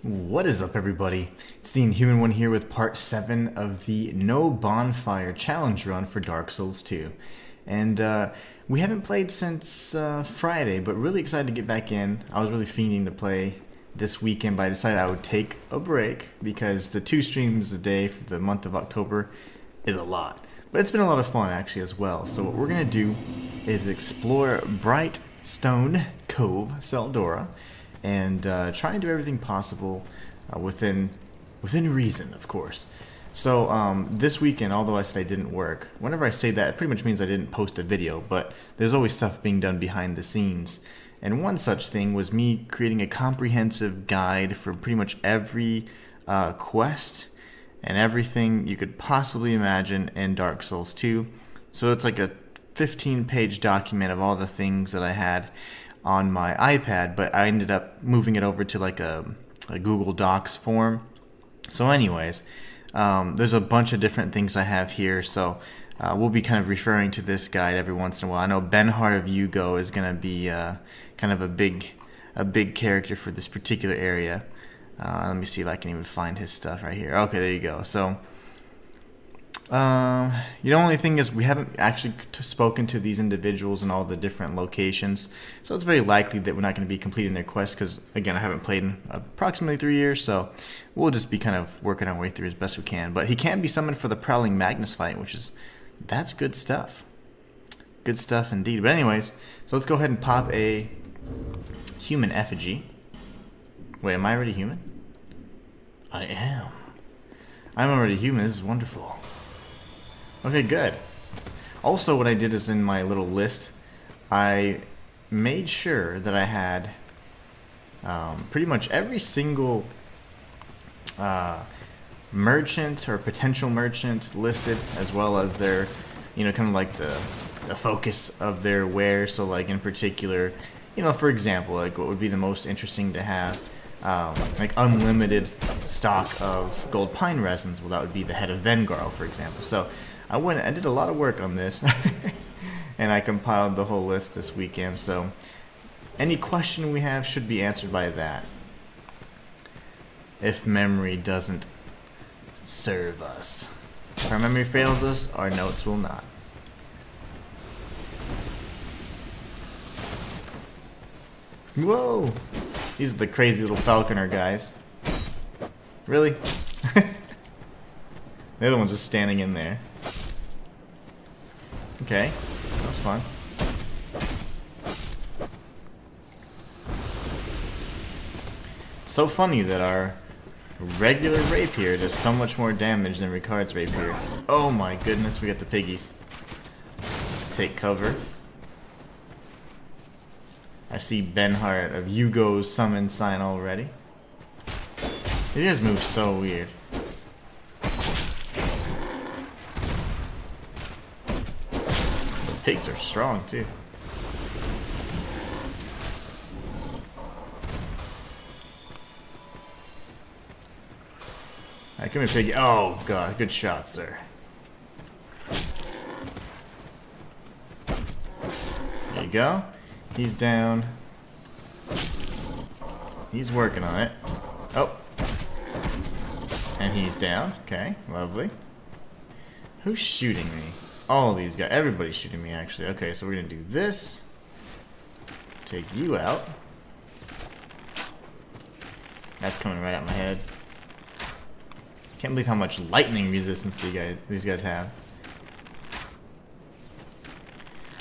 What is up, everybody? It's the Inhuman one here with part 7 of the No Bonfire challenge run for Dark Souls 2. And we haven't played since Friday, but really excited to get back in. I was really fiending to play this weekend, but I decided I would take a break because the 2 streams a day for the month of October is a lot. But it's been a lot of fun, actually, as well. So what we're going to do is explore Bright Stone Cove, Seldora, and try and do everything possible within reason, of course. So this weekend, although I said I didn't work, whenever I say that, it pretty much means I didn't post a video, but there's always stuff being done behind the scenes. And one such thing was me creating a comprehensive guide for pretty much every quest and everything you could possibly imagine in Dark Souls 2. So it's like a 15-page document of all the things that I had on my iPad, but I ended up moving it over to like a Google Docs form. So anyways, there's a bunch of different things I have here, so we'll be kind of referring to this guide every once in a while. I know Benhart of Yugo is going to be kind of a big character for this particular area. Let me see if I can even find his stuff right here. Okay, there you go. So the only thing is we haven't actually spoken to these individuals in all the different locations, so it's very likely that we're not going to be completing their quest because, again, I haven't played in approximately 3 years, so we'll just be kind of working our way through as best we can. But he can be summoned for the Prowling Magnus fight, that's good stuff. Good stuff indeed. But anyways, so let's go ahead and pop a human effigy. Wait, am I already human? I am. I'm already human. This is wonderful. Okay, good. Also, what I did is in my little list, I made sure that I had pretty much every single merchant or potential merchant listed, as well as their, kind of like the focus of their wear. So, like in particular, for example, like what would be the most interesting to have, like unlimited stock of gold pine resins. Well, that would be the head of Vengarl, for example. So I did a lot of work on this, and I compiled the whole list this weekend, so any question we have should be answered by that, if memory doesn't serve us. If our memory fails us, our notes will not. Whoa! These are the crazy little falconer guys. Really? The other one's just standing in there. Okay, that was fun. It's so funny that our regular rapier does so much more damage than Ricard's rapier. Oh my goodness, we got the piggies. Let's take cover. I see Benhart of Yugo's summon sign already. He just moves so weird. Pigs are strong too. Alright, come here, piggy. Oh god, good shot, sir. There you go. He's down. He's working on it. Oh. And he's down. Okay, lovely. Who's shooting me? All these guys. Everybody's shooting me, actually. Okay, so we're going to do this. Take you out. That's coming right out my head. Can't believe how much lightning resistance these guys have.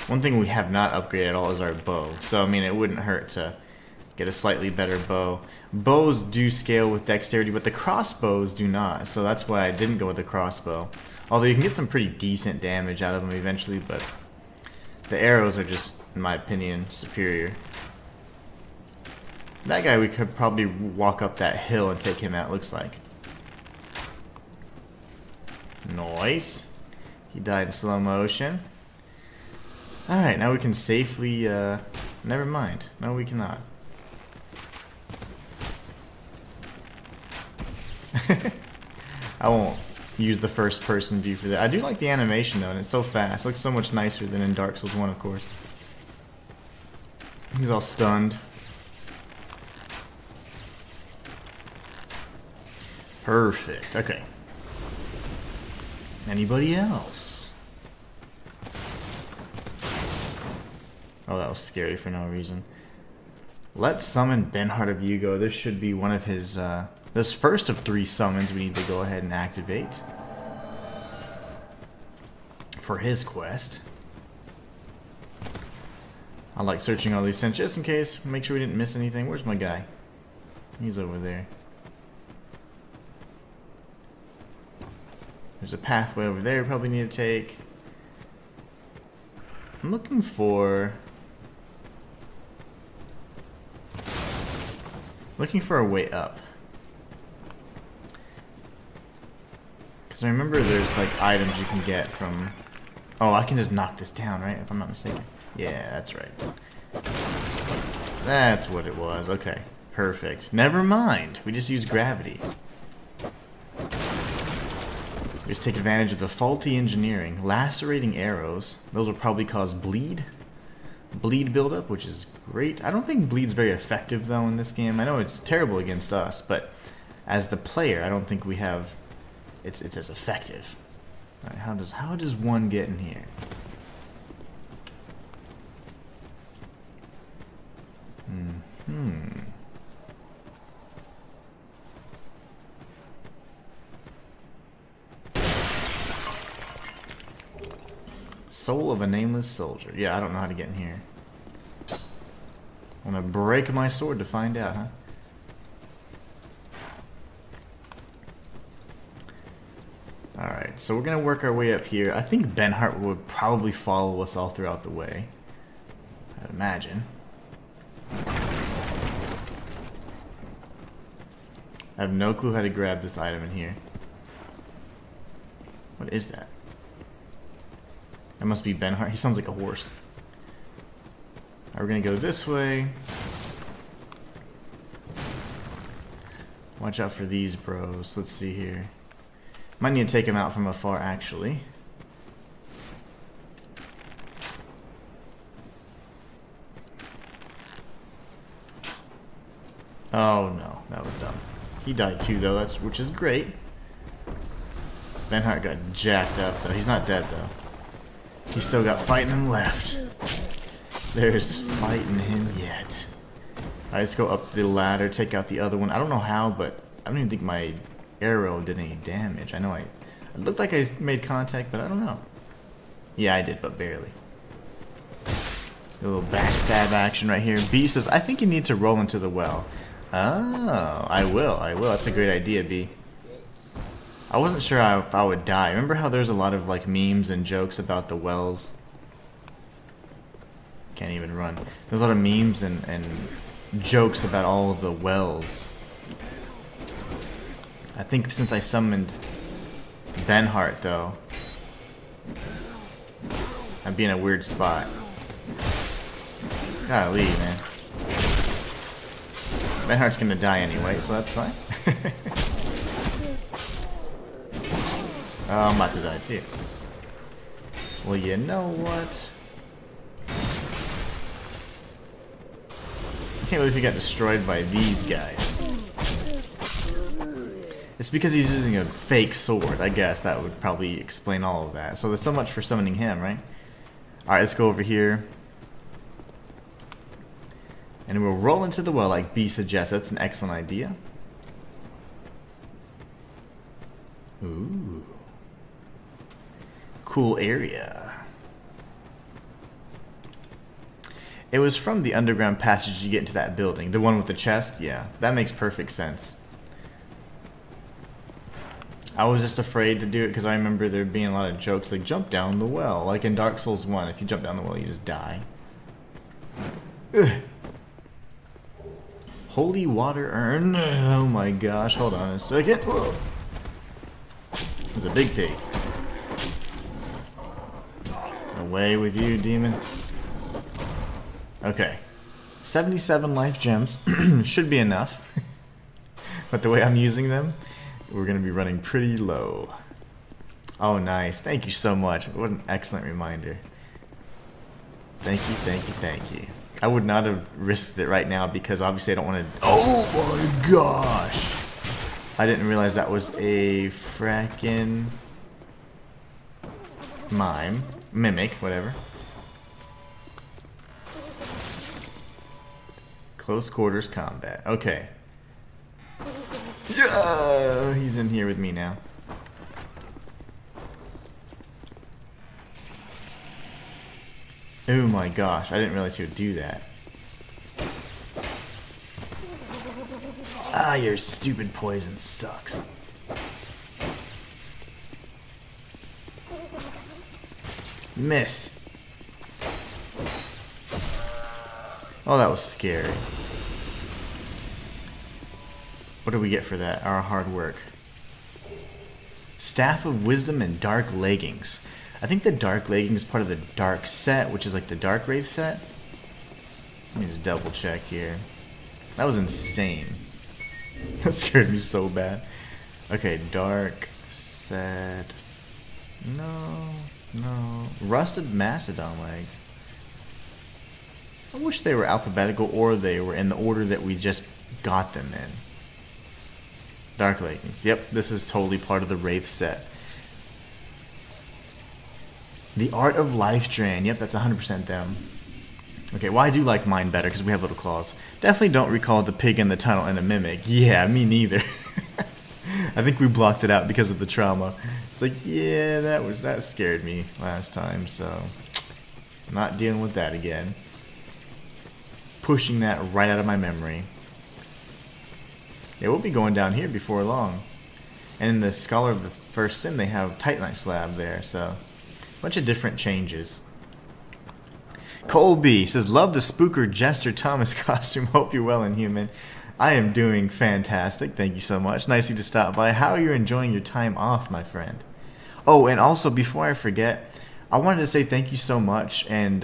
One thing we have not upgraded at all is our bow. So, I mean, it wouldn't hurt to get a slightly better bow. Bows do scale with dexterity, but the crossbows do not. So that's why I didn't go with the crossbow. Although you can get some pretty decent damage out of them eventually, but the arrows are just, in my opinion, superior. That guy, we could probably walk up that hill and take him out, looks like. Nice. He died in slow motion. Alright, now we can safely, never mind. No, we cannot. I won't use the first person view for that. I do like the animation though, and it's so fast. It looks so much nicer than in Dark Souls 1, of course. He's all stunned. Perfect. Okay. Anybody else? Oh, that was scary for no reason. Let's summon Benhart of Yugo. This should be one of his, this first of 3 summons we need to go ahead and activate for his quest. I like searching all these scents just in case. Make sure we didn't miss anything. Where's my guy? He's over there. There's a pathway over there we probably need to take. I'm looking for a way up. Because I remember there's like items you can get from... Oh, I can just knock this down, right? If I'm not mistaken. Yeah, that's right. That's what it was. Okay, perfect. Never mind. We just use gravity. We just take advantage of the faulty engineering. Lacerating arrows. Those will probably cause bleed buildup, which is great. I don't think bleed's very effective though in this game. I know it's terrible against us, but as the player, I don't think we have it's as effective. All right, how does one get in here? Soul of a nameless soldier. Yeah, I don't know how to get in here. I'm gonna break my sword to find out, huh? Alright, so we're gonna work our way up here. I think Benhart would probably follow us all throughout the way. I'd imagine. I have no clue how to grab this item in here. What is that? That must be Benhart. He sounds like a horse. Alright, we're gonna go this way. Watch out for these bros. Let's see here. Might need to take him out from afar, actually. Oh no, that was dumb. He died too, though. Which is great. Benhart got jacked up, though. He's not dead, though. He's still got fighting him left. There's fighting him yet. Alright, let's go up the ladder, take out the other one. I don't know how, but I don't even think my arrow did any damage. I know it looked like I made contact, but I don't know. Yeah, I did, but barely. A little backstab action right here. B says, I think you need to roll into the well. Oh, I will. That's a great idea, B. I wasn't sure if I would die. Remember how there's a lot of like memes and jokes about the wells? Can't even run. There's a lot of memes and jokes about all of the wells. I think since I summoned Benhart, though, I'd be in a weird spot. Golly, man. Benhart's gonna die anyway, so that's fine. Oh, I'm about to die too. Well, you know what? I can't believe he got destroyed by these guys. It's because he's using a fake sword. I guess that would probably explain all of that. So there's so much for summoning him, right? Alright, let's go over here. And we'll roll into the well like B suggests. That's an excellent idea. Ooh. Cool area. It was from the underground passage you get into that building. The one with the chest? Yeah, that makes perfect sense. I was just afraid to do it because I remember there being a lot of jokes like jump down the well. Like in Dark Souls 1, if you jump down the well, you just die. Ugh. Holy water urn. Oh my gosh, hold on a second. Whoa. There's a big pig. Away with you, demon. Okay. 77 life gems. Should be enough. But the way I'm using them, we're going to be running pretty low. Oh, nice. Thank you so much. What an excellent reminder. Thank you, thank you, thank you. I would not have risked it right now because obviously I don't want to... Oh my gosh! I didn't realize that was a frackin' mimic, whatever. Close quarters combat. Okay. Yeah, he's in here with me now. Oh my gosh, I didn't realize he would do that. Ah, your stupid poison sucks. Missed. Oh, that was scary. What do we get for that? Our hard work. Staff of Wisdom and Dark Leggings. I think the Dark Leggings is part of the Dark set, which is like the Dark Wraith set. Let me just double check here. That was insane. That scared me so bad. Okay, Dark set. No. Rusted Mastodon legs. I wish they were alphabetical or they were in the order that we just got them in. Dark Leggings. Yep, this is totally part of the Wraith set. The Art of Life Drain. Yep, that's 100% them. Okay, well I do like mine better because we have little claws. Definitely don't recall the pig in the tunnel and the mimic. Yeah, me neither. I think we blocked it out because of the trauma. It's like, yeah, that scared me last time, so not dealing with that again. Pushing that right out of my memory. Yeah, we'll be going down here before long. And in the Scholar of the First Sin, they have Titanite Slab there, so a bunch of different changes. Colby says, love the Spooker Jester Thomas costume. Hope you're well, Inhuman. I am doing fantastic. Thank you so much. Nice of you to stop by. How are you enjoying your time off, my friend? Oh, and also, before I forget, I wanted to say thank you so much and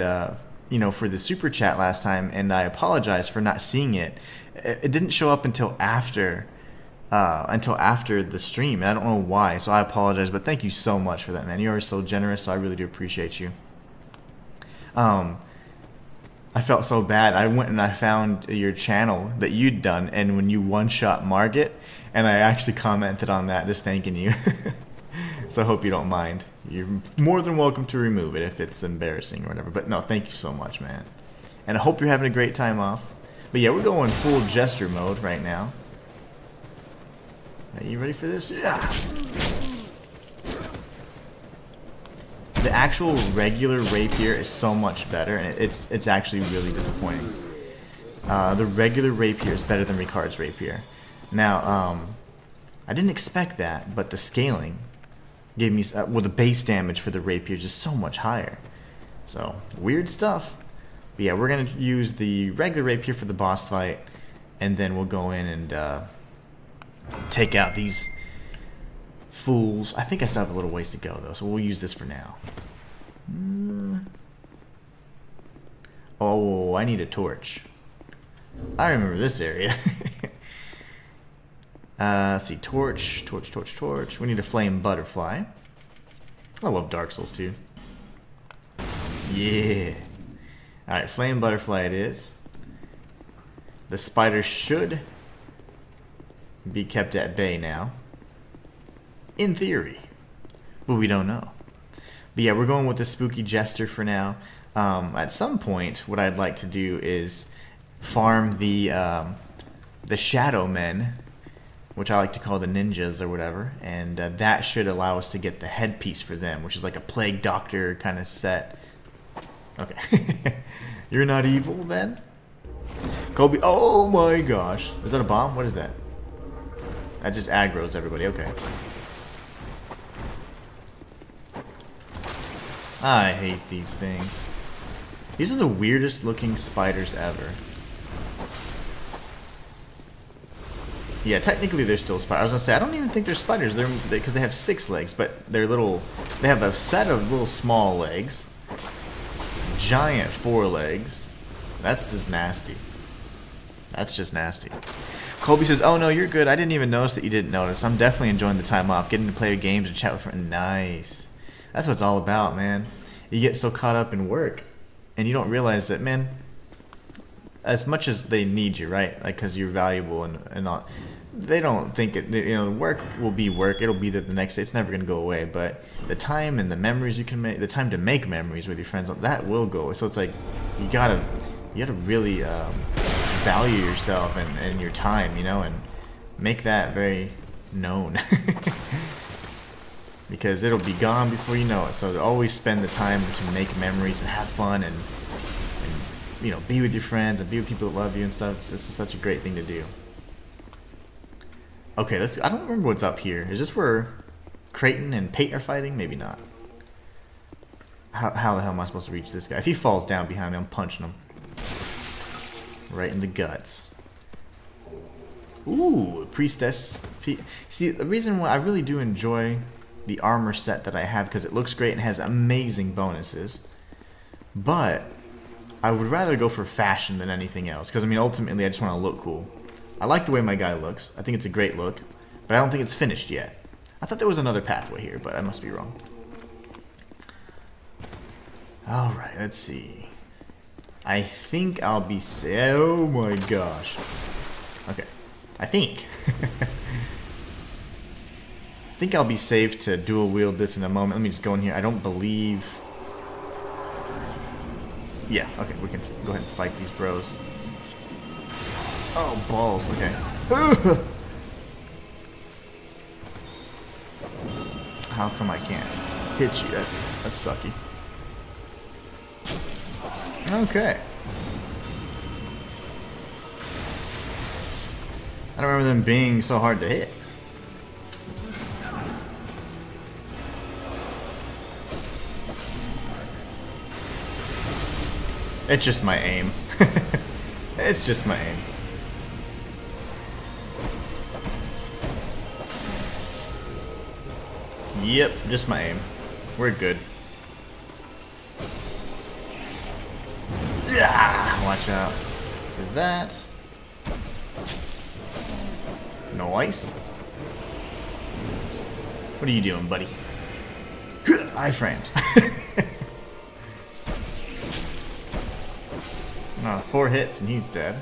you know, for the super chat last time, and I apologize for not seeing it. It didn't show up until after the stream, and I don't know why, so I apologize, but thank you so much for that, man. You are so generous, so I really do appreciate you. I felt so bad. I went and I found your channel that you'd done, and when you one-shot Margit, and I actually commented on that, just thanking you. So I hope you don't mind. You're more than welcome to remove it if it's embarrassing or whatever. But no, thank you so much, man. And I hope you're having a great time off. But yeah, we're going full Jester mode right now. Are you ready for this? Yeah. The actual regular rapier is so much better, and it's actually really disappointing. The regular rapier is better than Ricard's rapier. Now, I didn't expect that, but the scaling gave me, well, the base damage for the rapier is just so much higher. So, weird stuff. But yeah, we're going to use the regular rapier for the boss fight, and then we'll go in and take out these fools. I think I still have a little ways to go, though, so we'll use this for now. Oh, I need a torch. I remember this area. Let's see, torch. We need a flame butterfly. I love Dark Souls too. Yeah. Alright, flame butterfly it is. The spider should be kept at bay now. In theory. But we don't know. But yeah, we're going with the spooky jester for now. At some point, what I'd like to do is farm the shadow men, which I like to call the ninjas or whatever, and that should allow us to get the headpiece for them, which is like a plague doctor kind of set. Okay. You're not evil then? Colby, oh my gosh. Is that a bomb? What is that? That just aggroes everybody, okay. I hate these things. These are the weirdest looking spiders ever. Yeah, technically they're still spiders. I was gonna say, I don't even think they're spiders. They're because they have 6 legs, but they're little. They have a set of little small legs, giant 4 legs. That's just nasty. That's just nasty. Colby says, "Oh no, you're good. I didn't even notice that you didn't notice. I'm definitely enjoying the time off, getting to play games and chat with friends. Nice. That's what it's all about, man. You get so caught up in work, and you don't realize that, man. As much as they need you, right? Like, because you're valuable and all, they don't think it, you know, work will be work. It'll be there the next day. It's never going to go away. But the time and the memories you can make, the time to make memories with your friends, that will go away. So it's like you gotta really value yourself and your time, you know, and make that very known. Because it'll be gone before you know it. So always spend the time to make memories and have fun and you know, be with your friends and be with people that love you and stuff. It's such a great thing to do. Okay, let's. I don't remember what's up here. Is this where Creighton and Pate are fighting? Maybe not. How the hell am I supposed to reach this guy? If he falls down behind me, I'm punching him right in the guts. Ooh, Priestess. See, the reason why I really do enjoy the armor set that I have, because it looks great and has amazing bonuses, but I would rather go for fashion than anything else, because I mean ultimately I just want to look cool. I like the way my guy looks. I think it's a great look, but I don't think it's finished yet. I thought there was another pathway here, but I must be wrong. Alright, let's see. I think I'll be oh my gosh. Okay, I think. I think I'll be safe to dual wield this in a moment. Let me just go in here. I don't believe... Yeah, okay, we can go ahead and fight these bros. Oh, balls, okay. How come I can't hit you? That's sucky. Okay. I don't remember them being so hard to hit. It's just my aim. It's just my aim. Yep, just my aim. We're good. Yeah, watch out for that. Nice. What are you doing, buddy? I-framed. 4 hits and he's dead.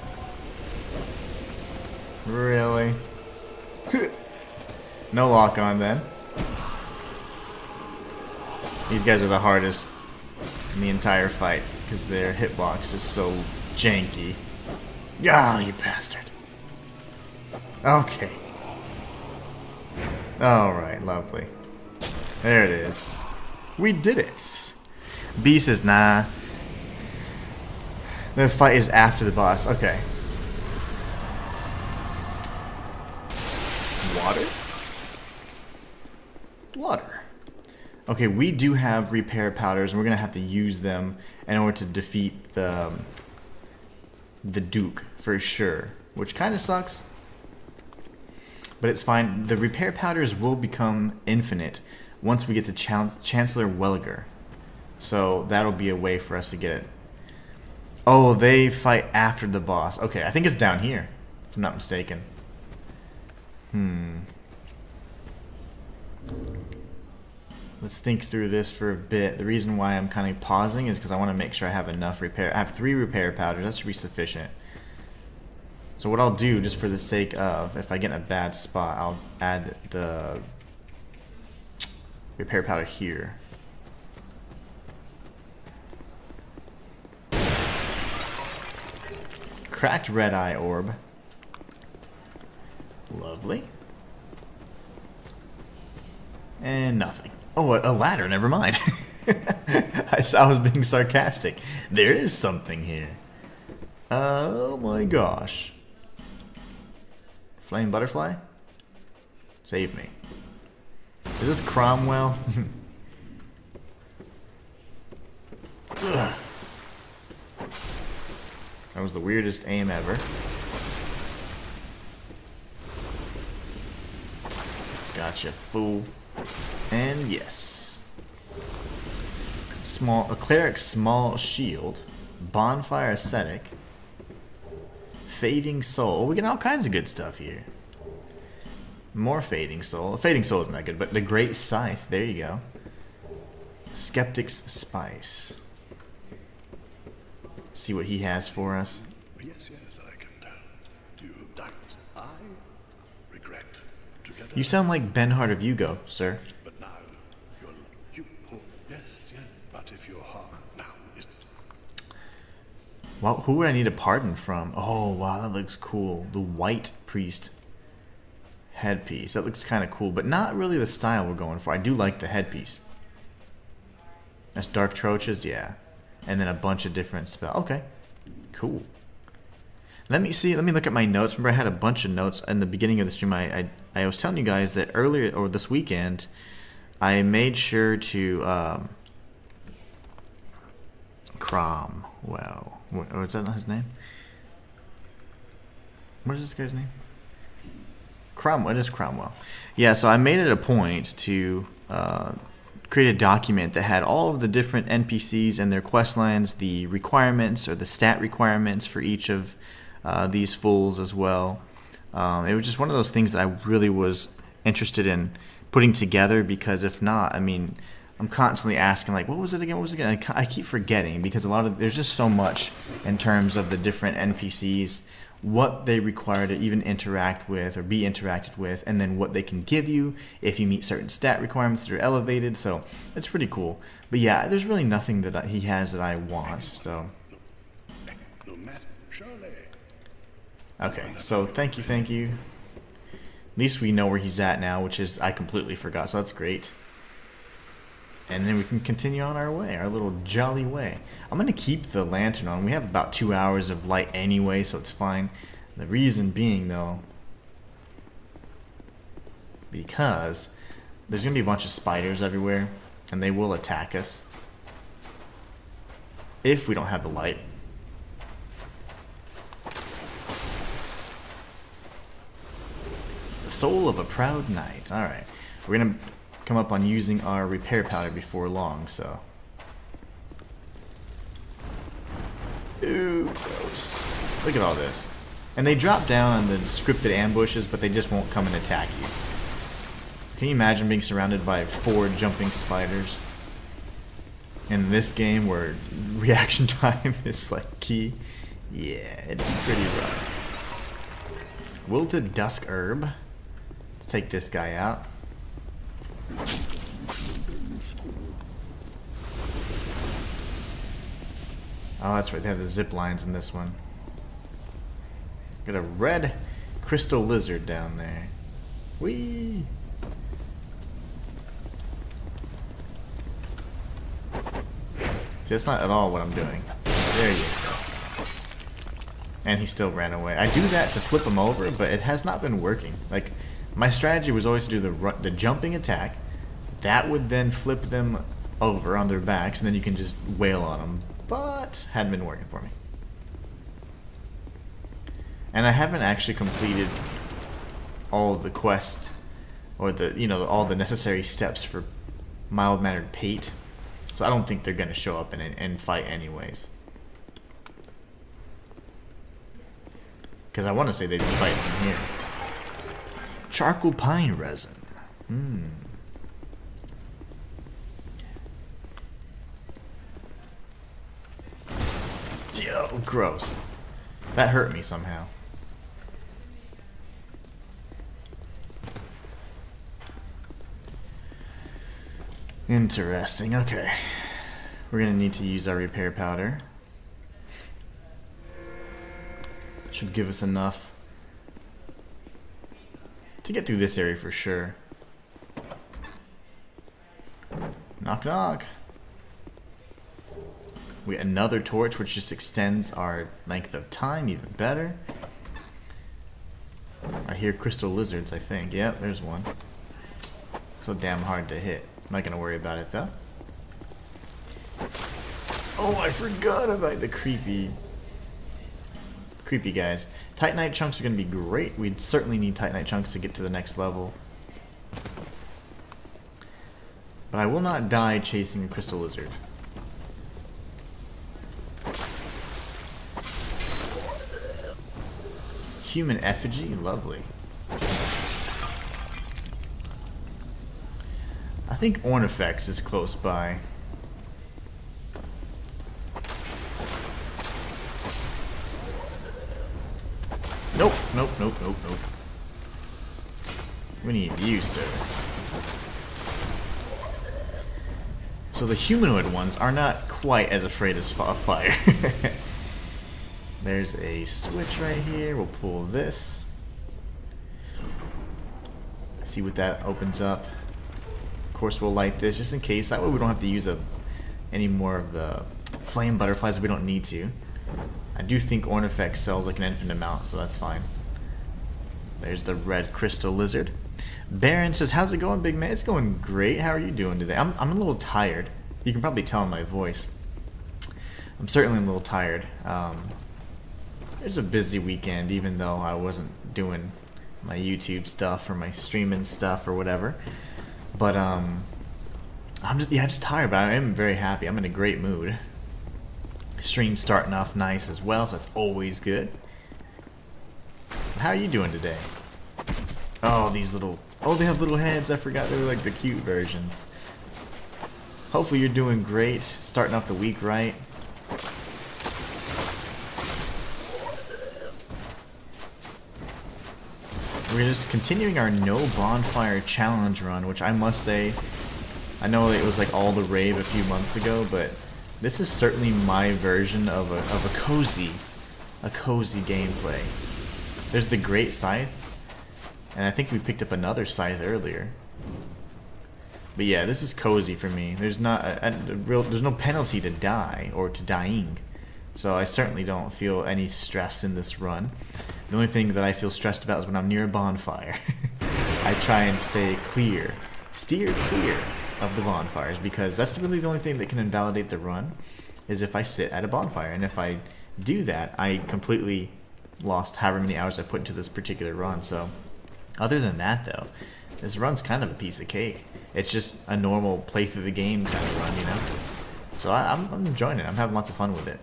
Really? No lock on then. These guys are the hardest in the entire fight because their hitbox is so janky. Ah, you bastard. Okay. Alright, lovely. There it is. We did it. B says, nah. The fight is after the boss. Okay. Water? Water. Okay, we do have repair powders, and we're gonna have to use them in order to defeat the Duke for sure, which kind of sucks, but it's fine. The repair powders will become infinite once we get to Chancellor Welliger, so that'll be a way for us to get it. Oh, they fight after the boss. Okay, I think it's down here, if I'm not mistaken. Let's think through this for a bit. The reason why I'm kind of pausing is because I want to make sure I have enough repair. I have 3 repair powders. That should be sufficient. So what I'll do, just for the sake of, if I get in a bad spot, I'll add the repair powder here. Cracked red eye orb. Lovely. And nothing. Oh, a ladder, never mind. I was being sarcastic. There is something here. Oh my gosh. Flame butterfly? Save me. Is this Cromwell? Ugh. That was the weirdest aim ever. Gotcha, fool. And yes. A cleric's small shield. Bonfire ascetic. Fading soul. We get all kinds of good stuff here. More fading soul. Fading soul isn't that good, but the great scythe. There you go. Skeptic's spice. See what he has for us. Yes, I can tell. You ducked. I You sound like Ben Hart of Hugo, sir. But now you oh, yes, but if your heart now is Well, who would I need a pardon from? Oh, wow, that looks cool. The white priest headpiece. That looks kind of cool, but not really the style we're going for. I do like the headpiece. That's Dark Troches, yeah. And then a bunch of different spells. Okay, cool. Let me see. Let me look at my notes. Remember, I had a bunch of notes in the beginning of the stream. I was telling you guys that earlier, or this weekend, I made sure to Cromwell. Is that not his name? What is this guy's name? Cromwell. It is Cromwell. Yeah. So I made it a point to create a document that had all of the different NPCs and their quest lines, the requirements or the stat requirements for each of these fools as well. It was just one of those things that I really was interested in putting together, because if not, I mean, I'm constantly asking, like, what was it again? What was it again? I keep forgetting, because there's just so much in terms of the different NPCs, what they require to even interact with or be interacted with, and then what they can give you if you meet certain stat requirements that are elevated. So it's pretty cool. But yeah, there's really nothing that he has that I want. So okay, so thank you. At least we know where he's at now, which is, I completely forgot, so that's great. And then we can continue on our way, our little jolly way. I'm going to keep the lantern on. We have about 2 hours of light anyway, so it's fine. The reason being, though, because there's going to be a bunch of spiders everywhere, and they will attack us if we don't have the light. The soul of a proud knight. Alright, we're going to come up on using our repair powder before long, so. Ooh, gross. Look at all this. And they drop down on the scripted ambushes, but they just won't come and attack you. Can you imagine being surrounded by 4 jumping spiders in this game where reaction time is like key? Yeah, it'd be pretty rough. Wilted Dusk Herb. Let's take this guy out. Oh, that's right. They have the zip lines in this one. Got a red crystal lizard down there. Whee! See, that's not at all what I'm doing. There you go. And he still ran away. I do that to flip him over, but it has not been working. Like, my strategy was always to do the jumping attack. That would then flip them over on their backs, and then you can just wail on them. But hadn't been working for me. And I haven't actually completed all of the quests, or all the necessary steps for mild-mannered Pate. So I don't think they're going to show up and fight anyways. Because I want to say they'd be fighting in here. Charcoal pine resin. Yo, gross. That hurt me somehow. Interesting, okay. We're gonna need to use our repair powder. Should give us enough to get through this area for sure. Knock knock. We get another torch, which just extends our length of time even better. I hear crystal lizards, I think. Yep, there's one. So damn hard to hit. I'm not gonna worry about it though. Oh, I forgot about the creepy guys. Titanite chunks are gonna be great. We'd certainly need Titanite chunks to get to the next level. But I will not die chasing a crystal lizard. Human effigy, lovely. I think Ornifex is close by. Nope. We need you, sir. So the humanoid ones are not quite as afraid of fire. There's a switch right here. We'll pull this. See what that opens up. Of course, we'll light this just in case. That way we don't have to use any more of the flame butterflies if we don't need to. I do think Ornifex sells like an infinite amount, so that's fine. There's the red crystal lizard. Baron says, how's it going, big man? It's going great. How are you doing today? I'm a little tired. You can probably tell in my voice. I'm certainly a little tired. It was a busy weekend, even though I wasn't doing my YouTube stuff or my streaming stuff or whatever. But I'm just tired, but I am very happy. I'm in a great mood. Stream starting off nice as well, so that's always good. How are you doing today? Oh, these little... Oh, they have little heads. I forgot they were like the cute versions. Hopefully you're doing great. Starting off the week right. We're just continuing our No Bonfire Challenge run, which I must say, I know it was like all the rave a few months ago, but this is certainly my version of a cozy gameplay. There's the Great Scythe, and I think we picked up another scythe earlier. But yeah, this is cozy for me. There's not there's no penalty to die or to dying, so I certainly don't feel any stress in this run. The only thing that I feel stressed about is when I'm near a bonfire. I try and steer clear of the bonfires, because that's really the only thing that can invalidate the run, is if I sit at a bonfire. And if I do that, I completely lost however many hours I put into this particular run. So other than that though, this run's kind of a piece of cake. It's just a normal play through the game kind of run, you know? So I'm enjoying it. I'm having lots of fun with it.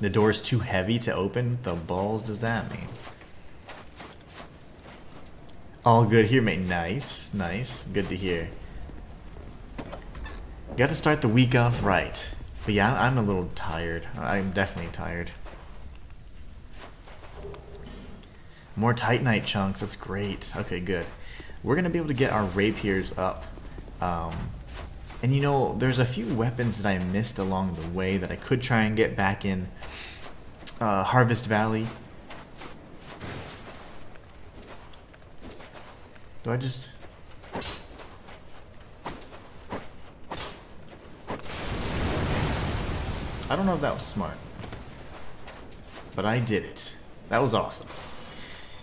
The door's too heavy to open? The balls does that mean? All good here, mate. Nice, nice. Good to hear. Got to start the week off right. But yeah, I'm a little tired. I'm definitely tired. More Titanite chunks. That's great. Okay, good. We're going to be able to get our rapiers up. And you know, there's a few weapons that I missed along the way that I could try and get back in Harvest Valley. Do I just... I don't know if that was smart, but I did it. That was awesome.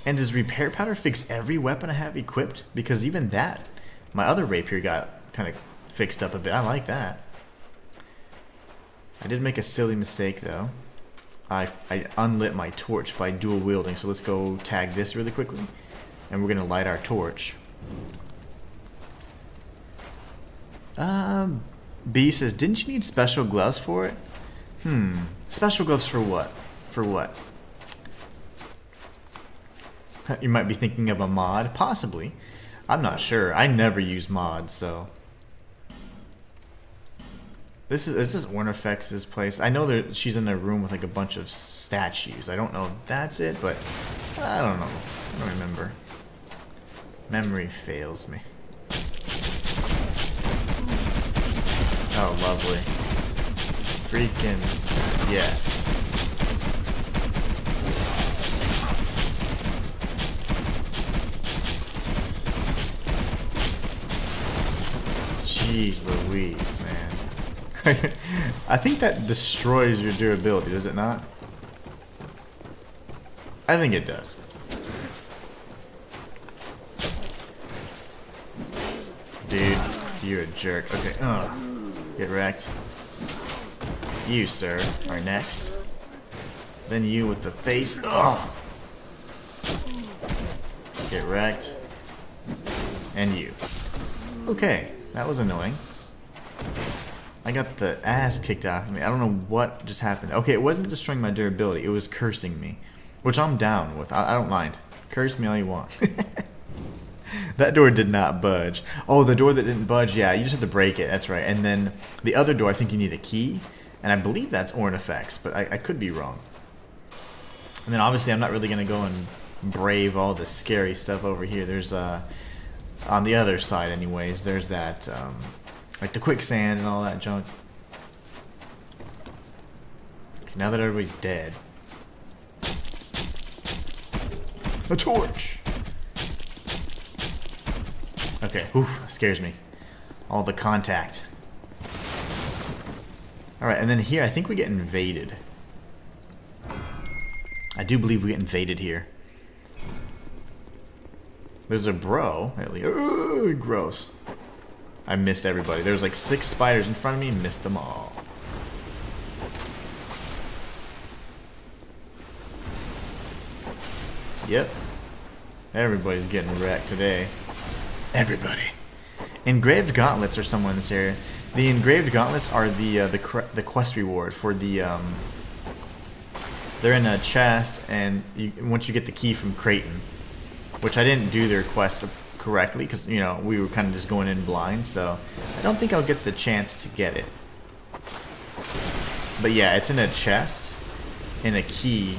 And does repair powder fix every weapon I have equipped? Because even that, my other rapier got kind of fixed up a bit. I like that. I did make a silly mistake though. I unlit my torch by dual wielding, so let's go tag this really quickly. And we're gonna light our torch. B says, didn't you need special gloves for it? Special gloves for what? For what? You might be thinking of a mod, possibly. I'm not sure. I never use mods, so. This is Ornifex's place. I know that she's in a room with like a bunch of statues. I don't know if that's it, but I don't know. I don't remember. Memory fails me. Oh, lovely. Freaking yes. Jeez Louise, man. I think that destroys your durability, does it not? I think it does. Dude, you're a jerk. Okay, get wrecked. You, sir, are next. Then you with the face. Get wrecked. And you. Okay, that was annoying. I got the ass kicked out of me. I don't know what just happened. Okay, it wasn't destroying my durability. It was cursing me. Which I'm down with. I don't mind. Curse me all you want. That door did not budge. Oh, the door that didn't budge, yeah, you just have to break it. That's right. And then the other door, I think you need a key. And I believe that's Ornifex, but I could be wrong. And then obviously I'm not really going to go and brave all the scary stuff over here. There's on the other side anyways, there's that like the quicksand and all that junk. Okay, now that everybody's dead. A torch! Okay, oof, scares me. All the contact. Alright, and then here, I think we get invaded. I do believe we get invaded here. There's a bro. Ooh, gross. I missed everybody. There's like 6 spiders in front of me and missed them all. Yep. Everybody's getting wrecked today. Everybody. Engraved gauntlets are someone in this area. The engraved gauntlets are the quest reward for the they're in a chest, and once you get the key from Creighton, which I didn't do their quest correctly because, you know, we were kind of just going in blind, so I don't think I'll get the chance to get it. But yeah, it's in a chest, in a key,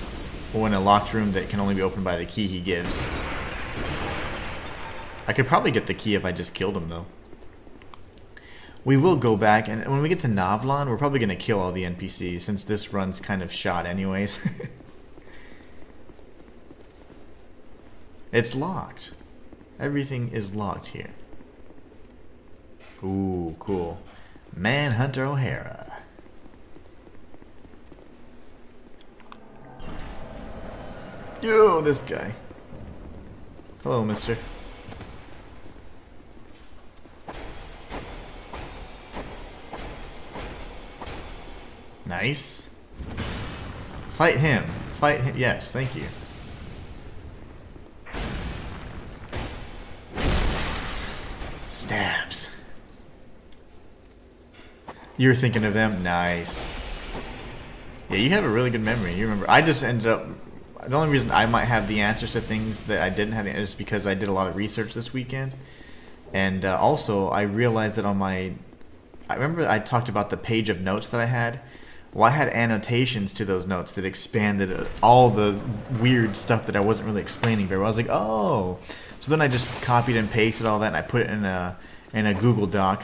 or in a locked room that can only be opened by the key he gives. I could probably get the key if I just killed him, though. We will go back, and when we get to Novlon, we're probably going to kill all the NPCs, since this run's kind of shot anyways. It's locked. Everything is locked here. Ooh, cool. Manhunter O'Hara. Yo, this guy. Hello, mister. Nice. Fight him. Fight him. Yes, thank you. Stabs. You were thinking of them? Nice. Yeah, you have a really good memory. You remember. I just ended up... The only reason I might have the answers to things that I didn't have the answers is because I did a lot of research this weekend. And also, I realized that on my... I remember I talked about the page of notes that I had. Well, I had annotations to those notes that expanded all the weird stuff that I wasn't really explaining very well. I was like, oh. So then I just copied and pasted all that, and I put it in a Google Doc.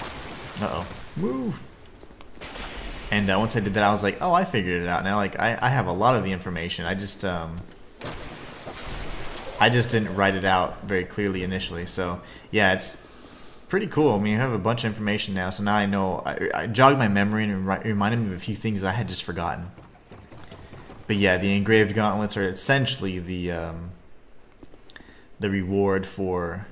Uh-oh. Move. And once I did that, I was like, oh, I figured it out now. Like, I have a lot of the information. I just didn't write it out very clearly initially. So, yeah, it's pretty cool. I mean, you have a bunch of information now, so now I know. I jogged my memory and reminded me of a few things that I had just forgotten. But yeah, the engraved gauntlets are essentially the reward for...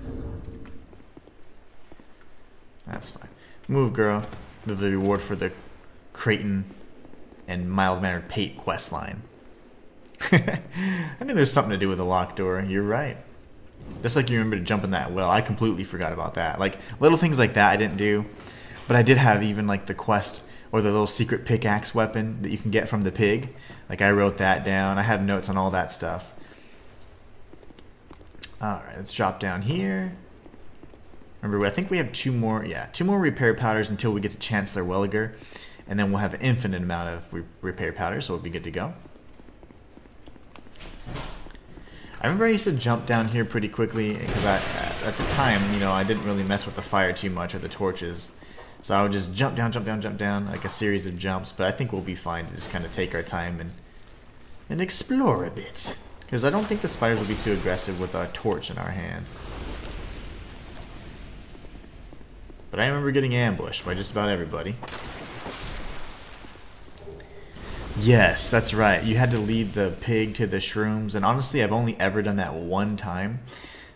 That's fine. Move, girl. The reward for the Creighton and mild-mannered Pate quest line. I knew there's something to do with the locked door. You're right. Just like you remember to jump in that well. I completely forgot about that. Like, little things like that I didn't do. But I did have even, like, the quest or the little secret pickaxe weapon that you can get from the pig. Like, I wrote that down. I had notes on all that stuff. Alright, let's drop down here. Remember, I think we have two more repair powders until we get to Chancellor Welliger. And then we'll have an infinite amount of repair powders, so we'll be good to go. I remember I used to jump down here pretty quickly because at the time, you know, I didn't really mess with the fire too much or the torches. So I would just jump down, like a series of jumps. But I think we'll be fine to just kind of take our time and explore a bit. Because I don't think the spiders will be too aggressive with a torch in our hand. But I remember getting ambushed by just about everybody. Yes, that's right. You had to lead the pig to the shrooms, and honestly, I've only ever done that one time,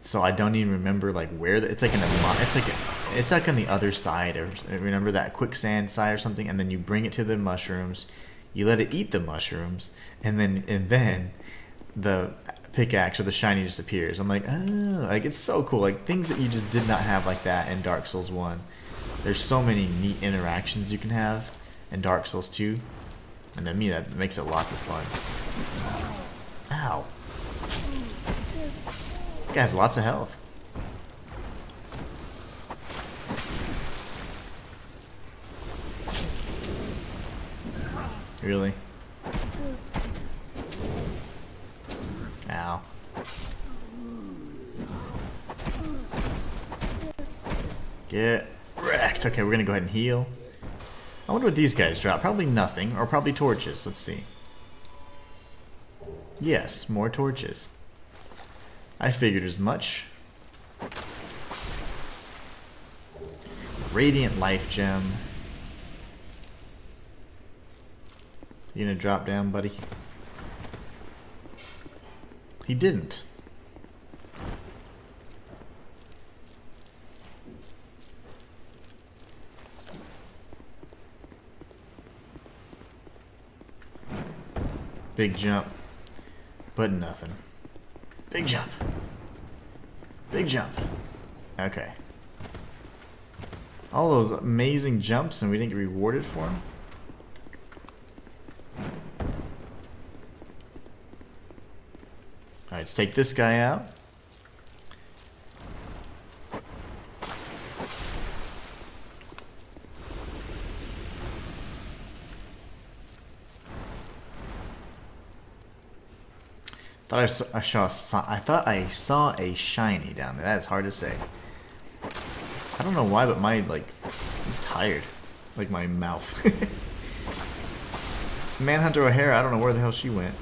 so I don't even remember like where it's like it's like on the other side. Or remember that quicksand side or something, and then you bring it to the mushrooms, you let it eat the mushrooms, and then the pickaxe or the shiny just appears. I'm like, oh, like it's so cool. Like things that you just did not have like that in Dark Souls 1. There's so many neat interactions you can have in Dark Souls 2. And to me, that makes it lots of fun. Ow. That guy has lots of health. Really? Ow. Get wrecked. Okay, we're gonna go ahead and heal. I wonder what these guys drop. Probably nothing, or probably torches. Let's see. Yes, more torches. I figured as much. Radiant life gem. You gonna drop down, buddy? He didn't. Big jump, but nothing. Big jump. Big jump. Okay. All those amazing jumps and we didn't get rewarded for them. Alright, let's take this guy out. I thought I saw a shiny down there. That's hard to say. I don't know why, but my it's tired. Like my mouth. Manhunter O'Hara, I don't know where the hell she went.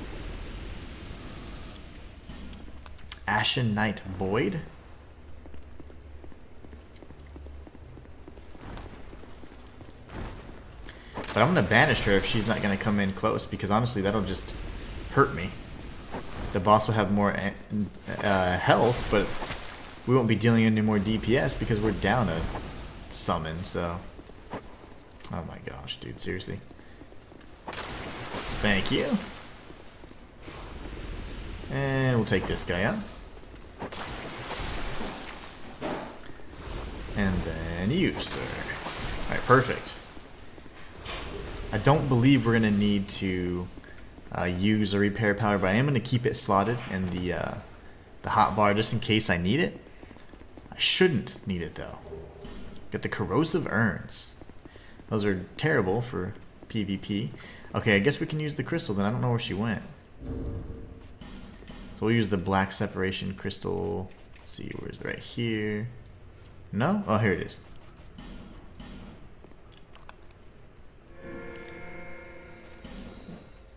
Ashen Knight Boyd? But I'm gonna banish her if she's not gonna come in close, because honestly that'll just hurt me. The boss will have more health, but we won't be dealing any more DPS because we're down a summon, so... Oh my gosh, dude, seriously. Thank you. And we'll take this guy out. And then you, sir. Alright, perfect. I don't believe we're going to need to use a repair powder, but I am going to keep it slotted in the hotbar just in case I need it. I shouldn't need it though. Got the corrosive urns. Those are terrible for PvP. Okay, I guess we can use the crystal then. I don't know where she went. So we'll use the black separation crystal. Let's see, where's it? Right here. No? Oh, here it is.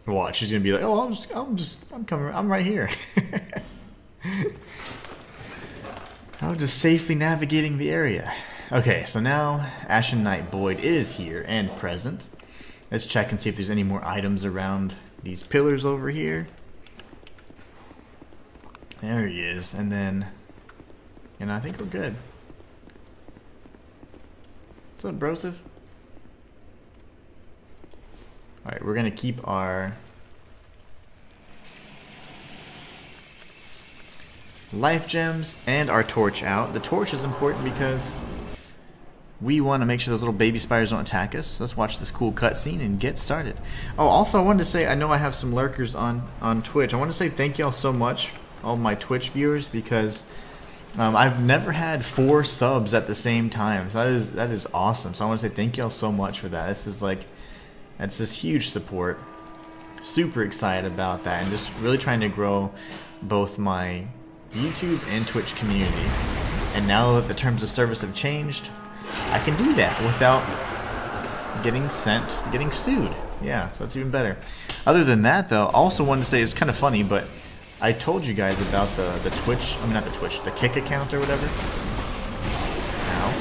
Watch, she's gonna be like, "Oh, I'm coming. I'm right here." I'm just safely navigating the area. Okay, so now Ashen Knight Boyd is here and present. Let's check and see if there's any more items around these pillars over here. There he is, and then, and I think we're good. What's up, Broseph? Alright, we're gonna keep our life gems and our torch out. The torch is important because we want to make sure those little baby spiders don't attack us. Let's watch this cool cutscene and get started. Oh, also I wanted to say, I know I have some lurkers on Twitch. I want to say thank y'all so much, all my Twitch viewers, because I've never had 4 subs at the same time. So that is awesome. So I want to say thank y'all so much for that. This is like, that's this huge support. Super excited about that, and just really trying to grow both my YouTube and Twitch community. And now that the terms of service have changed, I can do that without getting sued. Yeah, so that's even better. Other than that, though, also wanted to say, it's kind of funny, but I told you guys about the Twitch, I mean not the Twitch, the Kick account or whatever. Now,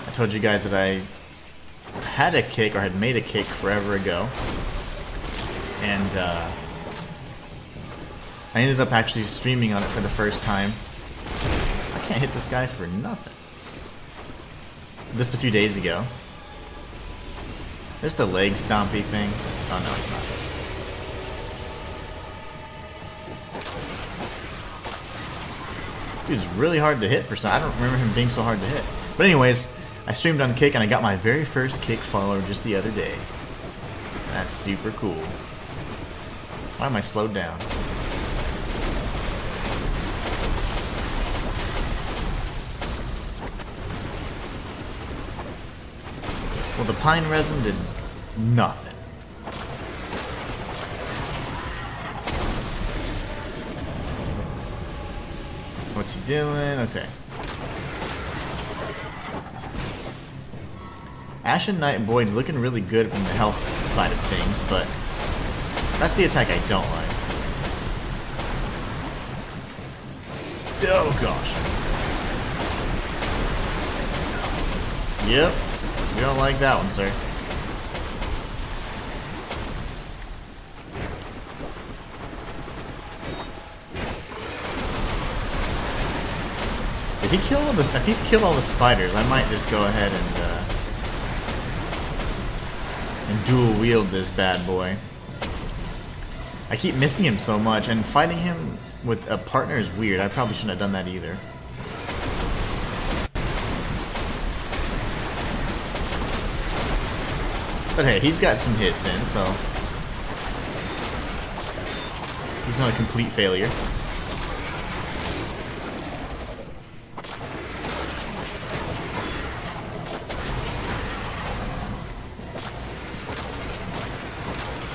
I told you guys that I had a Kick, or had made a Kick forever ago, and I ended up actually streaming on it for the first time. I can't hit this guy for nothing. Just a few days ago. There's the leg stompy thing. Oh no, it's not. Dude's really hard to hit for some. I don't remember him being so hard to hit. But anyways, I streamed on Kick and I got my very first Kick follower just the other day. That's super cool. Why am I slowed down? Well, the pine resin did nothing. What's he doing? Okay. Ashen Knight Boyd's looking really good from the health side of things, but that's the attack I don't like. Oh gosh. Yep. We don't like that one, sir. If he's killed all the spiders, I might just go ahead and dual wield this bad boy. I keep missing him so much, and fighting him with a partner is weird. I probably shouldn't have done that either. But hey, he's got some hits in, so he's not a complete failure.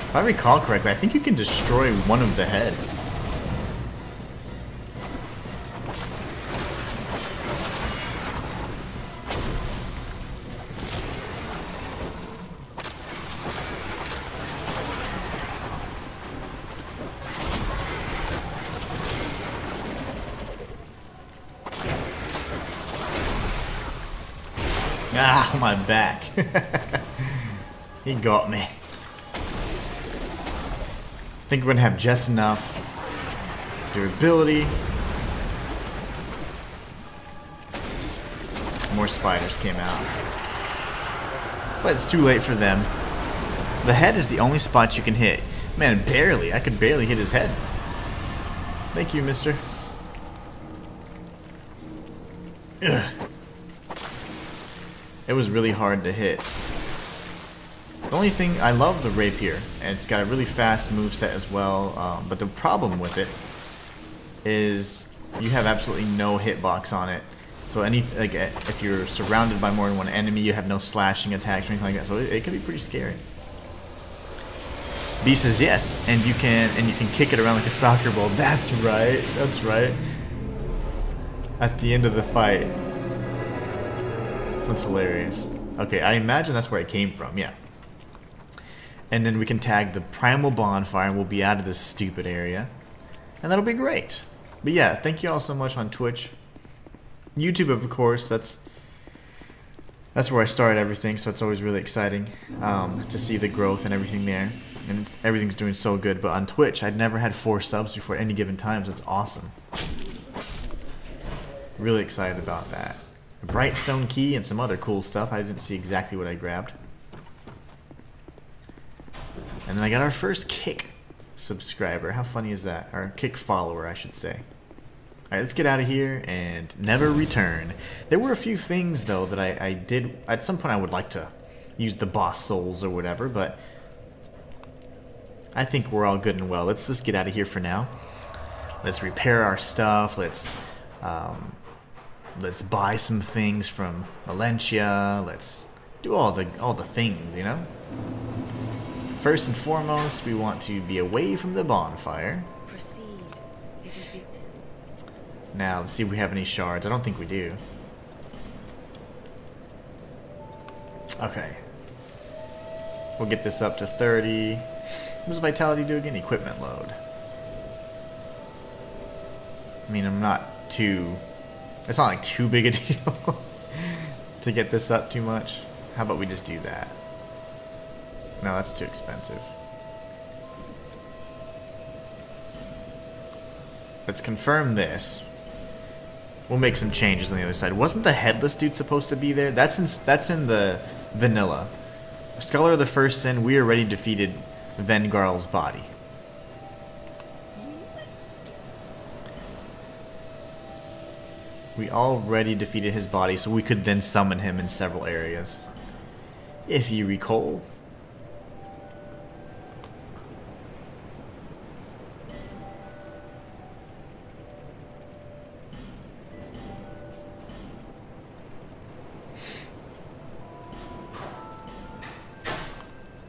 If I recall correctly, I think you can destroy one of the heads. Ah, my back. He got me. I think we're gonna have just enough durability. More spiders came out. But it's too late for them. The head is the only spot you can hit. Man, barely. I could barely hit his head. Thank you, mister. Ugh. It was really hard to hit. The only thing, I love the rapier, and it's got a really fast moveset as well, but the problem with it is you have absolutely no hitbox on it. So if you're surrounded by more than one enemy, you have no slashing attacks or anything like that, so it can be pretty scary. B says yes, and you can kick it around like a soccer ball. That's right, that's right. At the end of the fight. That's hilarious. Okay, I imagine that's where it came from, yeah. And then we can tag the Primal Bonfire and we'll be out of this stupid area. And that'll be great. But yeah, thank you all so much on Twitch. YouTube, of course, that's where I started everything, so it's always really exciting to see the growth and everything there. And everything's doing so good. But on Twitch, I'd never had 4 subs before at any given time, so it's awesome. Really excited about that. A bright stone key and some other cool stuff. I didn't see exactly what I grabbed. And then I got our first Kick subscriber. How funny is that? Our Kick follower, I should say. Alright, let's get out of here and never return. There were a few things, though, that I did... At some point I would like to use the boss souls or whatever, but... I think we're all good and well. Let's just get out of here for now. Let's repair our stuff. Let's buy some things from Valencia. Let's do all the things, you know? First and foremost, we want to be away from the bonfire. Proceed. It is the... Now, let's see if we have any shards. I don't think we do. Okay. We'll get this up to 30. What does vitality do again? Equipment load. I mean, I'm not too... It's not like too big a deal to get this up too much. How about we just do that? No, that's too expensive. Let's confirm this. We'll make some changes on the other side. Wasn't the headless dude supposed to be there? That's in the vanilla. Scholar of the First Sin, we already defeated Vengarl's body. We already defeated his body, so we could then summon him in several areas. If you recall.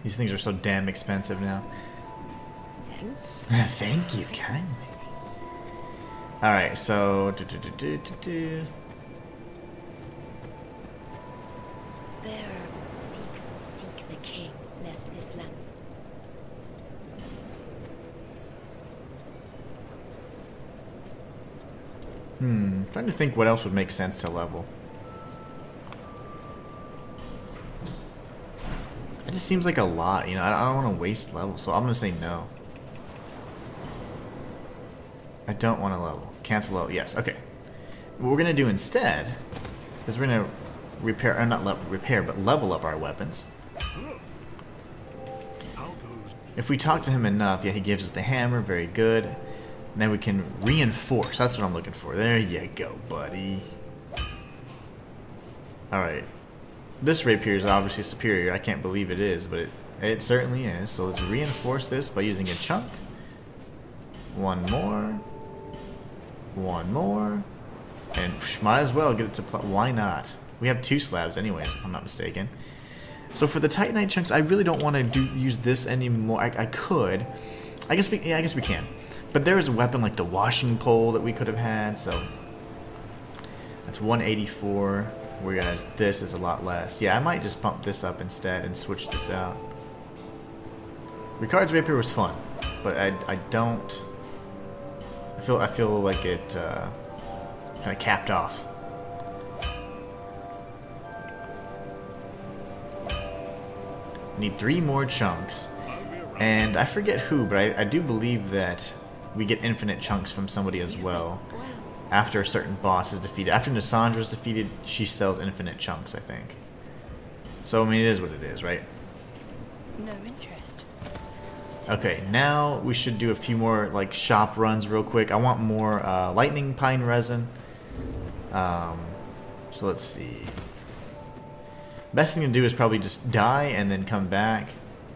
These things are so damn expensive now. Thanks. Thank you kindly. Alright, so... Bearer, see Trying to think what else would make sense to level. It just seems like a lot, you know. I don't want to waste levels, so I'm gonna say no. I don't want to level. Cancel level. Yes. Okay. What we're gonna do instead is we're gonna repair, or not repair, but level up our weapons. If we talk to him enough, yeah, he gives us the hammer. Very good. And then we can reinforce. That's what I'm looking for. There you go, buddy. All right. This rapier is obviously superior. I can't believe it is, but it certainly is. So let's reinforce this by using a chunk. One more. One more. And might as well get it to why not? We have 2 slabs anyways, if I'm not mistaken. So for the Titanite chunks, I really don't want to use this anymore. I could. I guess we can. But there is a weapon like the washing pole that we could have had, so that's 184. Whereas this is a lot less. Yeah, I might just bump this up instead and switch this out. Ricard's rapier was fun, but I don't. I feel like it kind of capped off. Need 3 more chunks, and I forget who, but I do believe that we get infinite chunks from somebody as well. After a certain boss is defeated. After Nassandra is defeated, she sells infinite chunks, I think. So, I mean, it is what it is, right? No interest. Okay, now we should do a few more, like, shop runs real quick. I want more lightning pine resin. So, let's see. Best thing to do is probably just die and then come back.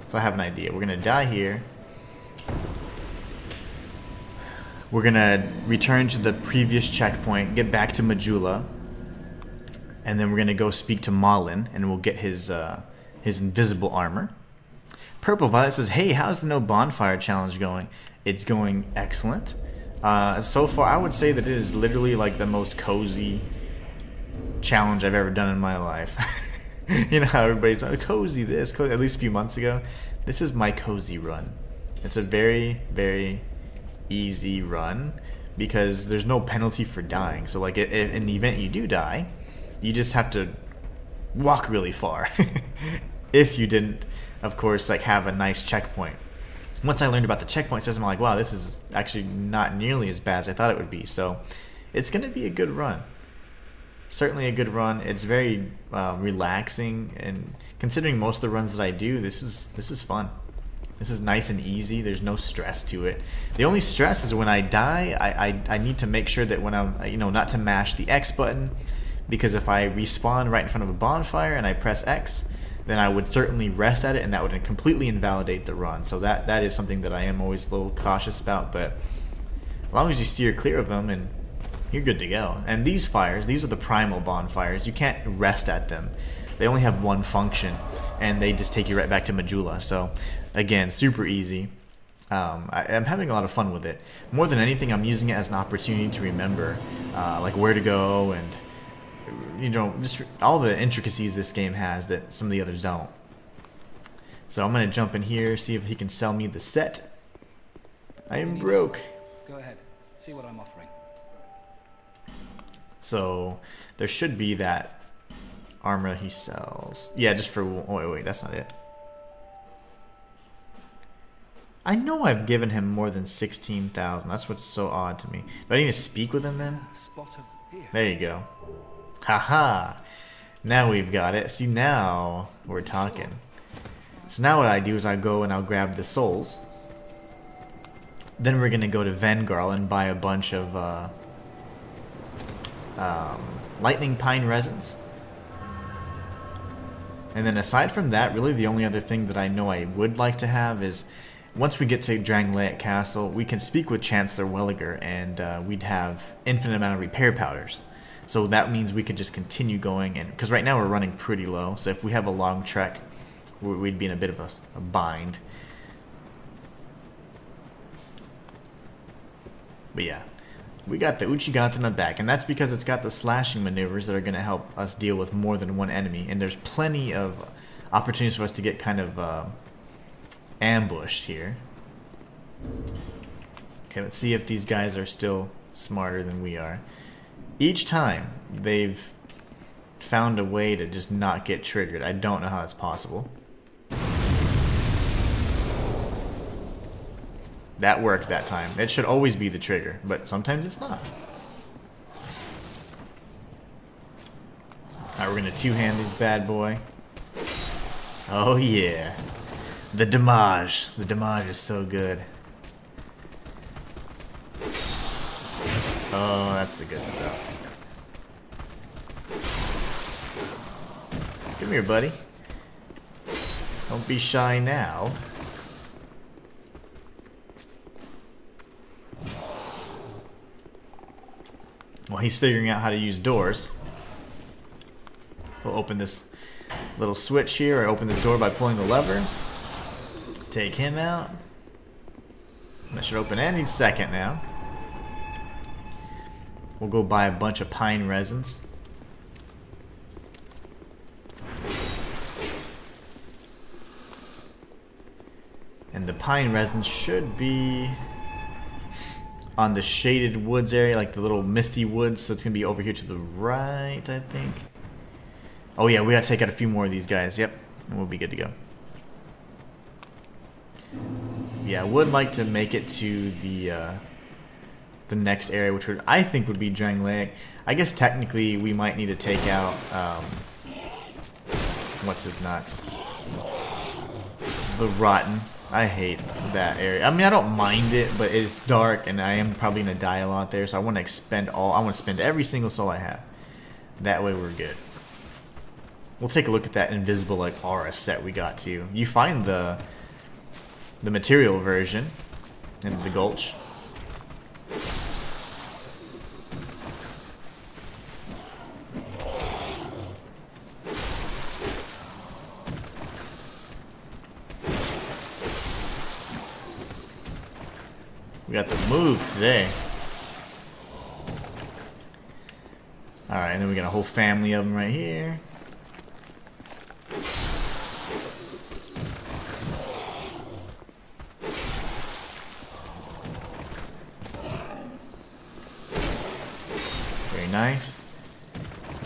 So, I have an idea. We're going to die here. We're gonna return to the previous checkpoint, get back to Majula, and then we're gonna go speak to Malin, and we'll get his invisible armor. Purple Violet says, "Hey, how's the No Bonfire challenge going?" It's going excellent. So far, I would say that it is literally like the most cozy challenge I've ever done in my life. You know how everybody's like, cozy this, cozy, at least a few months ago. This is my cozy run. It's a very, very easy run because there's no penalty for dying. So like in the event you do die, you just have to walk really far. If you didn't, of course, like have a nice checkpoint. Once I learned about the checkpoint system, I'm like, wow, this is actually not nearly as bad as I thought it would be. So it's gonna be a good run. Certainly a good run. It's very relaxing, and considering most of the runs that I do, this is fun. This is nice and easy. There's no stress to it. The only stress is when I die, I need to make sure that when I'm, you know, not to mash the X button, because if I respawn right in front of a bonfire and I press X, then I would certainly rest at it, and that would completely invalidate the run. So that is something that I am always a little cautious about, but as long as you steer clear of them, and you're good to go. And these fires, these are the primal bonfires. You can't rest at them. They only have one function, and they just take you right back to Majula. So again, super easy. I'm having a lot of fun with it. More than anything, I'm using it as an opportunity to remember like where to go, and you know, just all the intricacies this game has that some of the others don't. So I'm gonna jump in here, see if he can sell me the set. I am broke. Go ahead, see what I'm offering. So there should be that armor he sells. Yeah, just for, oh wait, that's not it. I know I've given him more than 16,000. That's what's so odd to me. Do I need to speak with him then? There you go. Haha. Now we've got it. See, now we're talking. So now what I do is I go and I'll grab the souls. Then we're gonna go to Vengarl and buy a bunch of lightning pine resins. And then aside from that, really the only other thing that I know I would like to have is, once we get to Drangleic Castle, we can speak with Chancellor Welliger, and we'd have infinite amount of repair powders. So that means we could just continue going, and because right now we're running pretty low, so if we have a long trek, we'd be in a bit of a bind. But yeah, we got the Uchigatana back, and that's because it's got the slashing maneuvers that are going to help us deal with more than one enemy, and there's plenty of opportunities for us to get kind of ambushed here. Okay, let's see if these guys are still smarter than we are. each time they've found a way to just not get triggered. I don't know how it's possible. That worked that time. It should always be the trigger, but sometimes it's not. Alright, we're gonna two-hand this bad boy. Oh yeah. The damage. The damage is so good. Oh, that's the good stuff. Come here, buddy. Don't be shy now. While he's figuring out how to use doors, we'll open this little switch here, or open this door by pulling the lever. Take him out. That should open any second now. We'll go buy a bunch of pine resins. And the pine resin should be on the shaded woods area, like the little misty woods, so it's going to be over here to the right, I think. Oh yeah, we got to take out a few more of these guys, yep, and we'll be good to go. Yeah, I would like to make it to the next area, which would, I think, would be Drangleic. I guess technically we might need to take out, what's his nuts? The Rotten. I hate that area. I mean, I don't mind it, but it's dark, and I am probably gonna die a lot there. So I want to expend all. I want to spend every single soul I have. That way, we're good. We'll take a look at that invisible like aura set we got too. You find the material version in the Gulch. We got the moves today. Alright, and then we got a whole family of them right here. Very nice.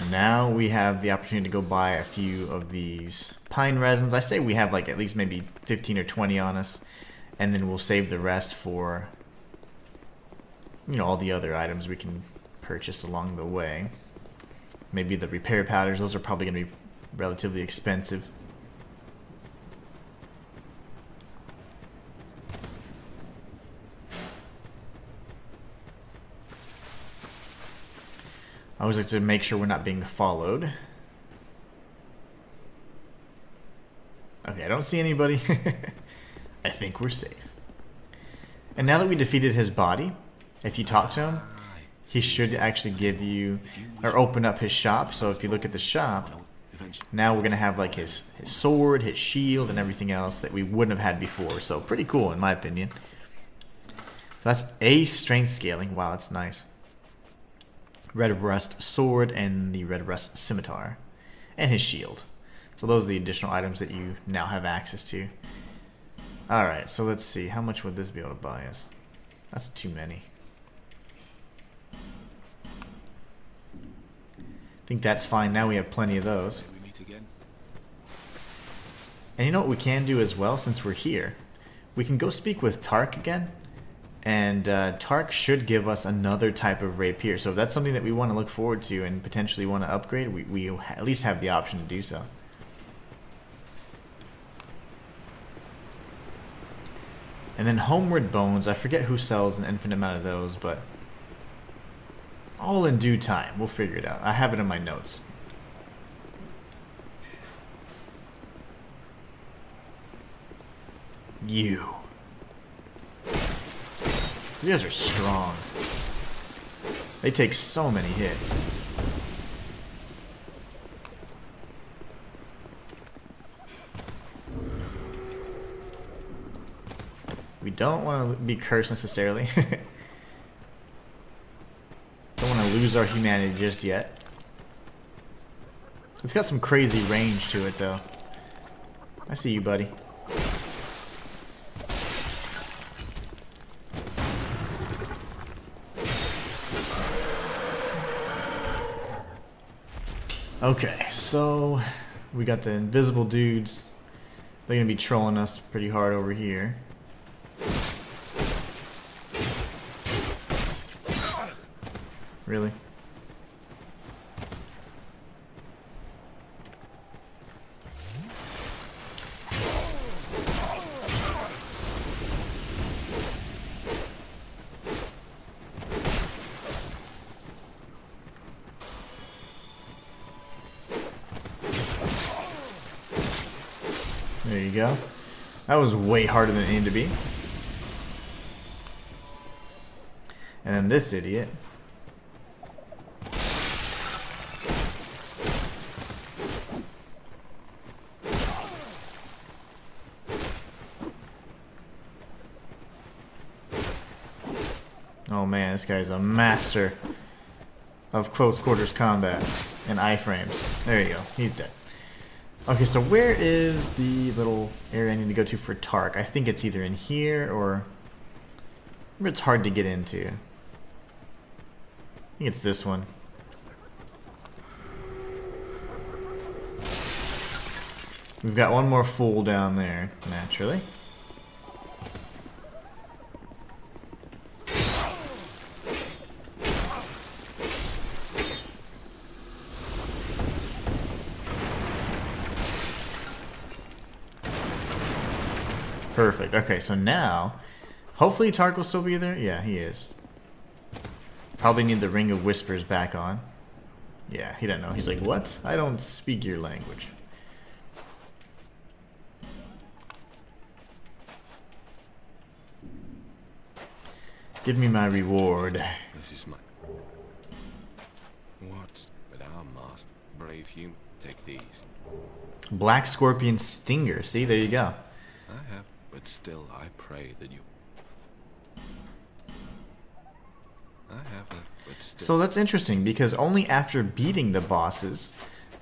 Now we have the opportunity to go buy a few of these pine resins. I say we have like at least maybe 15 or 20 on us. And then we'll save the rest for, you know, all the other items we can purchase along the way. Maybe the repair powders, those are probably going to be relatively expensive. I always like to make sure we're not being followed. Okay, I don't see anybody. I think we're safe. And now that we defeated his body, if you talk to him, he should actually give you, or open up his shop. So if you look at the shop, now we're going to have like his sword, his shield, and everything else that we wouldn't have had before. So pretty cool in my opinion. So that's a strength scaling. Wow, that's nice. Red Rust sword and the Red Rust scimitar. And his shield. So those are the additional items that you now have access to. Alright, so let's see. How much would this be able to buy us? That's too many. I think that's fine. Now we have plenty of those. And you know what we can do as well, since we're here? We can go speak with Tark again. And Tark should give us another type of rapier. So if that's something that we want to look forward to and potentially want to upgrade, we at least have the option to do so. And then Homeward Bones, I forget who sells an infinite amount of those, but all in due time. We'll figure it out. I have it in my notes. You. You guys are strong. They take so many hits. We don't want to be cursed necessarily. Don't want to lose our humanity just yet. It's got some crazy range to it though. I see you, buddy. Okay, so we got the invisible dudes. They're gonna be trolling us pretty hard over here. Really? There you go. That was way harder than it needed to be. And then this idiot. Oh man, this guy's a master of close quarters combat and iframes. There you go, he's dead. Okay, so where is the little area I need to go to for Tark? I think it's either in here or it's hard to get into. I think it's this one. We've got one more fool down there, naturally. Perfect. Okay, so now, hopefully Tark will still be there. Yeah, he is. Probably need the Ring of Whispers back on. Yeah, he doesn't know. He's like, what? I don't speak your language. Give me my reward. This is my... What? But our master, brave human, take these. Black Scorpion Stinger. See, there you go. I have, but still I pray that you... I haven't, but still... So that's interesting, because only after beating the bosses,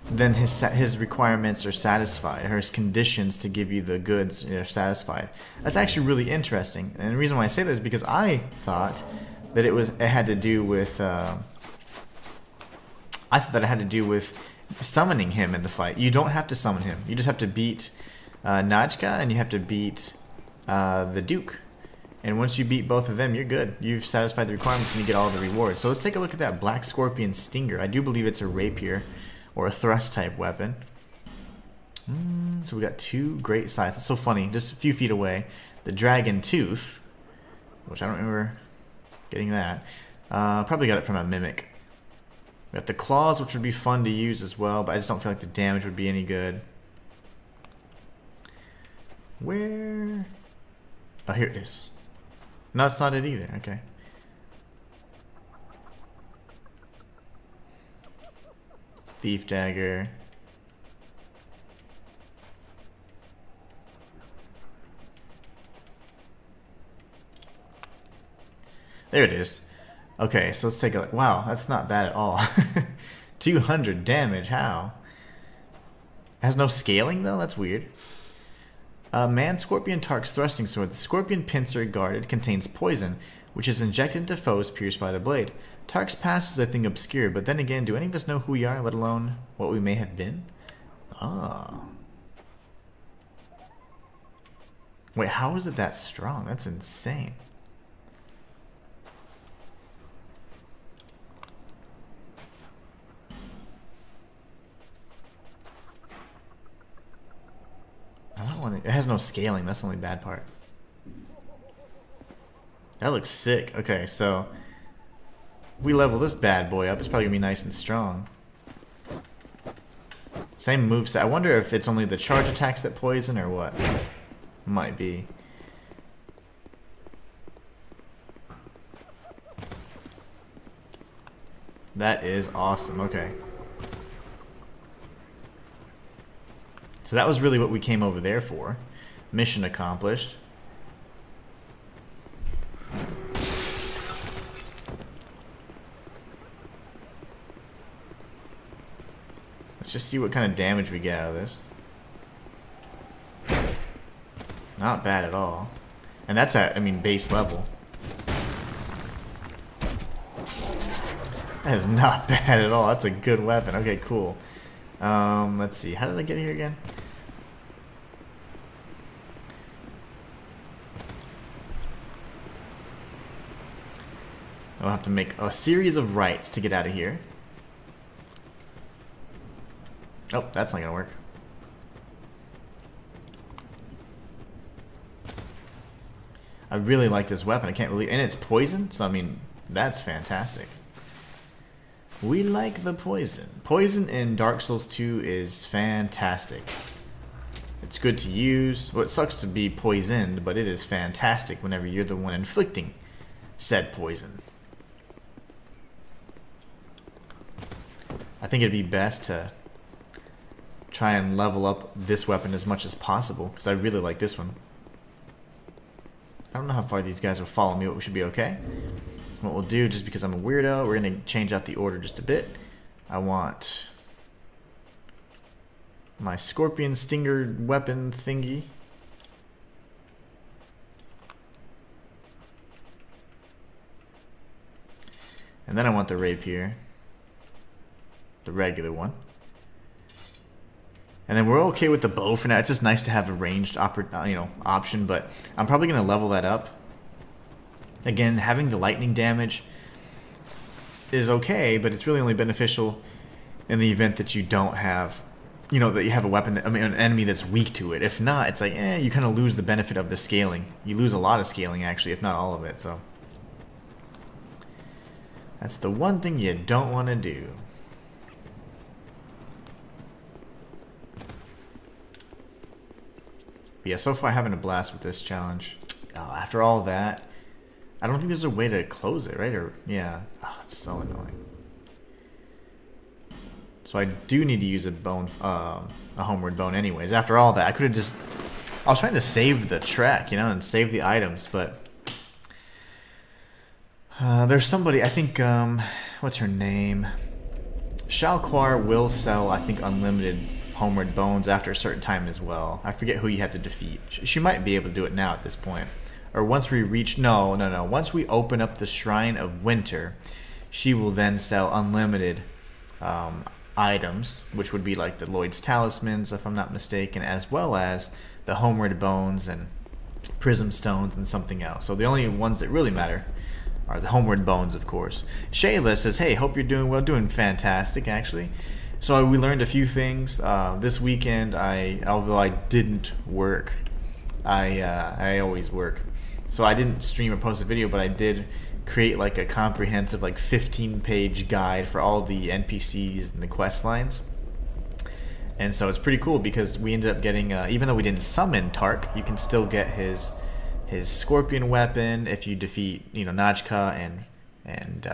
then his requirements are satisfied, or his conditions to give you the goods are satisfied. That's actually really interesting, and the reason why I say that is because I thought that it had to do with summoning him in the fight. You don't have to summon him. You just have to beat Najka, and you have to beat the Duke. And once you beat both of them, you're good. You've satisfied the requirements and you get all the rewards. So let's take a look at that Black Scorpion Stinger. I do believe it's a rapier or a thrust type weapon. So we got two great scythes. It's so funny. Just a few feet away, the Dragon Tooth, which I don't remember getting that. Probably got it from a mimic. We got the claws, which would be fun to use as well, but I just don't feel like the damage would be any good. Where? Oh, here it is. No, it's not it either. Okay. Thief Dagger. There it is. Okay, so let's take a look. Wow, that's not bad at all. 200 damage, how? It has no scaling though? That's weird. Man Scorpion Tark's thrusting sword. The Scorpion pincer guarded contains poison, which is injected into foes pierced by the blade. Tark's past is a thing obscure, but then again, do any of us know who we are, let alone what we may have been? Oh. Wait, how is it that strong? That's insane. I don't want it. It has no scaling. That's the only bad part. That looks sick. Okay, so we level this bad boy up. It's probably gonna be nice and strong. Same moveset. I wonder if it's only the charge attacks that poison or what. Might be. That is awesome. Okay. So that was really what we came over there for. Mission accomplished. Let's just see what kind of damage we get out of this. Not bad at all. And that's at, I mean, base level. That is not bad at all. That's a good weapon. Okay, cool. Let's see. How did I get here again? I'll have to make a series of rights to get out of here. Oh, that's not gonna work. I really like this weapon. I can't believe, and it's poison, so I mean, that's fantastic. We like the poison. Poison in Dark Souls 2 is fantastic. It's good to use. Well, it sucks to be poisoned, but it is fantastic whenever you're the one inflicting said poison. I think it'd be best to try and level up this weapon as much as possible, because I really like this one. I don't know how far these guys will follow me, but we should be okay. What we'll do, just because I'm a weirdo, we're going to change out the order just a bit. I want my scorpion stinger weapon thingy. And then I want the rapier. The regular one. And then we're okay with the bow for now. It's just nice to have a ranged option, but I'm probably going to level that up. Again, having the lightning damage is okay, but it's really only beneficial in the event that you don't have, that you have a weapon, an enemy that's weak to it. If not, it's like, you kind of lose the benefit of the scaling. You lose a lot of scaling, actually, if not all of it, so. That's the one thing you don't want to do. But yeah, so far having a blast with this challenge. After all that, I don't think there's a way to close it, right? Or yeah, it's so annoying. So I do need to use a bone, a homeward bone, anyways. After all that, I could have just. I was trying to save the track, and save the items, but there's somebody. I think what's her name? Shalquar will sell, I think, unlimited homeward bones after a certain time as well. I forget who you have to defeat. She might be able to do it now at this point. Or once we reach... No. Once we open up the Shrine of Winter, she will then sell unlimited items, which would be like the Lloyd's Talismans, if I'm not mistaken, as well as the homeward bones and prism stones and something else. So the only ones that really matter are the homeward bones, of course. Shayla says, hey, hope you're doing well. Doing fantastic, actually. So we learned a few things this weekend. Although I didn't work, I always work. So I didn't stream or post a video, but I did create like a comprehensive 15-page guide for all the NPCs and the quest lines. And so it's pretty cool because we ended up getting, even though we didn't summon Tark, you can still get his scorpion weapon if you defeat Najka and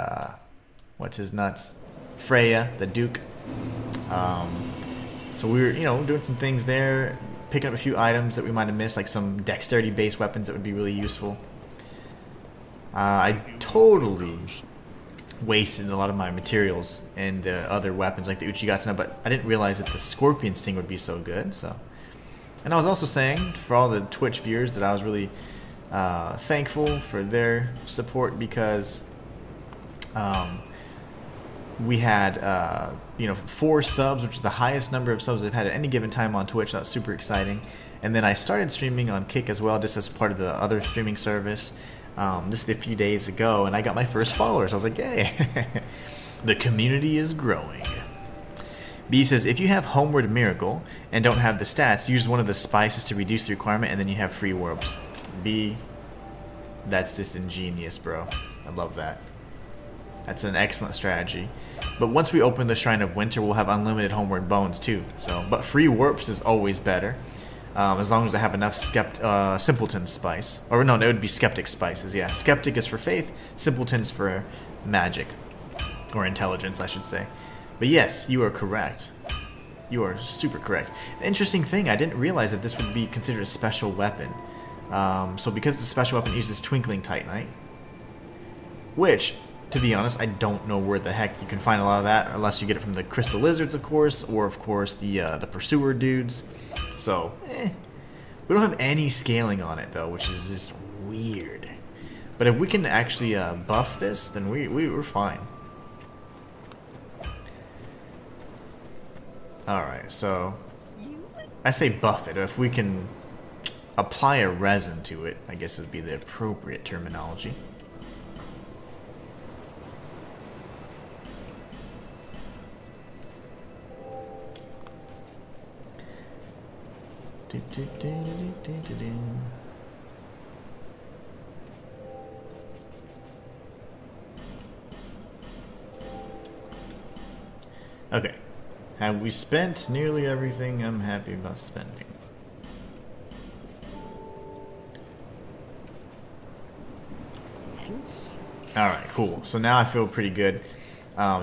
what's his nuts, Freya, the Duke. So we were, doing some things there, picking up a few items that we might have missed, like some dexterity-based weapons that would be really useful. I totally wasted a lot of my materials and the other weapons, like the Uchigatana, but I didn't realize that the scorpion sting would be so good. So, and I was also saying, for all the Twitch viewers, that I was really thankful for their support because we had 4 subs, which is the highest number of subs I've had at any given time on Twitch. That was super exciting. And then I started streaming on Kick as well, just as part of the other streaming service, just a few days ago, and I got my first followers. I was like, yay! The community is growing. B says, if you have Homeward Miracle and don't have the stats, use one of the spices to reduce the requirement, and then you have free warps. B, that's just ingenious, bro. I love that. That's an excellent strategy. But once we open the Shrine of Winter, we'll have unlimited homeward bones too. So, but free warps is always better, as long as I have enough Simpleton spice. Or no, it would be Skeptic spices. Yeah, Skeptic is for faith, Simpleton's for magic, or intelligence, I should say. But yes, you are correct. You are super correct. The interesting thing, I didn't realize that this would be considered a special weapon. So because the special weapon uses Twinkling Titanite, which, to be honest, I don't know where the heck you can find a lot of that, unless you get it from the Crystal Lizards, of course, or of course the Pursuer dudes. So, we don't have any scaling on it though, which is just weird. But if we can actually buff this, then we're fine. Alright, so I say buff it. If we can apply a resin to it, I guess would be the appropriate terminology. Okay. Have we spent nearly everything I'm happy about spending? Alright, cool. So now I feel pretty good.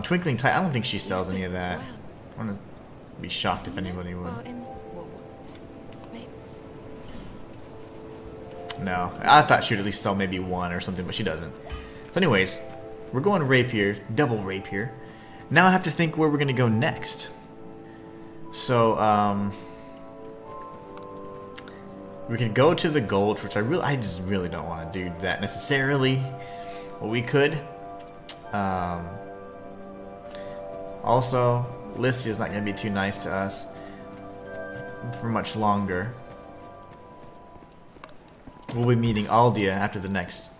Twinkling Titan, I don't think she sells any of that. I want to be shocked if anybody would. No, I thought she would at least sell maybe one or something, but she doesn't. So anyways, we're going rapier, double rapier. Now I have to think where we're going to go next. So, we could go to the Gulch, which I just really don't want to do that necessarily. Well, we could. Also, Lycia's not going to be too nice to us for much longer. We'll be meeting Aldia after the next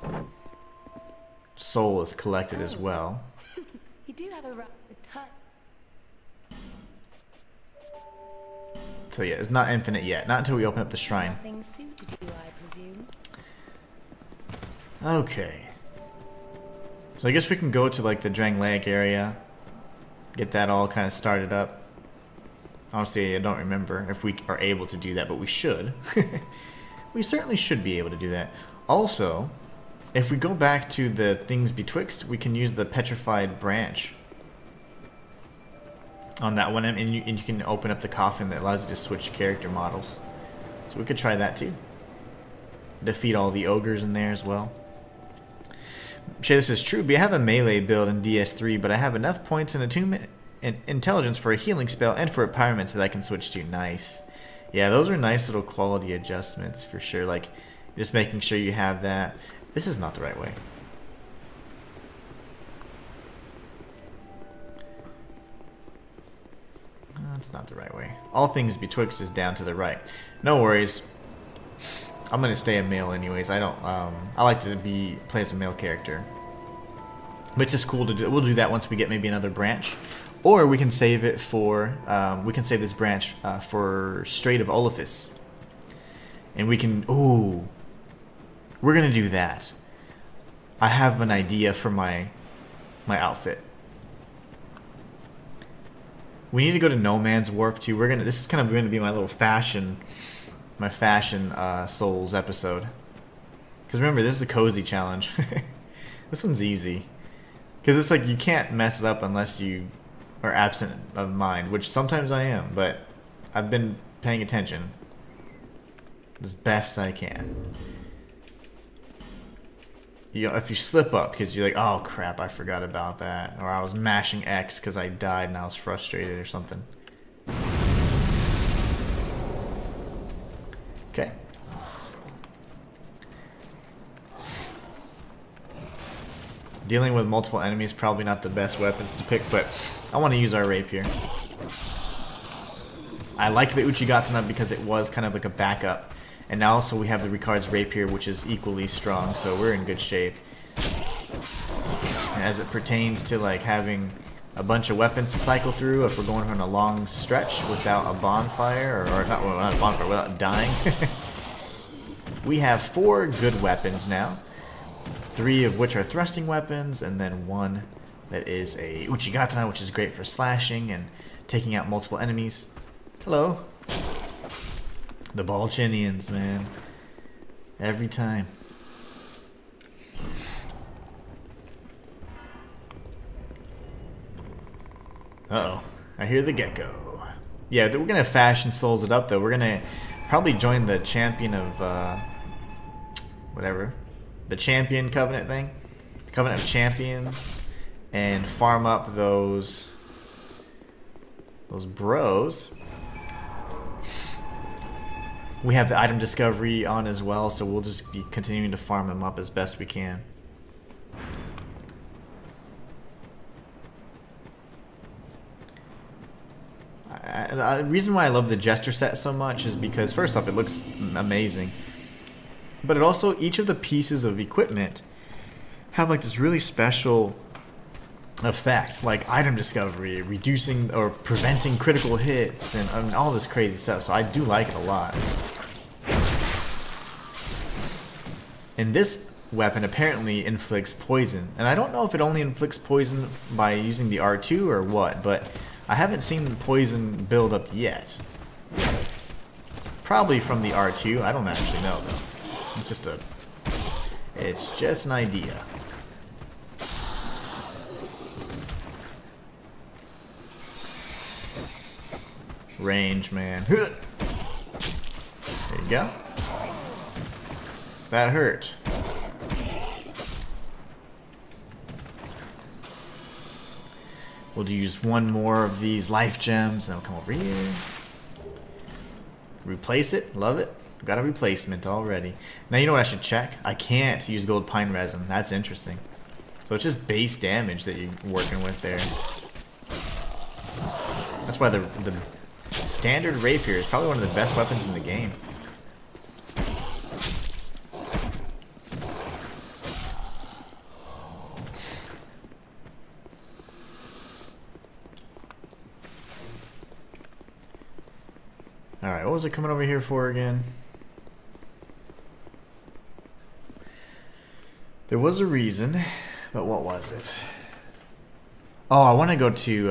soul is collected as well. You do have a rough time. So yeah, it's not infinite yet. Not until we open up the shrine. Nothing suited you, I presume. Okay. So I guess we can go to like the Drangleic area. Get that all kind of started up. Honestly, I don't remember if we are able to do that, but we should. We certainly should be able to do that. Also, if we go back to the things betwixt, we can use the petrified branch on that one, and you can open up the coffin that allows you to switch character models. So we could try that too. Defeat all the ogres in there as well. Shay, this is true, but I have a melee build in DS3, but I have enough points in attunement and intelligence for a healing spell and for a pyramid that I can switch to. Nice. Yeah, those are nice little quality adjustments for sure. Like, just making sure you have that. This is not the right way. That's not the right way. All things betwixt is down to the right. No worries. I'm gonna stay a male anyways. I don't. I like to play as a male character. But it's just cool to do. We'll do that once we get maybe another branch. Or we can save it for, we can save this branch for Strait of Olifis. And we can, ooh, we're going to do that. I have an idea for my outfit. We need to go to No Man's Wharf too. This is kind of going to be my little fashion Souls episode. Because remember, this is a cozy challenge. This one's easy. Because it's like, you can't mess it up unless you are absent of mind, which sometimes I am, but I've been paying attention as best I can. You know, if you slip up because you're like, oh crap, I forgot about that, or I was mashing X because I died and I was frustrated or something. Okay. Dealing with multiple enemies is probably not the best weapons to pick, but I want to use our rapier. I like the Uchigatana because it was kind of like a backup. And now also we have the Ricard's rapier, which is equally strong, so we're in good shape. And as it pertains to like having a bunch of weapons to cycle through, if we're going on a long stretch without a bonfire, or not a bonfire, without dying. We have 4 good weapons now. 3 of which are thrusting weapons, and then 1 that is a Uchigatana, which is great for slashing and taking out multiple enemies. Hello. The Balchinians, man. Every time. Uh-oh. I hear the gecko. Yeah, we're going to fashion souls it up, though. We're going to probably join the champion of, whatever. The champion covenant thing. Covenant of champions. And farm up those bros. We have the item discovery on as well, so we'll just be continuing to farm them up as best we can. The reason why I love the Jester set so much is because, first off, it looks amazing. But it also, each of the pieces of equipment have like this really special effect, like item discovery, reducing or preventing critical hits, and all this crazy stuff. So I do like it a lot. And this weapon apparently inflicts poison, and I don't know if it only inflicts poison by using the R2 or what, but I haven't seen the poison build up yet. Probably from the R2. I don't actually know though. It's just an idea. Range, man. There you go. That hurt. We'll use one more of these life gems, then we'll come over here. Replace it. Love it. Got a replacement already. Now you know what I should check? I can't use gold pine resin. That's interesting. So it's just base damage that you're working with there. That's why the standard rapier is probably one of the best weapons in the game. Alright, what was it coming over here for again? There was a reason, but what was it? Oh, I want to go to,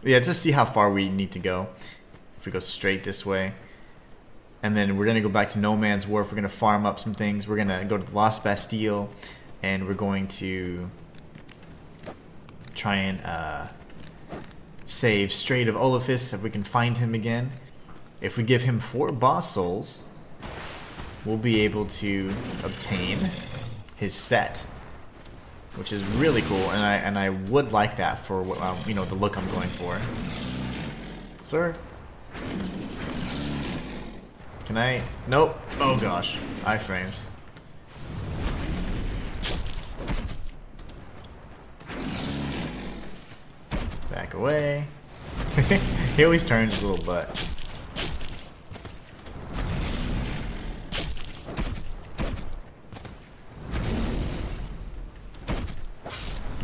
yeah, just see how far we need to go. If we go straight this way. And then we're going to go back to No Man's Wharf. We're going to farm up some things. We're going to go to the Lost Bastille. And we're going to try and save Strait of Olafis if we can find him again. If we give him 4 boss souls, we'll be able to obtain his set, which is really cool, and I would like that for what you know, the look I'm going for. Sir, can I? Nope. Oh gosh, iframes. Back away. He always turns his little butt.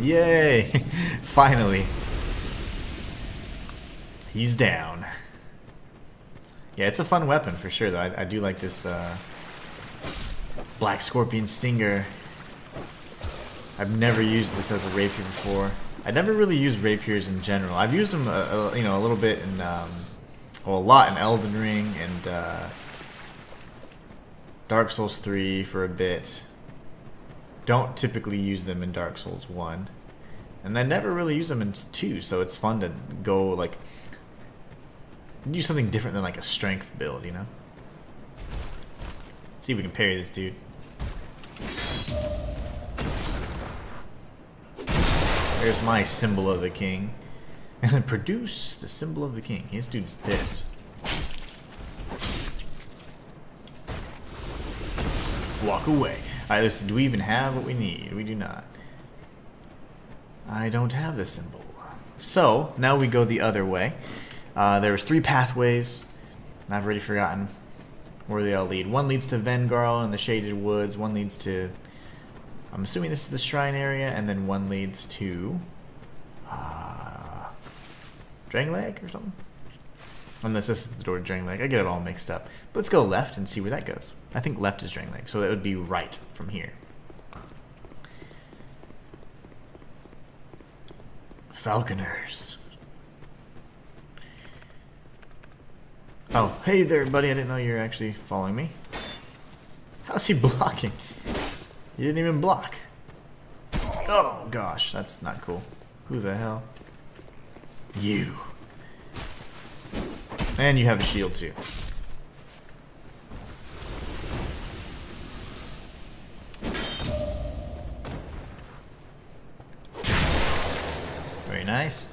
Yay! Finally. He's down. Yeah, it's a fun weapon for sure, though. I do like this Black Scorpion Stinger. I've never used this as a rapier before. I never really used rapiers in general. I've used them, you know, a little bit in, well, a lot in Elden Ring and Dark Souls 3 for a bit. Don't typically use them in Dark Souls 1. And I never really use them in 2, so it's fun to go, like, do something different than, like, a strength build, you know? See if we can parry this dude. There's my symbol of the king. And then produce the symbol of the king. This dude's pissed. Walk away. Alright, listen, do we even have what we need? We do not. I don't have the symbol. So, now we go the other way. There's 3 pathways, and I've already forgotten where they all lead. One leads to Vengarl in the Shaded Woods, one leads to, I'm assuming this is the Shrine area, and then one leads to Drangleic or something? Unless this is the door to Drangleic. I get it all mixed up. But let's go left and see where that goes. I think left is Drangleic, so that would be right from here. Falconers. Oh, hey there, buddy. I didn't know you were actually following me. How's he blocking? You didn't even block. Oh, gosh. That's not cool. Who the hell? You. And you have a shield, too. Very nice.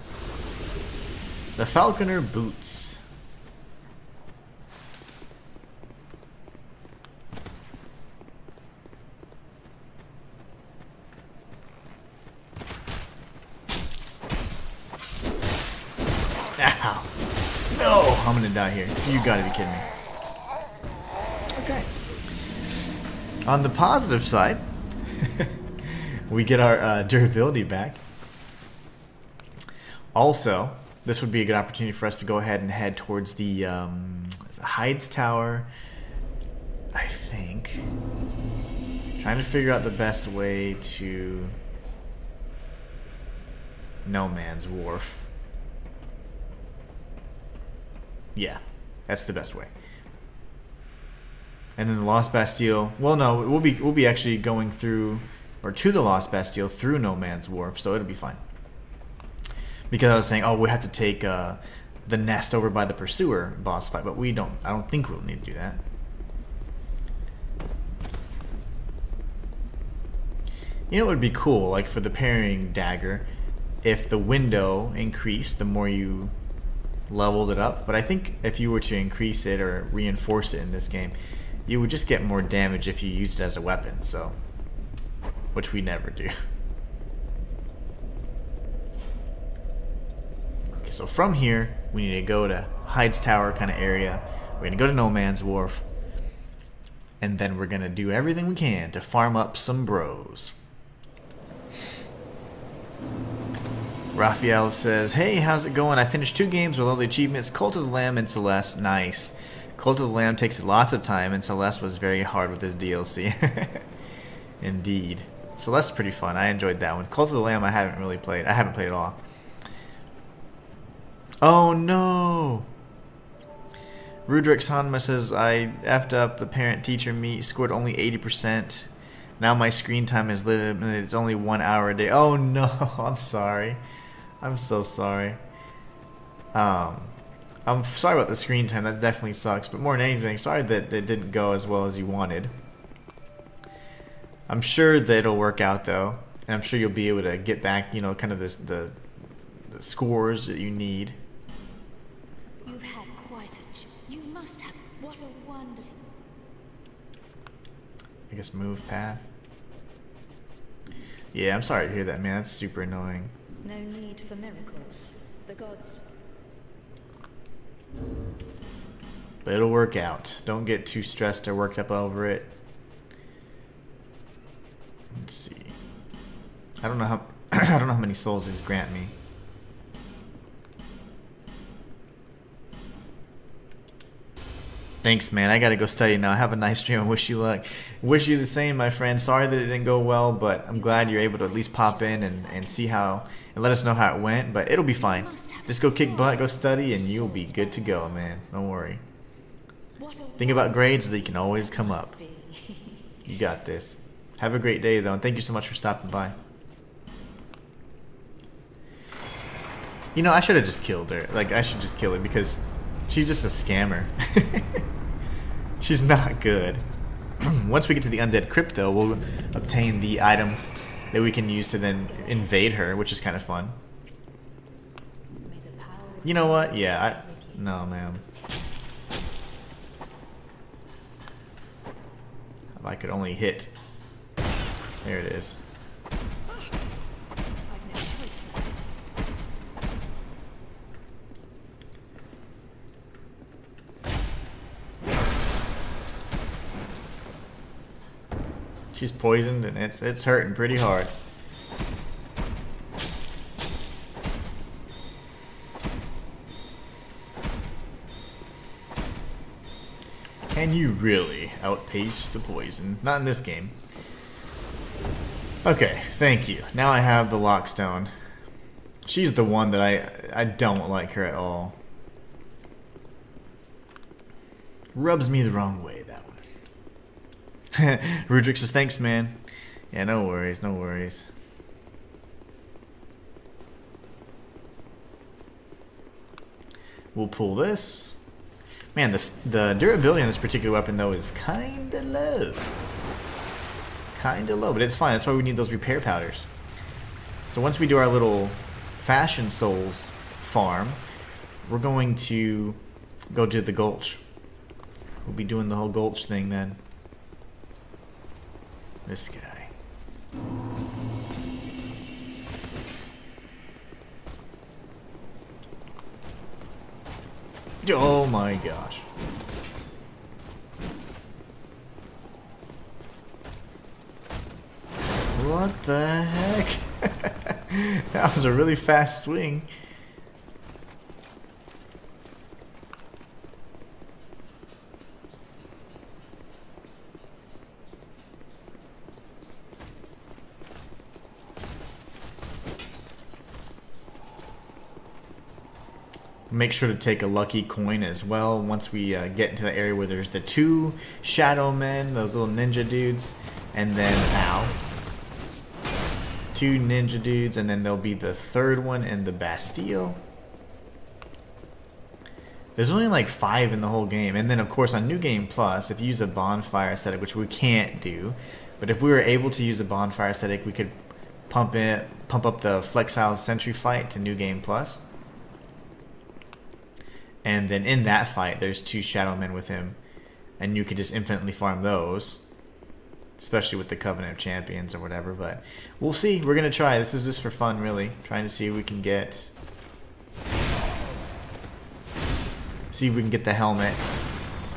The Falconer boots. Ow. No! I'm gonna die here. You gotta be kidding me. Okay. On the positive side, we get our durability back. Also, this would be a good opportunity for us to go ahead and head towards the Hides Tower, I think. Trying to figure out the best way to No Man's Wharf. Yeah, that's the best way. And then the Lost Bastille. Well, no, we'll be actually going through, or to the Lost Bastille through No Man's Wharf, so it'll be fine. Because I was saying, oh, we have to take the nest over by the Pursuer boss fight, but we don't. I don't think we'll need to do that. You know, it would be cool, like for the parrying dagger, if the window increased the more you leveled it up. But I think if you were to increase it or reinforce it in this game, you would just get more damage if you used it as a weapon. So, which we never do. Okay, so from here, we need to go to Hides Tower kind of area. We're gonna go to No Man's Wharf, and then we're gonna do everything we can to farm up some bros. Raphael says, hey, how's it going? I finished 2 games with all the achievements, Cult of the Lamb and Celeste. Nice. Cult of the Lamb takes lots of time, and Celeste was very hard with this DLC. Indeed. Celeste's pretty fun. I enjoyed that one. Cult of the Lamb I haven't really played. I haven't played at all. Oh no! Rudrix Hanma says, I effed up the parent-teacher meet, scored only 80%. Now my screen time is limited. It's only 1 hour a day. Oh no, I'm sorry. I'm so sorry. I'm sorry about the screen time. That definitely sucks. But more than anything, sorry that it didn't go as well as you wanted. I'm sure that it'll work out though, and I'm sure you'll be able to get back, you know, kind of the scores that you need. You've had quite a... You must have... What a wonderful... I guess move path. Yeah, I'm sorry to hear that, man. That's super annoying. No need for miracles. The gods... But it'll work out. Don't get too stressed or worked up over it. Let's see. I don't know how I don't know how many souls these grant me. Thanks, man. I gotta go study now. Have a nice stream and wish you luck. Wish you the same, my friend. Sorry that it didn't go well, but I'm glad you're able to at least pop in and see how, and let us know how it went. But it'll be fine. Just go kick butt, go study, and you'll be good to go, man. Don't worry. Think about grades, they can always come up. You got this. Have a great day, though, and thank you so much for stopping by. You know, I should have just killed her. Like, I should just kill her because she's just a scammer. She's not good. Once we get to the Undead Crypt, though, we'll obtain the item that we can use to then invade her, which is kind of fun. You know what? Yeah, no, ma'am. If I could only hit. There it is. She's poisoned and it's hurting pretty hard. Can you really outpace the poison? Not in this game. Okay, thank you. Now I have the Lockstone. She's the one that I don't like her at all. Rubs me the wrong way, that one. Rudrix says, thanks, man. Yeah, no worries, no worries. We'll pull this. Man, the durability on this particular weapon, though, is kinda low. Kinda low, but it's fine. That's why we need those repair powders. So once we do our little Fashion Souls farm, we're going to go to the Gulch. We'll be doing the whole Gulch thing then. This guy. Oh my gosh. What the heck? That was a really fast swing. Make sure to take a lucky coin as well once we get into the area where there's the 2 shadow men, those little ninja dudes, and then ow, 2 ninja dudes, and then there'll be the 3rd one in the Bastille. There's only like 5 in the whole game, and then of course on New Game Plus, if you use a bonfire aesthetic, which we can't do, but if we were able to use a bonfire aesthetic, we could pump up the Flexile Sentry fight to New Game Plus. And then in that fight, there's 2 shadow men with him, and you could just infinitely farm those, especially with the Covenant of Champions or whatever. But we'll see. We're gonna try. This is just for fun, really, trying to see if we can get the helmet.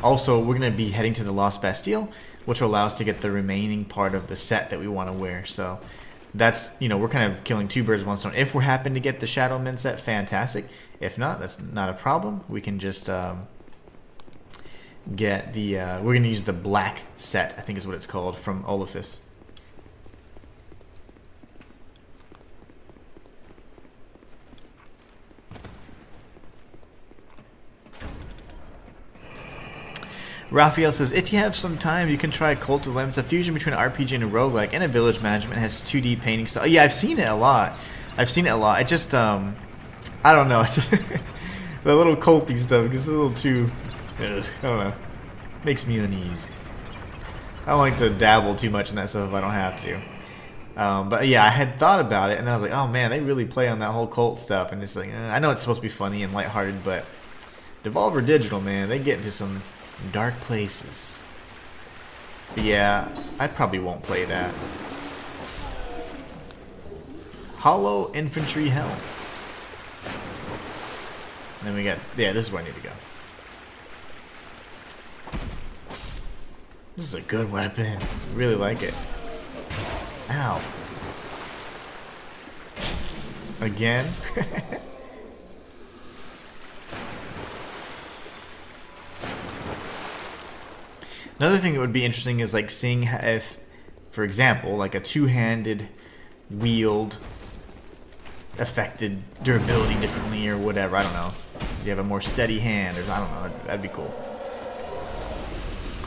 Also, we're gonna be heading to the Lost Bastille, which will allow us to get the remaining part of the set that we want to wear. So that's, you know, we're kind of killing 2 birds with 1 stone. If we happen to get the Shadow Men set, fantastic. If not, that's not a problem. We can just get the we're gonna use the black set, I think is what it's called, from Olafus. Raphael says, if you have some time, you can try Cult of Lamb. A fusion between an RPG and a roguelike, and a village management. It has 2D painting style. Yeah, I've seen it a lot. It just, I don't know. Just the little culty stuff gets a little too, I don't know. Makes me uneasy. I don't like to dabble too much in that stuff if I don't have to. But yeah, I had thought about it, and then I was like, oh man, they really play on that whole cult stuff. And it's like, I know it's supposed to be funny and lighthearted, but Devolver Digital, man, they get into some dark places. But yeah, I probably won't play that. Hollow Infantry Helm. And then we got, yeah, this is where I need to go. This is a good weapon. Really like it. Ow. Again? Another thing that would be interesting is like seeing if, for example, like a 2-handed wield affected durability differently or whatever. I don't know. You have a more steady hand, or I don't know. That'd be cool.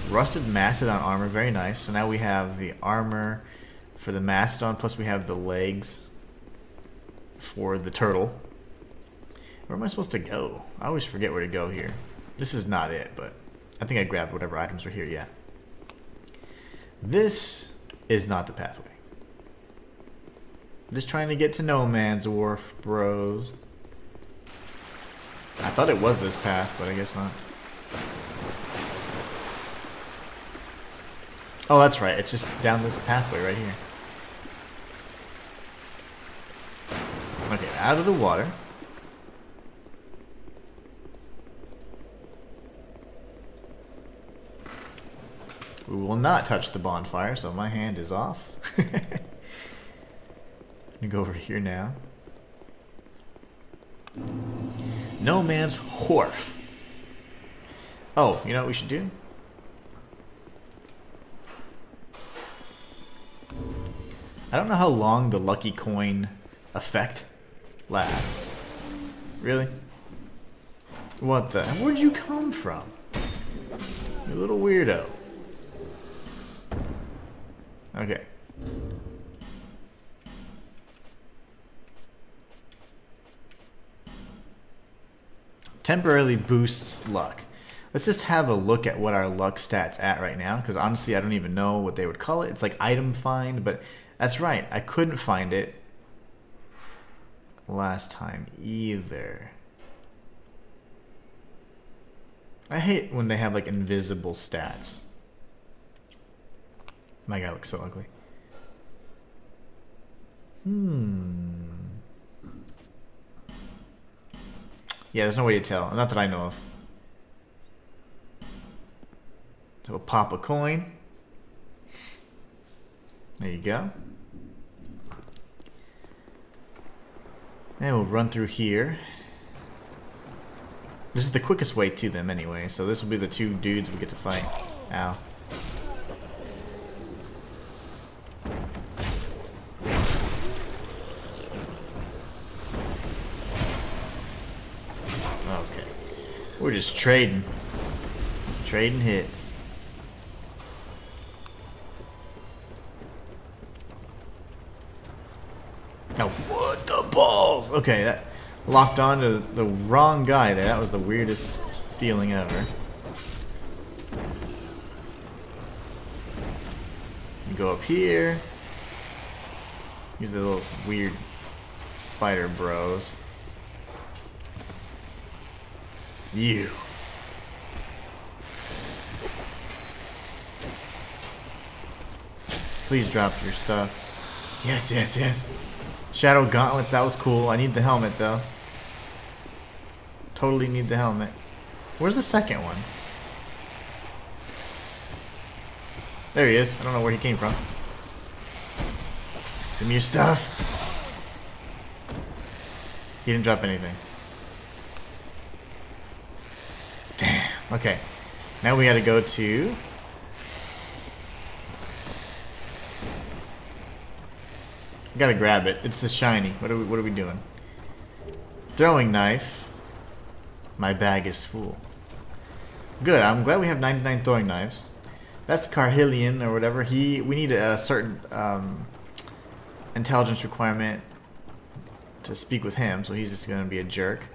Rusted Mastodon armor, very nice. So now we have the armor for the Mastodon, plus we have the legs for the turtle. Where am I supposed to go? I always forget where to go here. This is not it, but I think I grabbed whatever items were here yet. This is not the pathway. I'm just trying to get to No Man's Wharf, bros. I thought it was this path, but I guess not. Oh, that's right. It's just down this pathway right here. Okay, out of the water. We will not touch the bonfire, so my hand is off. I'm gonna go over here now. No Man's Wharf. Oh, you know what we should do? I don't know how long the lucky coin effect lasts. Really? What the? Where'd you come from? You little weirdo. Okay. Temporarily boosts luck. Let's just have a look at what our luck stats at right now, because honestly I don't even know what they would call it. It's like item find, but that's right, I couldn't find it last time either. I hate when they have like invisible stats. My guy looks so ugly. Yeah, there's no way to tell. Not that I know of. So we'll pop a coin. There you go. And we'll run through here. This is the quickest way to them anyway, so this will be the two dudes we get to fight. Ow. Okay. We're just trading. Trading hits. Oh, what the balls? Okay, that locked on to the wrong guy there. That was the weirdest feeling ever. You go up here. Use the little weird spider bros. You. Please drop your stuff. Yes, yes, yes. Shadow gauntlets, that was cool. I need the helmet though. Totally need the helmet. Where's the second one? There he is. I don't know where he came from. Give me your stuff. He didn't drop anything. Damn. Okay. Now we gotta go to... Gotta grab it. It's the shiny. What are we doing? Throwing knife. My bag is full. Good. I'm glad we have 99 throwing knives. That's Carhillion or whatever. We need a certain intelligence requirement to speak with him, so he's just gonna be a jerk.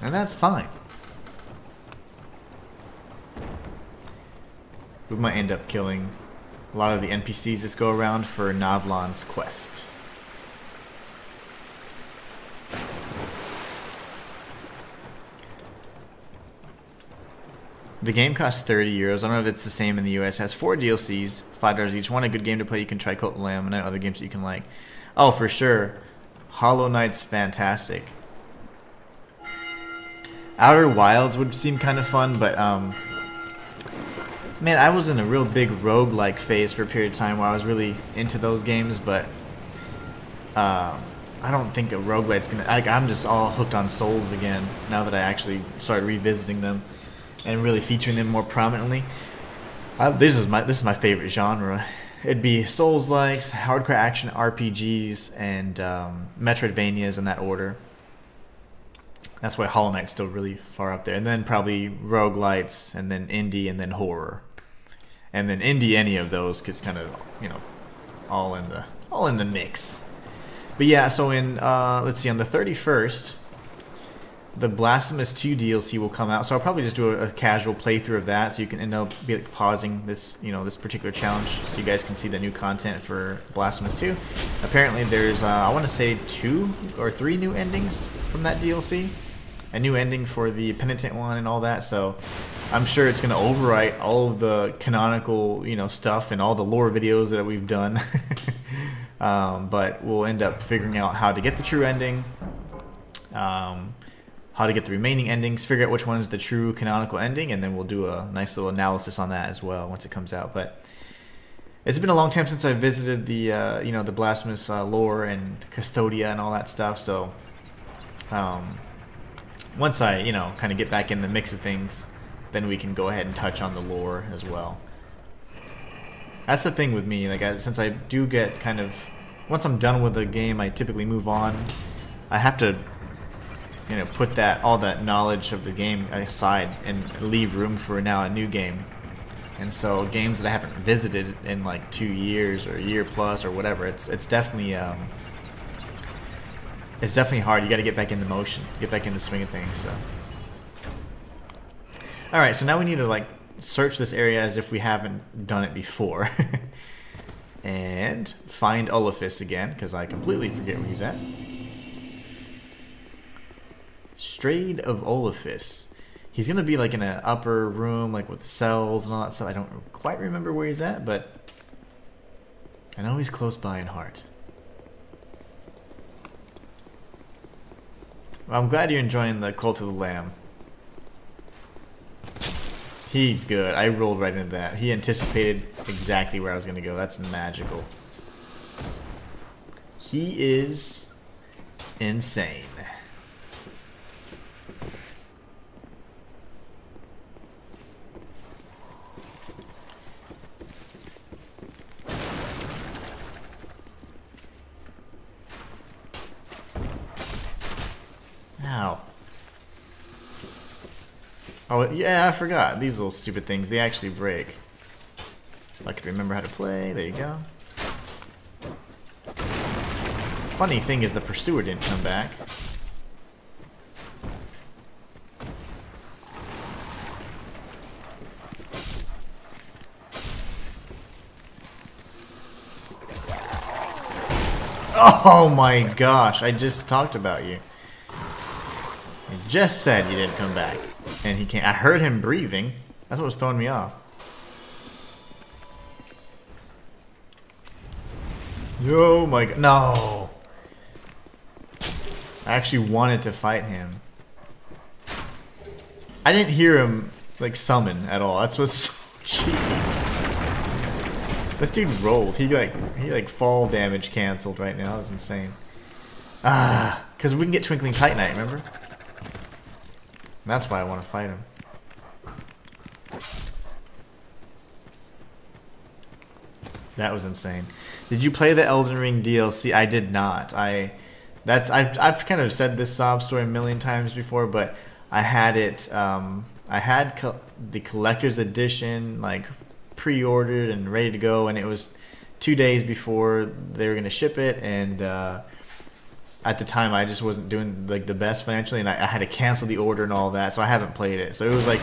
And that's fine. We might end up killing a lot of the NPCs that go around for Navlan's quest. The game costs €30. I don't know if it's the same in the US. It has 4 DLCs, $5 each. One, a good game to play. You can try Cult of the Lamb, and then other games that you can like. Oh, for sure. Hollow Knight's fantastic. Outer Wilds would seem kind of fun, but man, I was in a real big roguelike phase for a period of time where I was really into those games, but I don't think a roguelite's gonna... I'm just all hooked on Souls again now that I actually started revisiting them and really featuring them more prominently. This is my favorite genre. It'd be Souls-likes, hardcore action RPGs, and Metroidvanias in that order. That's why Hollow Knight's still really far up there. And then probably roguelites, and then indie, and then horror. And then indie, any of those, because kind of, you know, all in the mix. But yeah, so in let's see, on the 31st, the Blasphemous 2 DLC will come out. So I'll probably just do a casual playthrough of that, so you can end up pausing this, this particular challenge, so you guys can see the new content for Blasphemous 2. Apparently, there's I want to say 2 or 3 new endings from that DLC. A new ending for the Penitent one and all that. So I'm sure it's going to overwrite all of the canonical, stuff and all the lore videos that we've done. But we'll end up figuring out how to get the true ending, how to get the remaining endings, figure out which one is the true canonical ending, and then we'll do a nice little analysis on that as well once it comes out. But it's been a long time since I visited the, the Blasphemous lore and Custodia and all that stuff. So once I, kind of get back in the mix of things, then we can go ahead and touch on the lore as well. That's the thing with me, since I do get kind of, once I'm done with the game, I typically move on. I have to, put all that knowledge of the game aside and leave room for now a new game. And so games that I haven't visited in like 2 years or a year plus or whatever, it's definitely hard. You got to get back in the motion, get back in the swing of things. So, all right, so now we need to search this area as if we haven't done it before, and find Olafus again because I completely forget where he's at. Strayed of Olafus. He's gonna be in an upper room, with cells and all that stuff. I don't quite remember where he's at, but I know he's close by in heart. Well, I'm glad you're enjoying the Cult of the Lamb. He's good. I rolled right into that. He anticipated exactly where I was going to go. That's magical. He is insane. Ow. Oh, yeah, I forgot. These little stupid things, they actually break. If I could remember how to play, there you go. Funny thing is the pursuer didn't come back. Oh my gosh, I just talked about you. I just said you didn't come back. And he can't. I heard him breathing. That's what was throwing me off. Oh my god. No! I actually wanted to fight him. I didn't hear him, like, summon at all. That's what's so cheap. This dude rolled. He like fall damage canceled right now. That was insane. Ah, because we can get Twinkling Titanite, remember? That's why I want to fight him. That was insane. Did you play the Elden Ring DLC? I did not. I've kind of said this sob story a million times before, but I had it. I had the collector's edition, like, pre-ordered and ready to go, and it was 2 days before they were gonna ship it, and at the time I just wasn't doing like the best financially, and I had to cancel the order and all that, so I haven't played it. So it was like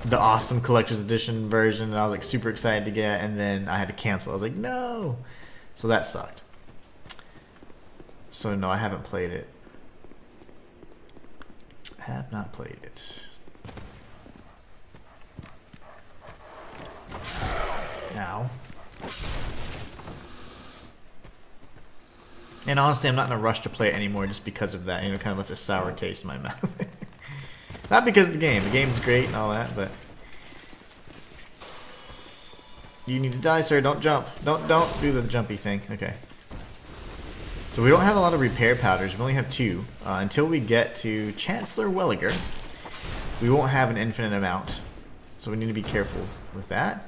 the awesome collector's edition version that I was like super excited to get, and then I had to cancel. I was like, no. So that sucked. So no, I haven't played it. I have not played it. Now. And honestly, I'm not in a rush to play it anymore just because of that. You know, kind of left a sour taste in my mouth. Not because of the game. The game's great and all that, but... You need to die, sir. Don't jump. Don't do the jumpy thing. Okay. So we don't have a lot of repair powders. We only have 2. Until we get to Chancellor Welliger, we won't have an infinite amount. So we need to be careful with that.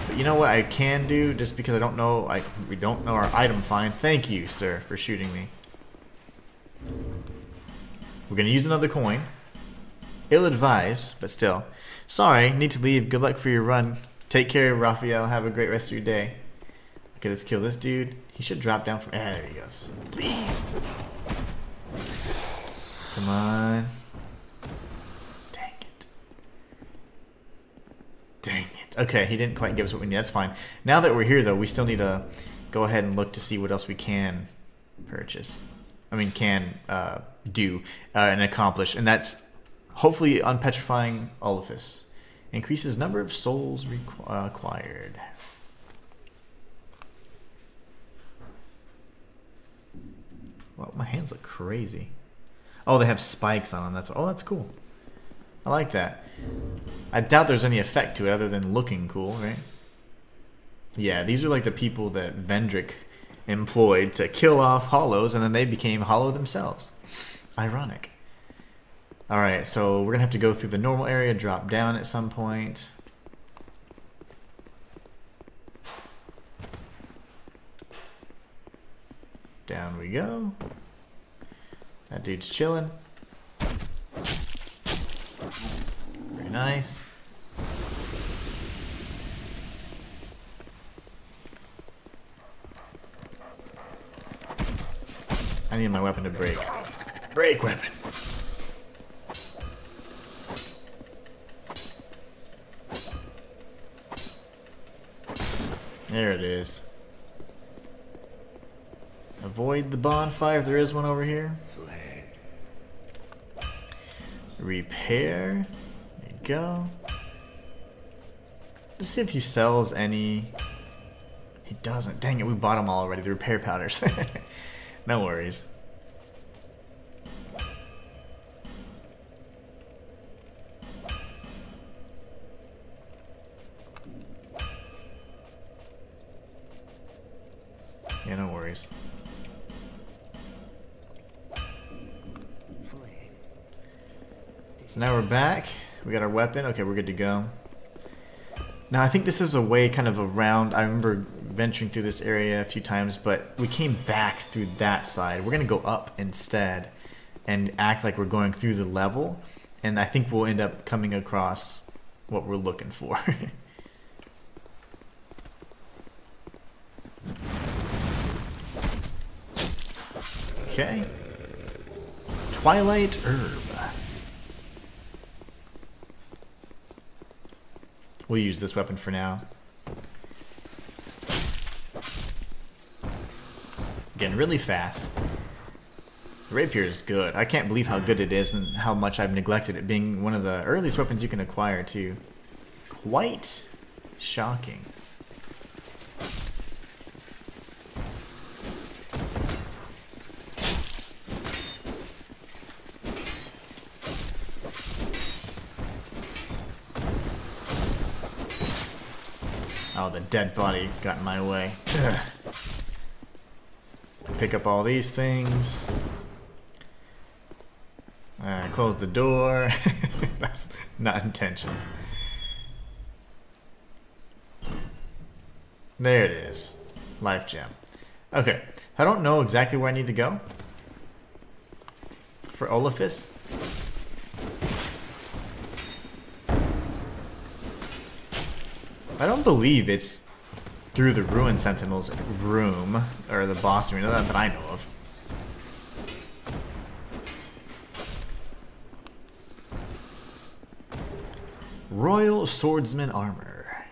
But you know what I can do, just because I don't know, we don't know our item find. Thank you, sir, for shooting me. We're gonna use another coin. Ill-advised, but still. Sorry, need to leave. Good luck for your run. Take care, Raphael. Have a great rest of your day. Okay, let's kill this dude. He should drop down from... there he goes. Please! Come on. Dang it. Dang it. Okay, he didn't quite give us what we need. That's fine. Now that we're here, though, we still need to go ahead and look to see what else we can purchase. I mean, can do and accomplish. And that's hopefully unpetrifying Oliphus. Increases number of souls acquired. Well, my hands look crazy. Oh, they have spikes on them. That's cool. I like that. I doubt there's any effect to it other than looking cool, right? Yeah, these are like the people that Vendrick employed to kill off hollows, and then they became hollow themselves. Ironic. Alright, so we're going to have to go through the normal area, drop down at some point. Down we go. That dude's chilling. Very nice. I need my weapon to break. Break weapon. There it is. Avoid the bonfire if there is one over here. Repair. There you go. Let's see if he sells any. He doesn't. Dang it, we bought them all already. The repair powders. No worries. Yeah, no worries. So now we're back. We got our weapon. Okay, we're good to go. Now I think this is a way kind of around. I remember venturing through this area a few times, but we came back through that side. We're gonna go up instead and act like we're going through the level, and I think we'll end up coming across what we're looking for. Okay. Twilight Herb. We'll use this weapon for now. Again, really fast. The rapier is good. I can't believe how good it is and how much I've neglected it, being one of the earliest weapons you can acquire too. Quite shocking. Oh, the dead body got in my way. Ugh. Pick up all these things. Close the door. That's not intentional. There it is. Life gem. Okay. I don't know exactly where I need to go for Olafis. I don't believe it's through the Ruin Sentinel's room, or the boss arena, that I know of. Royal Swordsman Armor.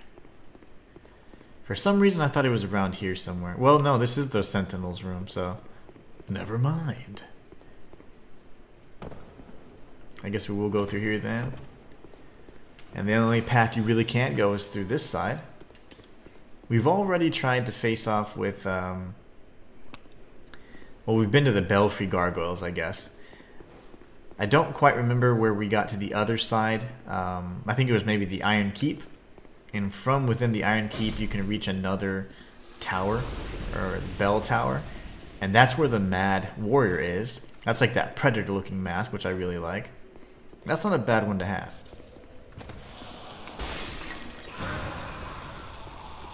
For some reason I thought it was around here somewhere. Well, no, this is the Sentinel's room, so never mind. I guess we will go through here then. And the only path you really can't go is through this side. We've already tried to face off with, well, we've been to the Belfry Gargoyles, I guess. I don't quite remember where we got to the other side. I think it was maybe the Iron Keep. And from within the Iron Keep, you can reach another tower, or bell tower. And that's where the Mad Warrior is. That's like that predator-looking mask, which I really like. That's not a bad one to have.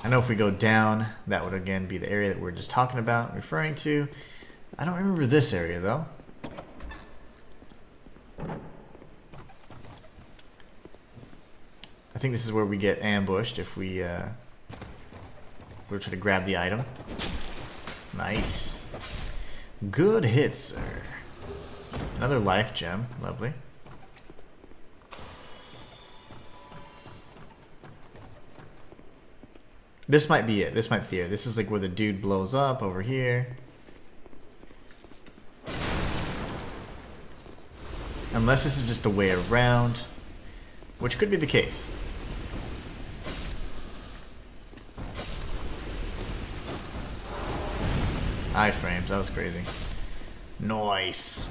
I know if we go down, that would again be the area that we're just talking about, referring to. I don't remember this area though. I think this is where we get ambushed if we were trying to grab the item. Nice. Good hit, sir. Another life gem. Lovely. This might be it. This might be it. This is like where the dude blows up over here. Unless this is just the way around, which could be the case. Iframes, that was crazy. Nice.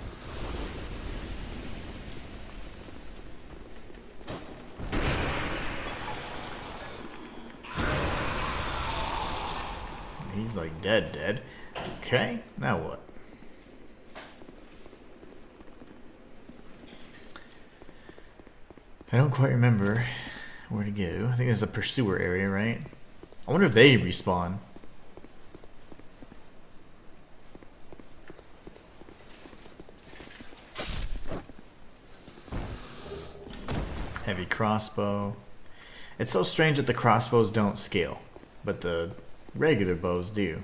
He's like dead. Okay, now what? I don't quite remember where to go. I think this is the pursuer area, right? I wonder if they respawn. Heavy crossbow. It's so strange that the crossbows don't scale, but the regular bows do.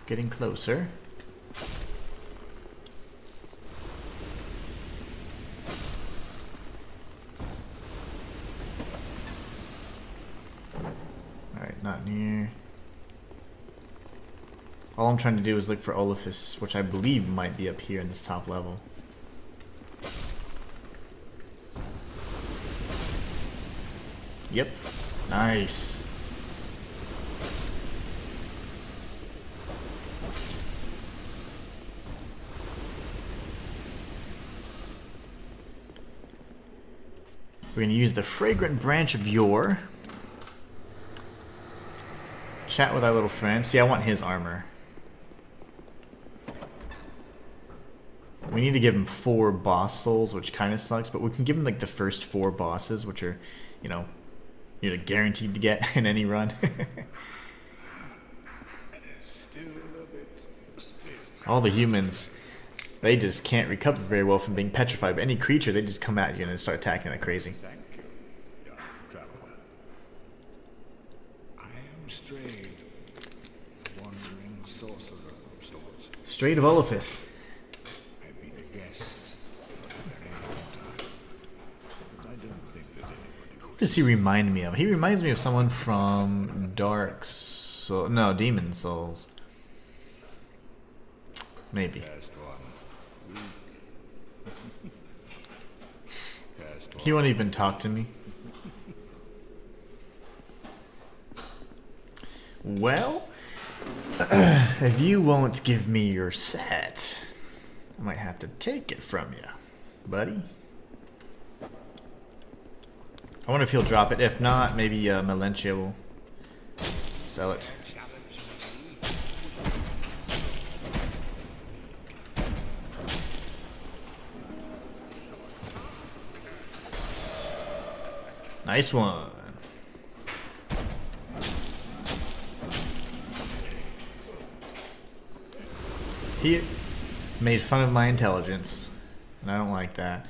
Getting closer. Alright, not near. All I'm trying to do is look for Olafis, which I believe might be up here in this top level. Yep. Nice. We're going to use the fragrant branch of yore. Chat with our little friend. See, I want his armor. We need to give him 4 boss souls, which kind of sucks, but we can give him like the first 4 bosses, which are, you know, you're guaranteed to get in any run. All the humans, they just can't recover very well from being petrified. But any creature, they just come at you and start attacking like crazy. Thank you, young traveler. I am Strayed, wandering sorcerer of sorts. Strayed of Oliphis. I've been a guest for a very long time, but I don't think there's anybody. Who does he remind me of? He reminds me of someone from Demon Souls. Maybe. Cast one. Cast one. He won't even talk to me. Well, if you won't give me your set, I might have to take it from you, buddy. I wonder if he'll drop it. If not, maybe Malencia will sell it. Nice one. He made fun of my intelligence, and I don't like that.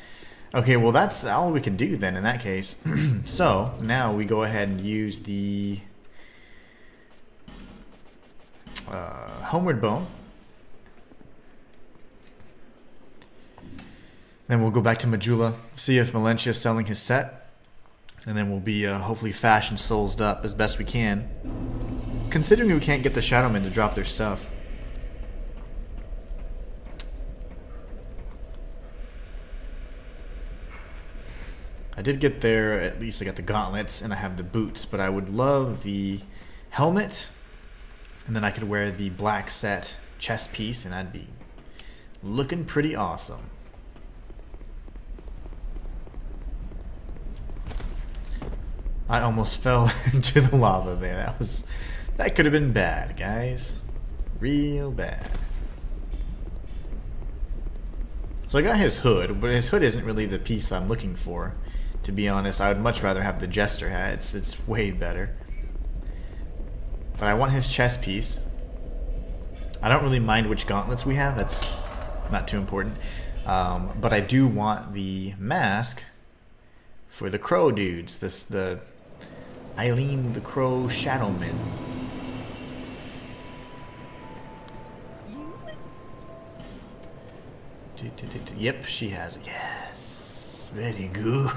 Okay, well that's all we can do then in that case. So now we go ahead and use the Homeward Bone. Then we'll go back to Majula, see if Malencia is selling his set. And then we'll be hopefully fashion soulsed up as best we can. Considering we can't get the Shadowmen to drop their stuff. I did get there, at least I got the gauntlets and I have the boots, but I would love the helmet. And then I could wear the black set chest piece and I'd be looking pretty awesome. I almost fell into the lava there. That could have been bad, guys. Real bad. So I got his hood, but his hood isn't really the piece I'm looking for. To be honest, I would much rather have the jester hat. It's way better. But I want his chest piece. I don't really mind which gauntlets we have. That's not too important. But I do want the mask for the crow dudes. The Eileen the Crow Shadowman. Yep, she has it. Yes. Very good.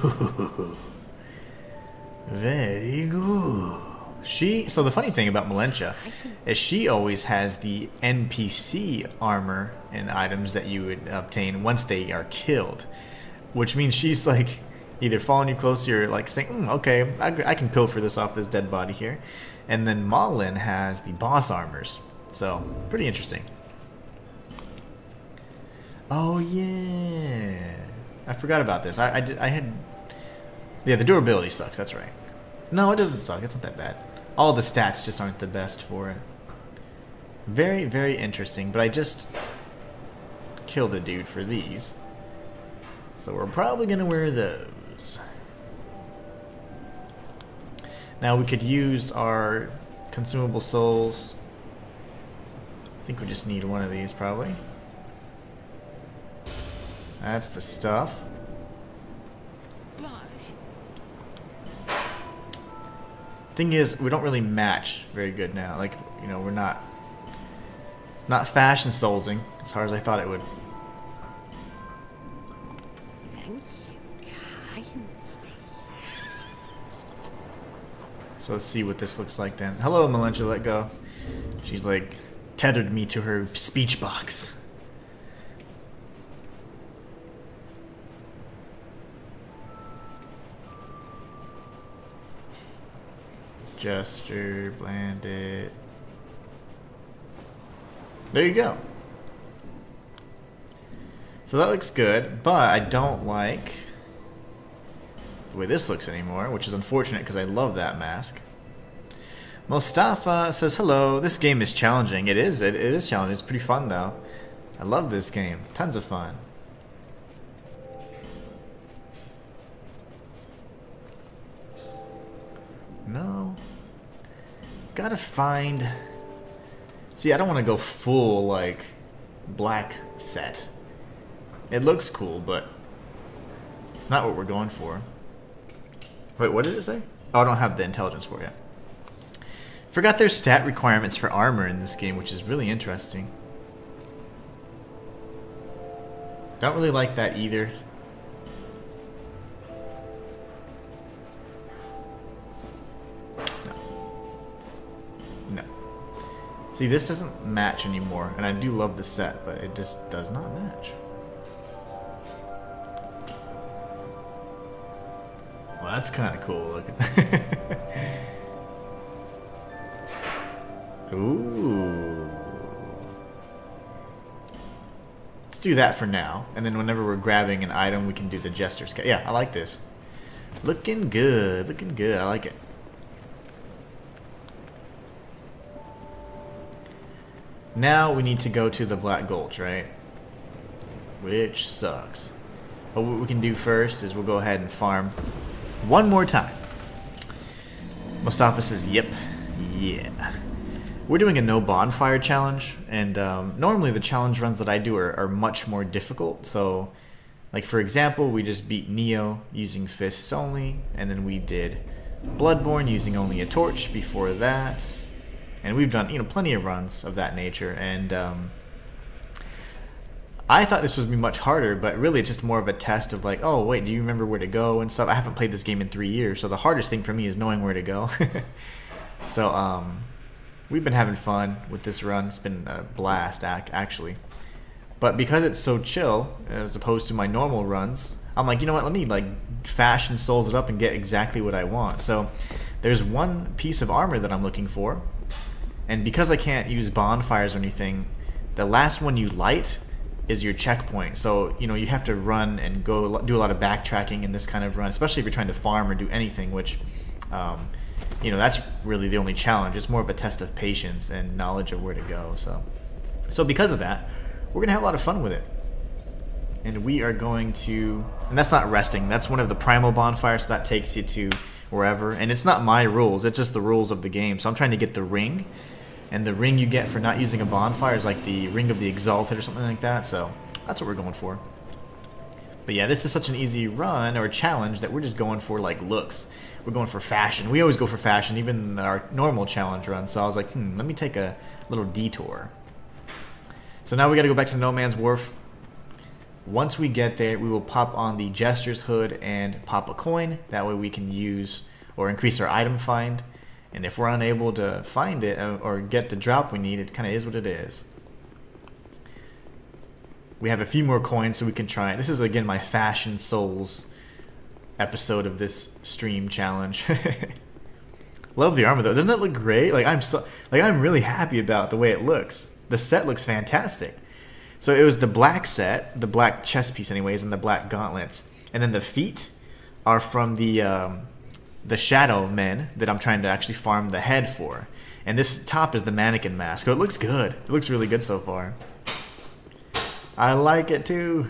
Very good. So the funny thing about Malencia is she always has the NPC armor and items that you would obtain once they are killed. Which means she's like either following you closely or like saying, okay, I can pilfer this off this dead body here. And then Malin has the boss armors. So, pretty interesting. Oh yeah. I forgot about this. I had... Yeah, the durability sucks, that's right. No, it doesn't suck. It's not that bad. All the stats just aren't the best for it. Very, very interesting. But I just killed a dude for these. So we're probably going to wear those. Now we could use our consumable souls. I think we just need one of these probably. That's the stuff. Thing is, we don't really match very good now. Like, you know, it's not fashion soulsing as hard as I thought it would. So let's see what this looks like then. Hello, Malencia, let go. She's like tethered me to her speech box. Jester, Blandit. There you go. So that looks good, but I don't like the way this looks anymore, which is unfortunate because I love that mask. Mustafa says, hello, this game is challenging. It is challenging. It's pretty fun though. I love this game. Tons of fun. No. Gotta find... See, I don't want to go full, like, black set. It looks cool, but it's not what we're going for. Wait, what did it say? Oh, I don't have the intelligence for it. Forgot there's stat requirements for armor in this game, which is really interesting. Don't really like that either. No. See, this doesn't match anymore, and I do love the set, but it just does not match. Well, that's kind of cool looking. Ooh. Let's do that for now, and then whenever we're grabbing an item, we can do the Jester's Cut. Yeah, I like this. Looking good, looking good. I like it. Now we need to go to the Black Gulch, right? Which sucks. But what we can do first is we'll go ahead and farm one more time. Mustafa says, yep, yeah. We're doing a no bonfire challenge, and normally the challenge runs that I do are much more difficult. So, like for example, we just beat Neo using fists only, and then we did Bloodborne using only a torch before that. And we've done, plenty of runs of that nature, and I thought this would be much harder, but really it's just more of a test of like, oh wait, do you remember where to go and stuff. I haven't played this game in 3 years, so the hardest thing for me is knowing where to go. So we've been having fun with this run. It's been a blast, actually. But because it's so chill, as opposed to my normal runs, I'm like, you know what, let me like fashion souls it up and get exactly what I want. So there's one piece of armor that I'm looking for, and because I can't use bonfires or anything, the last one you light is your checkpoint. So, you have to run and go do a lot of backtracking in this kind of run, especially if you're trying to farm or do anything, which, that's really the only challenge. It's more of a test of patience and knowledge of where to go. So because of that, we're going to have a lot of fun with it. And we are going to... And that's not resting. That's one of the primal bonfires, so that takes you to wherever. And it's not my rules. It's just the rules of the game. So I'm trying to get the ring. And the ring you get for not using a bonfire is like the Ring of the Exalted or something like that. So that's what we're going for. But yeah, this is such an easy run or challenge that we're just going for like looks. We're going for fashion. We always go for fashion, even in our normal challenge run. So I was like, let me take a little detour. So now we got to go back to No Man's Wharf. Once we get there, we will pop on the Jester's Hood and pop a coin. That way we can use or increase our item find. And if we're unable to find it or get the drop we need, it kind of is what it is. We have a few more coins so we can try it. This is, again, my Fashion Souls episode of this stream challenge. Love the armor, though. Doesn't it look great? I'm really happy about the way it looks. The set looks fantastic. So it was the black set, the black chest piece anyways, and the black gauntlets. And then the feet are from the shadow men that I'm trying to actually farm the head for. And this top is the mannequin mask. So it looks good. It looks really good so far. I like it too.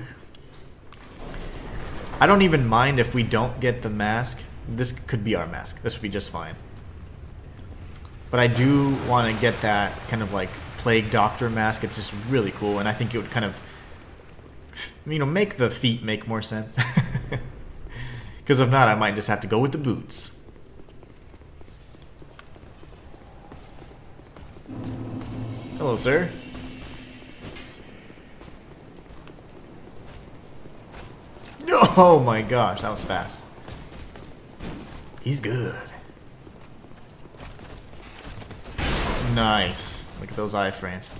I don't even mind if we don't get the mask. This could be our mask. This would be just fine. But I do want to get that kind of like Plague Doctor mask. It's just really cool, and I think it would kind of, make the feet make more sense. Because if not, I might just have to go with the boots. Hello, sir. Oh my gosh, that was fast. He's good. Nice. Look at those iframes.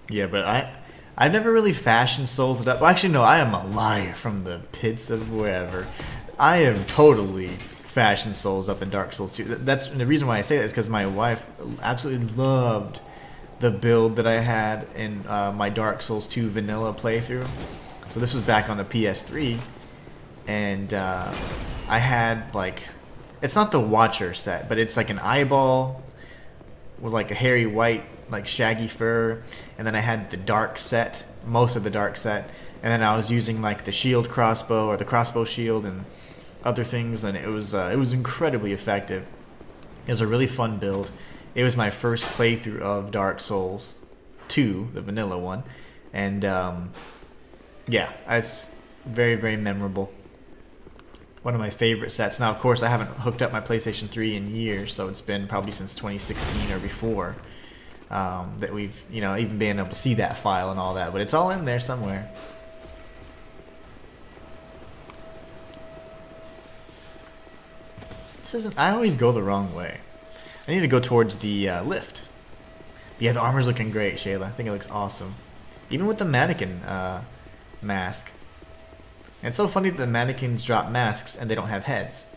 Yeah, but I've never really fashioned souls it up. Well, actually, no, I am a liar from the pits of wherever. I am totally fashioned souls up in Dark Souls 2. That's the reason why I say that is because my wife absolutely loved the build that I had in my Dark Souls 2 vanilla playthrough. So this was back on the PS3, and I had like, it's not the Watcher set, but it's like an eyeball with like a hairy white, like shaggy fur, and then I had the dark set, most of the dark set, and then I was using like the shield crossbow or the crossbow shield and other things, and it was incredibly effective. It was a really fun build. It was my first playthrough of Dark Souls 2, the vanilla one, and yeah, it's very, very memorable. One of my favorite sets. Now, of course, I haven't hooked up my PlayStation 3 in years, so it's been probably since 2016 or before that we've, you know, even been able to see that file and all that. But it's all in there somewhere. This isn't. I always go the wrong way. I need to go towards the lift. But yeah, the armor's looking great, Shayla. I think it looks awesome, even with the mannequin mask. And it's so funny that the mannequins drop masks and they don't have heads.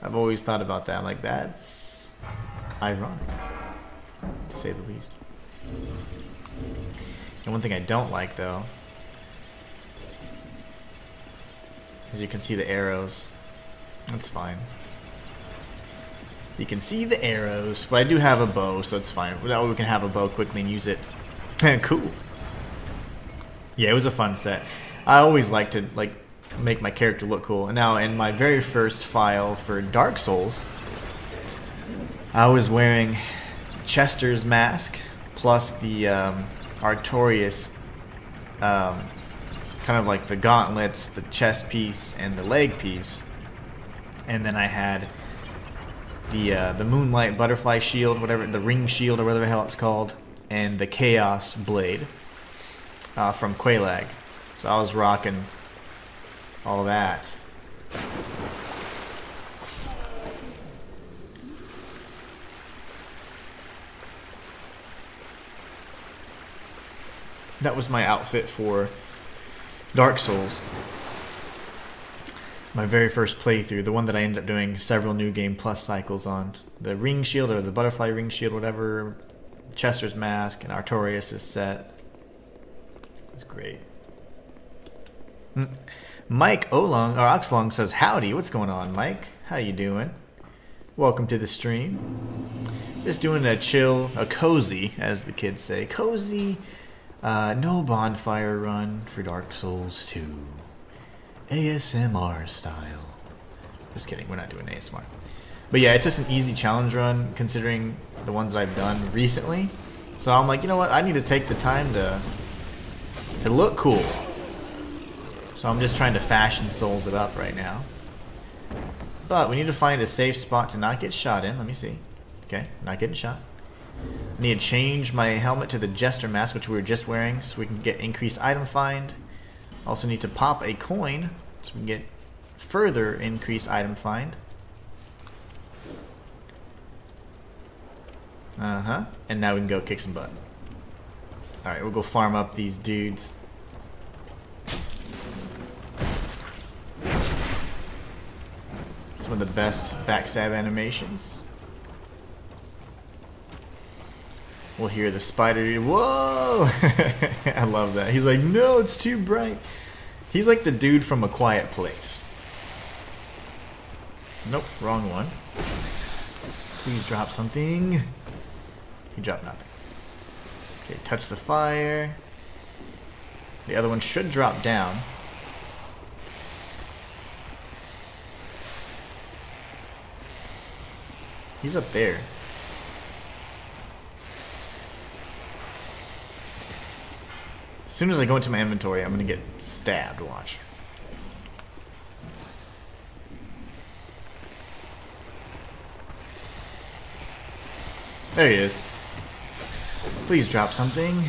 I've always thought about that. I'm like, that's ironic, to say the least. And one thing I don't like, though, is you can see the arrows. That's fine. You can see the arrows, but I do have a bow, so it's fine. That way we can have a bow quickly and use it. Cool. Yeah, it was a fun set. I always like to make my character look cool. And now in my very first file for Dark Souls, I was wearing Chester's mask plus the Artorias, kind of like the gauntlets, the chest piece, and the leg piece. And then I had the Moonlight Butterfly Shield, whatever, the Ring Shield or whatever the hell it's called, and the Chaos Blade from Quelaag. So I was rocking all that. That was my outfit for Dark Souls. My very first playthrough, the one that I ended up doing several New Game Plus cycles on. The Ring Shield, or the Butterfly Ring Shield, whatever, Chester's Mask, and Artorias' set. It's great. Mike Olong, or Oxlong says, howdy, what's going on, Mike? How you doing? Welcome to the stream. Just doing a chill, a cozy, as the kids say, cozy, no bonfire run for Dark Souls 2. ASMR style. Just kidding, we're not doing ASMR. But yeah, it's just an easy challenge run, considering the ones that I've done recently. So I'm like, you know what, I need to take the time to look cool. So I'm just trying to fashion Souls it up right now. But we need to find a safe spot to not get shot in. Let me see. Okay, not getting shot. I need to change my helmet to the Jester Mask, which we were just wearing, so we can get increased item find. Also need to pop a coin, so we can get further increased item find. And now we can go kick some butt. Alright, we'll go farm up these dudes. It's one of the best backstab animations. We'll hear the spider dude. Whoa! I love that. He's like, no, it's too bright. He's like the dude from A Quiet Place. Nope, wrong one. Please drop something. He dropped nothing. Okay, touch the fire. The other one should drop down. He's up there. As soon as I go into my inventory, I'm gonna get stabbed. Watch. There he is. Please drop something.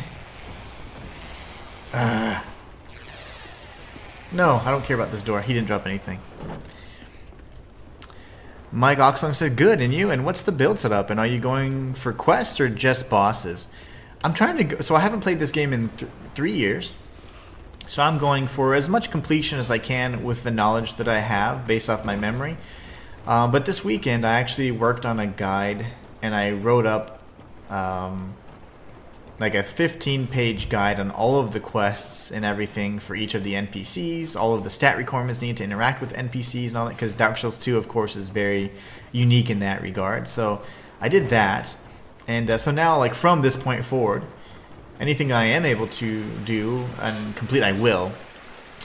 No, I don't care about this door. He didn't drop anything. Mike Oxlong said, good, and you? And what's the build setup? And are you going for quests or just bosses? I'm trying to go, so I haven't played this game in 3 years. So I'm going for as much completion as I can with the knowledge that I have based off my memory. But this weekend I actually worked on a guide and I wrote up like a 15-page guide on all of the quests and everything for each of the NPCs, all of the stat requirements needed to interact with NPCs and all that, because Dark Souls 2, of course, is very unique in that regard. So I did that, and so now, like, from this point forward, anything I am able to do and complete, I will,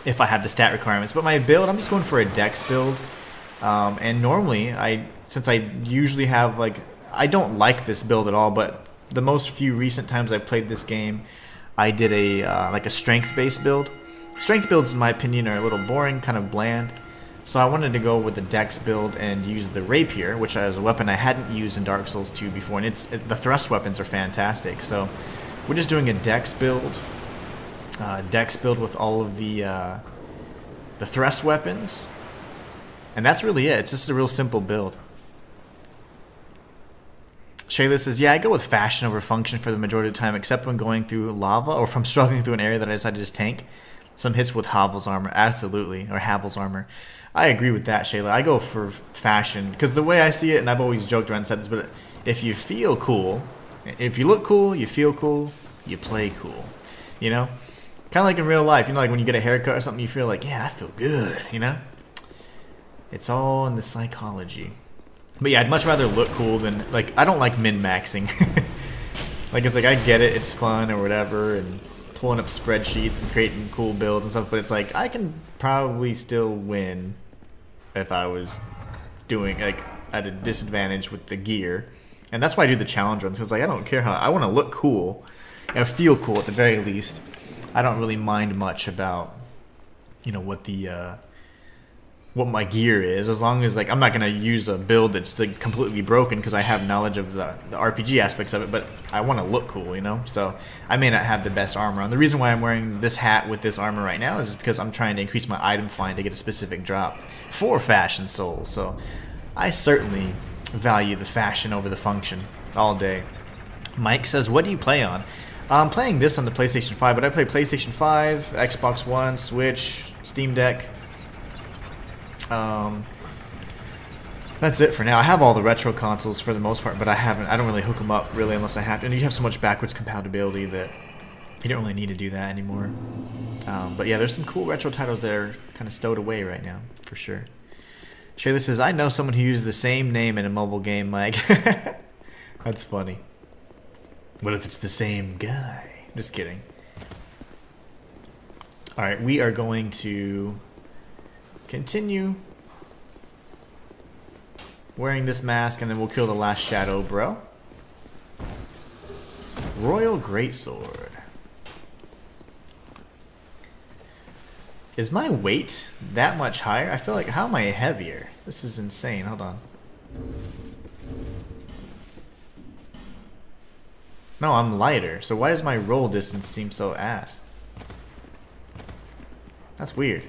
if I have the stat requirements. But my build, I'm just going for a dex build, and normally, since I usually have, like, I don't like this build at all, but the most few recent times I played this game, I did like a strength-based build. Strength builds, in my opinion, are a little boring, kind of bland. So I wanted to go with the dex build and use the rapier, which is a weapon I hadn't used in Dark Souls 2 before, and the thrust weapons are fantastic. So we're just doing a dex build with all of the thrust weapons, and that's really it. It's just a real simple build. Shayla says, yeah, I go with fashion over function for the majority of the time, except when going through lava or if I'm struggling through an area that I decide to just tank. Some hits with Havel's armor, absolutely, or Havel's armor. I agree with that, Shayla. I go for fashion, because the way I see it, and I've always joked around and said this, but if you feel cool, if you look cool, you feel cool, you play cool, you know? Kind of like in real life, you know, like when you get a haircut or something, you feel like, yeah, I feel good, you know? It's all in the psychology. But yeah, I'd much rather look cool than, like, I don't like min-maxing. Like, it's like, I get it, it's fun or whatever, and pulling up spreadsheets and creating cool builds and stuff, but it's like, I can probably still win if I was doing, like, at a disadvantage with the gear. And that's why I do the challenge runs, because, like, I don't care how, I want to look cool and feel cool at the very least. I don't really mind much about, you know, what my gear is, as long as, like, I'm not going to use a build that's, like, completely broken because I have knowledge of the RPG aspects of it, but I want to look cool, you know? So I may not have the best armor on. The reason why I'm wearing this hat with this armor right now is because I'm trying to increase my item find to get a specific drop for Fashion Souls. So I certainly value the fashion over the function all day. Mike says, what do you play on? I'm playing this on the PlayStation 5, but I play PlayStation 5, Xbox One, Switch, Steam Deck. That's it for now. I have all the retro consoles for the most part, but I don't really hook them up really unless I have to. And you have so much backwards compatibility that you don't really need to do that anymore. But yeah, there's some cool retro titles that are kind of stowed away right now, for sure. Shayla says, I know someone who used the same name in a mobile game, Mike. That's funny. What if it's the same guy? Just kidding. Alright, we are going to continue wearing this mask, and then we'll kill the last shadow bro. Royal Greatsword. Is my weight that much higher? I feel like, how am I heavier? This is insane. Hold on. No, I'm lighter. So why does my roll distance seem so ass? That's weird.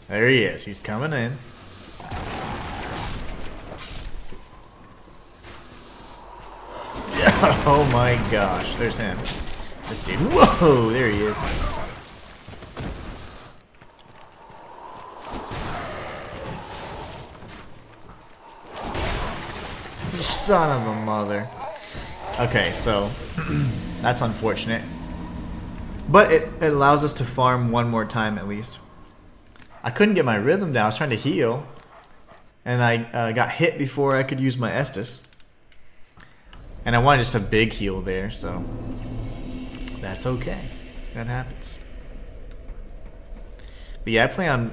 There he is. He's coming in. Oh my gosh. There's him. This dude. Whoa! There he is. Son of a mother. Okay, so that's unfortunate. But it allows us to farm one more time at least. I couldn't get my rhythm down. I was trying to heal. And I got hit before I could use my Estus. And I wanted just a big heal there, so that's okay. That happens. But yeah, I play on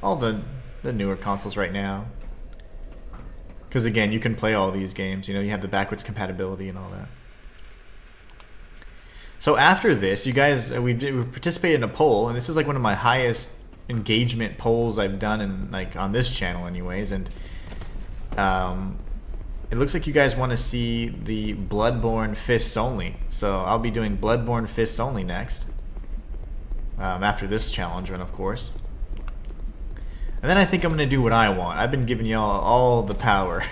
all the newer consoles right now. Because again, you can play all these games. You know, you have the backwards compatibility and all that. So after this, you guys, we participated in a poll, and this is like one of my highest engagement polls I've done in, like, on this channel anyways, and it looks like you guys want to see the Bloodborne Fists Only, so I'll be doing Bloodborne Fists Only next, after this challenge run, of course. And then I think I'm going to do what I want. I've been giving y'all all the power.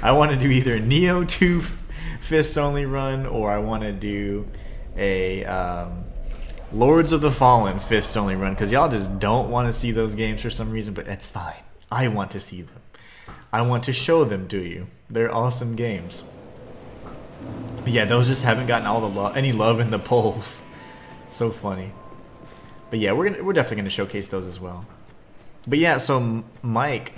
I want to do either a Neo 2 Fists Only run, or I want to do a Lords of the Fallen Fists Only run, because y'all just don't want to see those games for some reason, but that's fine. I want to see them. I want to show them to you. They're awesome games. But yeah, those just haven't gotten all the any love in the polls. So funny. But yeah, we're definitely gonna showcase those as well. But yeah, so Mike,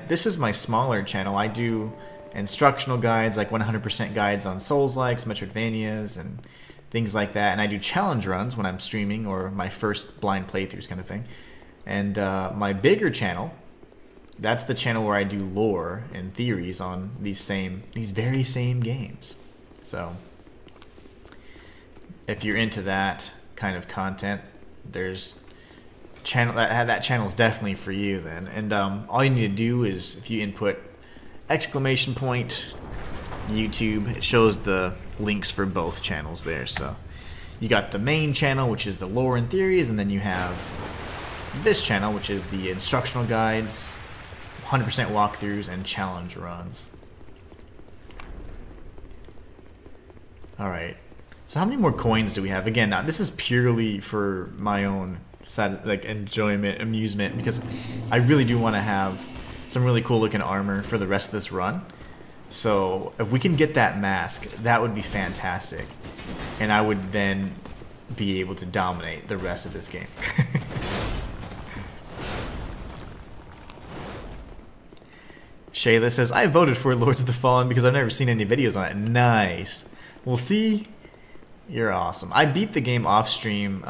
this is my smaller channel. I do instructional guides, like 100% guides on Souls-likes, Metroidvanias, and things like that. And I do challenge runs when I'm streaming or my first blind playthroughs kind of thing. And my bigger channel, that's the channel where I do lore and theories on these very same games. So if you're into that kind of content, there's that channel is definitely for you then. And all you need to do is, if you input YouTube, it shows the links for both channels there. So you got the main channel, which is the lore and theories, and then you have this channel, which is the instructional guides, 100% walkthroughs, and challenge runs. Alright, so how many more coins do we have? Again, now this is purely for my own enjoyment, amusement, because I really do want to have some really cool looking armor for the rest of this run. So if we can get that mask, that would be fantastic, and I would then be able to dominate the rest of this game. Shayla says, I voted for Lords of the Fallen because I've never seen any videos on it. Nice. We'll see. You're awesome. I beat the game off stream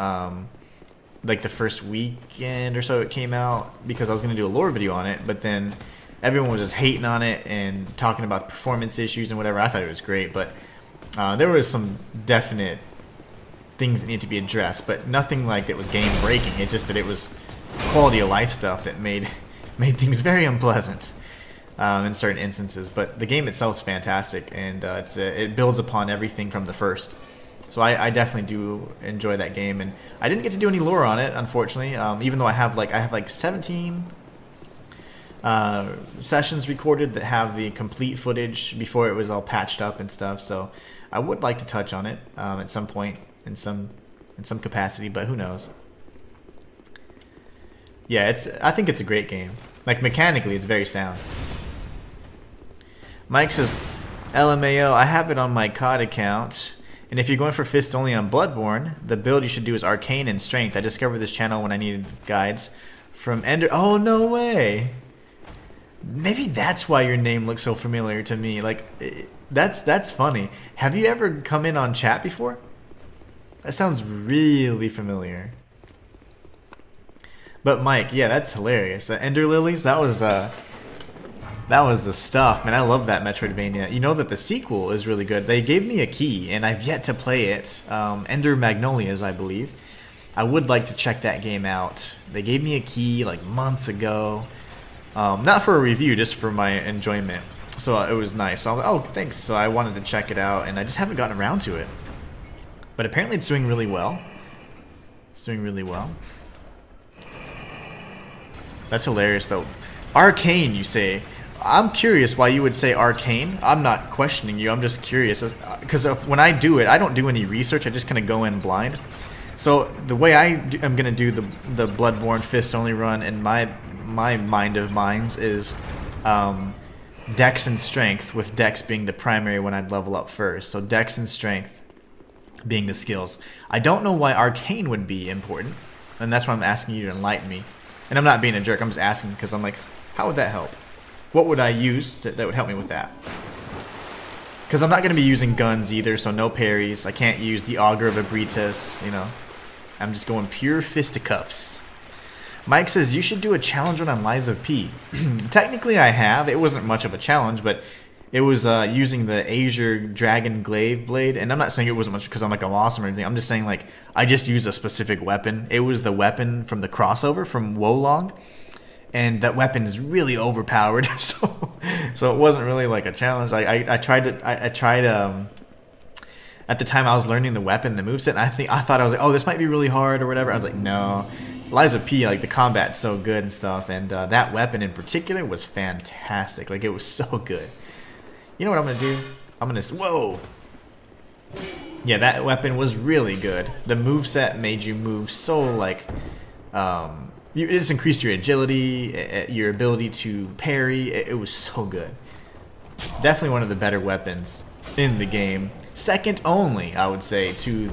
like the first weekend or so it came out, because I was going to do a lore video on it, but then everyone was just hating on it and talking about performance issues and whatever. I thought it was great, but there was some definite things that need to be addressed, but nothing like that was game breaking. It's just that it was quality of life stuff that made things very unpleasant in certain instances. But the game itself is fantastic, and it builds upon everything from the first. So I definitely do enjoy that game, and I didn't get to do any lore on it, unfortunately. Even though I have like 17 sessions recorded that have the complete footage before it was all patched up and stuff. So I would like to touch on it at some point in some capacity, but who knows? Yeah, I think it's a great game. Like mechanically, it's very sound. Mike says, LMAO, I have it on my COD account. And if you're going for fist only on Bloodborne, the build you should do is Arcane and Strength. I discovered this channel when I needed guides from Ender. Oh, no way. Maybe that's why your name looks so familiar to me. Like, that's funny. Have you ever come in on chat before? That sounds really familiar. But Mike, yeah, that's hilarious. Ender Lilies, that was the stuff, man. I love that Metroidvania. You know that the sequel is really good. They gave me a key, and I've yet to play it. Ender Magnolias, I believe. I would like to check that game out. They gave me a key like months ago. Not for a review, just for my enjoyment. So it was nice. So I was like, oh, thanks. So I wanted to check it out, and I just haven't gotten around to it. But apparently it's doing really well. It's doing really well. That's hilarious, though. Arcane, you say. I'm curious why you would say Arcane. I'm not questioning you. I'm just curious. Because when I do it, I don't do any research. I just kind of go in blind. So the way I'm going to do the Bloodborne Fist Only run in my mind of minds is Dex and Strength, with Dex being the primary one I'd level up first. So Dex and Strength being the skills. I don't know why Arcane would be important, and that's why I'm asking you to enlighten me. And I'm not being a jerk. I'm just asking because I'm like, how would that help? What would I use that would help me with that? Because I'm not going to be using guns either, so no parries. I can't use the Augur of Abritus, you know. I'm just going pure fisticuffs. Mike says, you should do a challenge run on Lies of P. Technically I have. It wasn't much of a challenge, but it was using the Azure Dragon Glaive Blade. And I'm not saying it wasn't much because I'm like, I'm awesome or anything. I'm just saying, like, I just used a specific weapon. It was the weapon from the crossover from Wolong. And that weapon is really overpowered, so it wasn't really like a challenge. I tried at the time I was learning the weapon, the moveset, and I thought I was like, oh, this might be really hard or whatever. I was like, no, Lies of P, like the combat's so good and stuff, and that weapon in particular was fantastic. Like, it was so good. You know what I'm gonna do? I'm gonna whoa. Yeah, that weapon was really good. The moveset made you move so like it just increased your agility, your ability to parry. It was so good. Definitely one of the better weapons in the game. Second only, I would say, to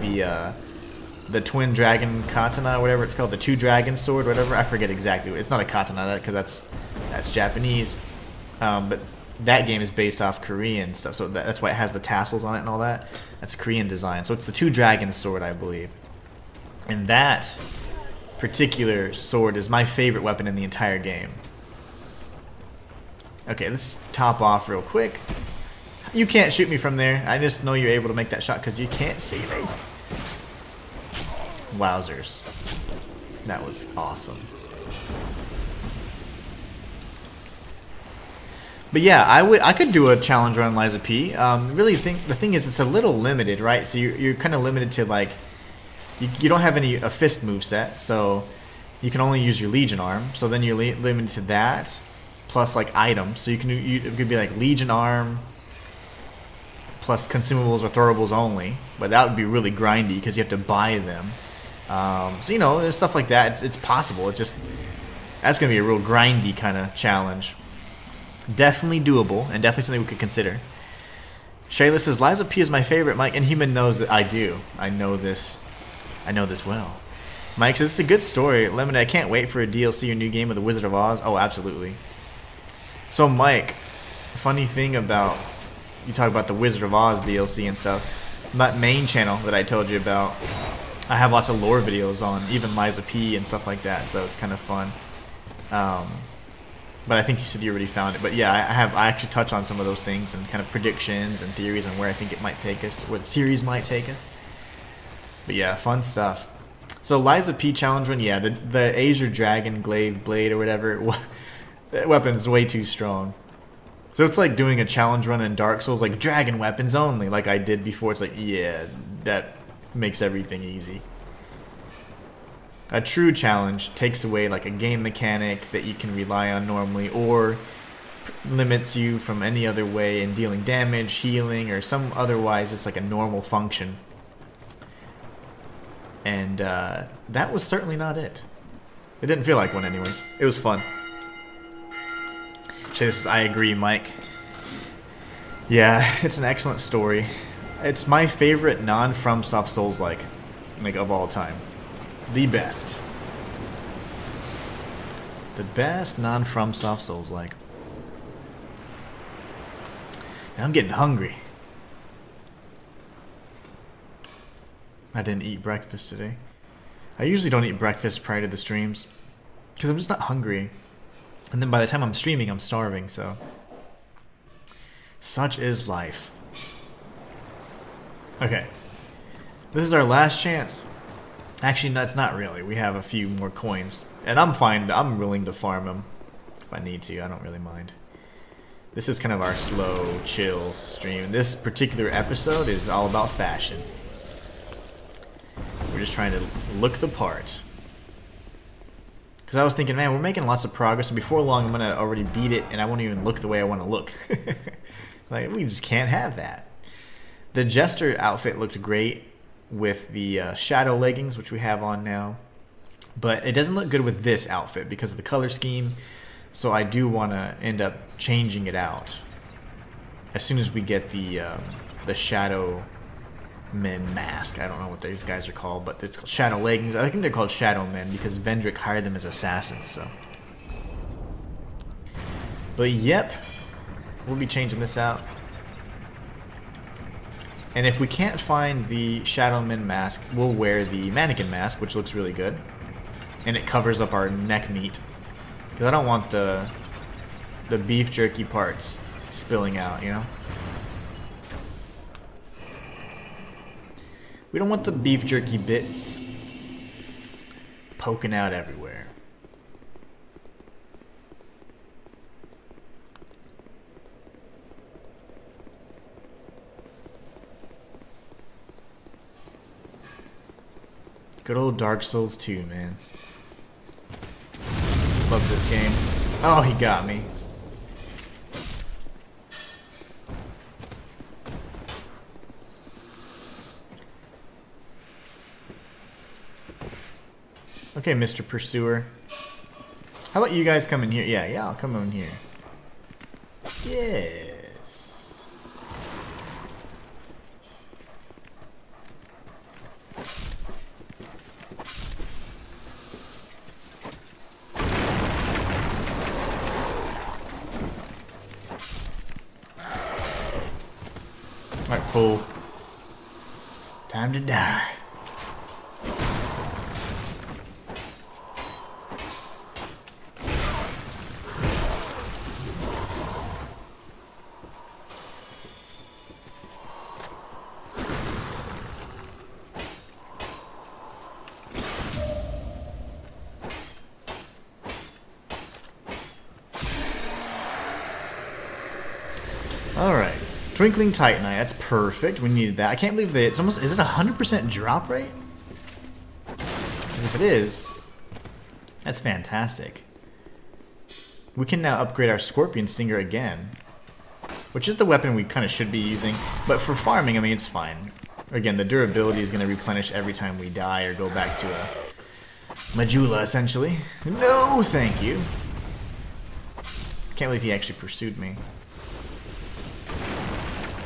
the twin dragon katana, whatever it's called, the two dragon sword, whatever. I forget exactly. It's not a katana, because that's Japanese. But that game is based off Korean stuff, so that's why it has the tassels on it and all that. That's Korean design. So it's the two dragon sword, I believe. And that particular sword is my favorite weapon in the entire game. Okay, let's top off real quick. You can't shoot me from there. I just know you're able to make that shot because you can't see me. Wowzers. That was awesome. But yeah, I could do a challenge run Liza P. Really, the thing is, it's a little limited, right? So you're kind of limited to, like, you don't have a fist moveset, so you can only use your Legion arm. So then you're limited to that, plus like items. So it could be like Legion arm plus consumables or throwables only, but that would be really grindy because you have to buy them. So you know, stuff like that. It's possible. It's just that's gonna be a real grindy kind of challenge. Definitely doable, and definitely something we could consider. Shayla says, Liza P is my favorite, Mike, and Inhuman knows that I do. I know this well. Mike says, it's a good story. Lemon, I can't wait for a DLC or new game of The Wizard of Oz. Oh, absolutely. So, Mike, funny thing about, you talk about the Wizard of Oz DLC and stuff. That main channel that I told you about, I have lots of lore videos on, even Liza P and stuff like that, so it's kind of fun. But I think you said you already found it. But yeah, I actually touch on some of those things and kind of predictions and theories on where I think it might take us, where the series might take us. But yeah, fun stuff. So Liza P challenge run, yeah, the Azure Dragon Glaive Blade or whatever, that weapon is way too strong. So it's like doing a challenge run in Dark Souls, like dragon weapons only, like I did before. It's like, yeah, that makes everything easy. A true challenge takes away like a game mechanic that you can rely on normally, or limits you from any other way in dealing damage, healing, or some otherwise it's like a normal function. And that was certainly not it. It didn't feel like one anyways. It was fun. Says, I agree, Mike. Yeah, it's an excellent story. It's my favorite non-FromSoft Souls-like of all time. The best. The best non-FromSoft Souls-like. And I'm getting hungry. I didn't eat breakfast today. I usually don't eat breakfast prior to the streams because I'm just not hungry. And then by the time I'm streaming, I'm starving, so. Such is life. Okay. This is our last chance. Actually, no, it's not really. We have a few more coins. And I'm fine. I'm willing to farm them if I need to. I don't really mind. This is kind of our slow, chill stream. This particular episode is all about fashion. We're just trying to look the part. Because I was thinking, man, we're making lots of progress. And before long, I'm going to already beat it. And I won't even look the way I want to look. Like, we just can't have that. The Jester outfit looked great with the shadow leggings, which we have on now, but it doesn't look good with this outfit because of the color scheme, so I do want to end up changing it out as soon as we get the Shadow Men mask. I don't know what these guys are called, but it's called Shadow Leggings. I think they're called Shadow Men because Vendrick hired them as assassins, so. But yep, we'll be changing this out. And if we can't find the Shadow Men mask, we'll wear the mannequin mask, which looks really good. And it covers up our neck meat. Because I don't want the beef jerky parts spilling out, you know? We don't want the beef jerky bits poking out everywhere. Good old Dark Souls 2, man. Love this game. Oh, he got me. Okay, Mr. Pursuer. How about you guys come in here? Yeah, I'll come in here. Yes. Alright, fool. Time to die. Alright. Twinkling Titanite, that's perfect. We needed that. I can't believe that it's almost... Is it 100% drop rate? Because if it is, that's fantastic. We can now upgrade our Scorpion Stinger again. Which is the weapon we kind of should be using. But for farming, I mean, it's fine. Again, the durability is going to replenish every time we die or go back to a Majula, essentially. No, thank you. Can't believe he actually pursued me.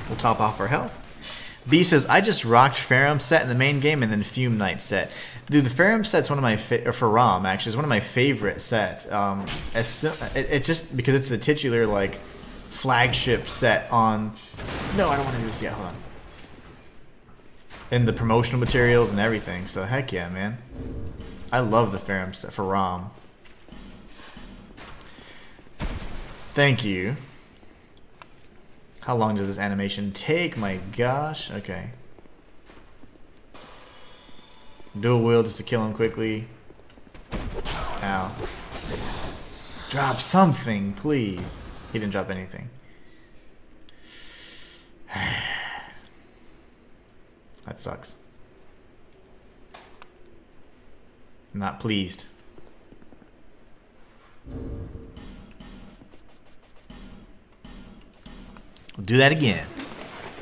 We'll top off our health. B says, I just rocked Ferrum set in the main game and then Fume Knight set. Dude, the Ferrum set's one of my for ROM actually is one of my favorite sets. It just because it's the titular like flagship set on. No, I don't want to do this yet. Hold on. And the promotional materials and everything. So heck yeah, man. I love the Ferrum set for ROM. Thank you. How long does this animation take? My gosh. Okay. Dual wield just to kill him quickly. Ow. Drop something, please. He didn't drop anything. That sucks. I'm not pleased. We'll do that again.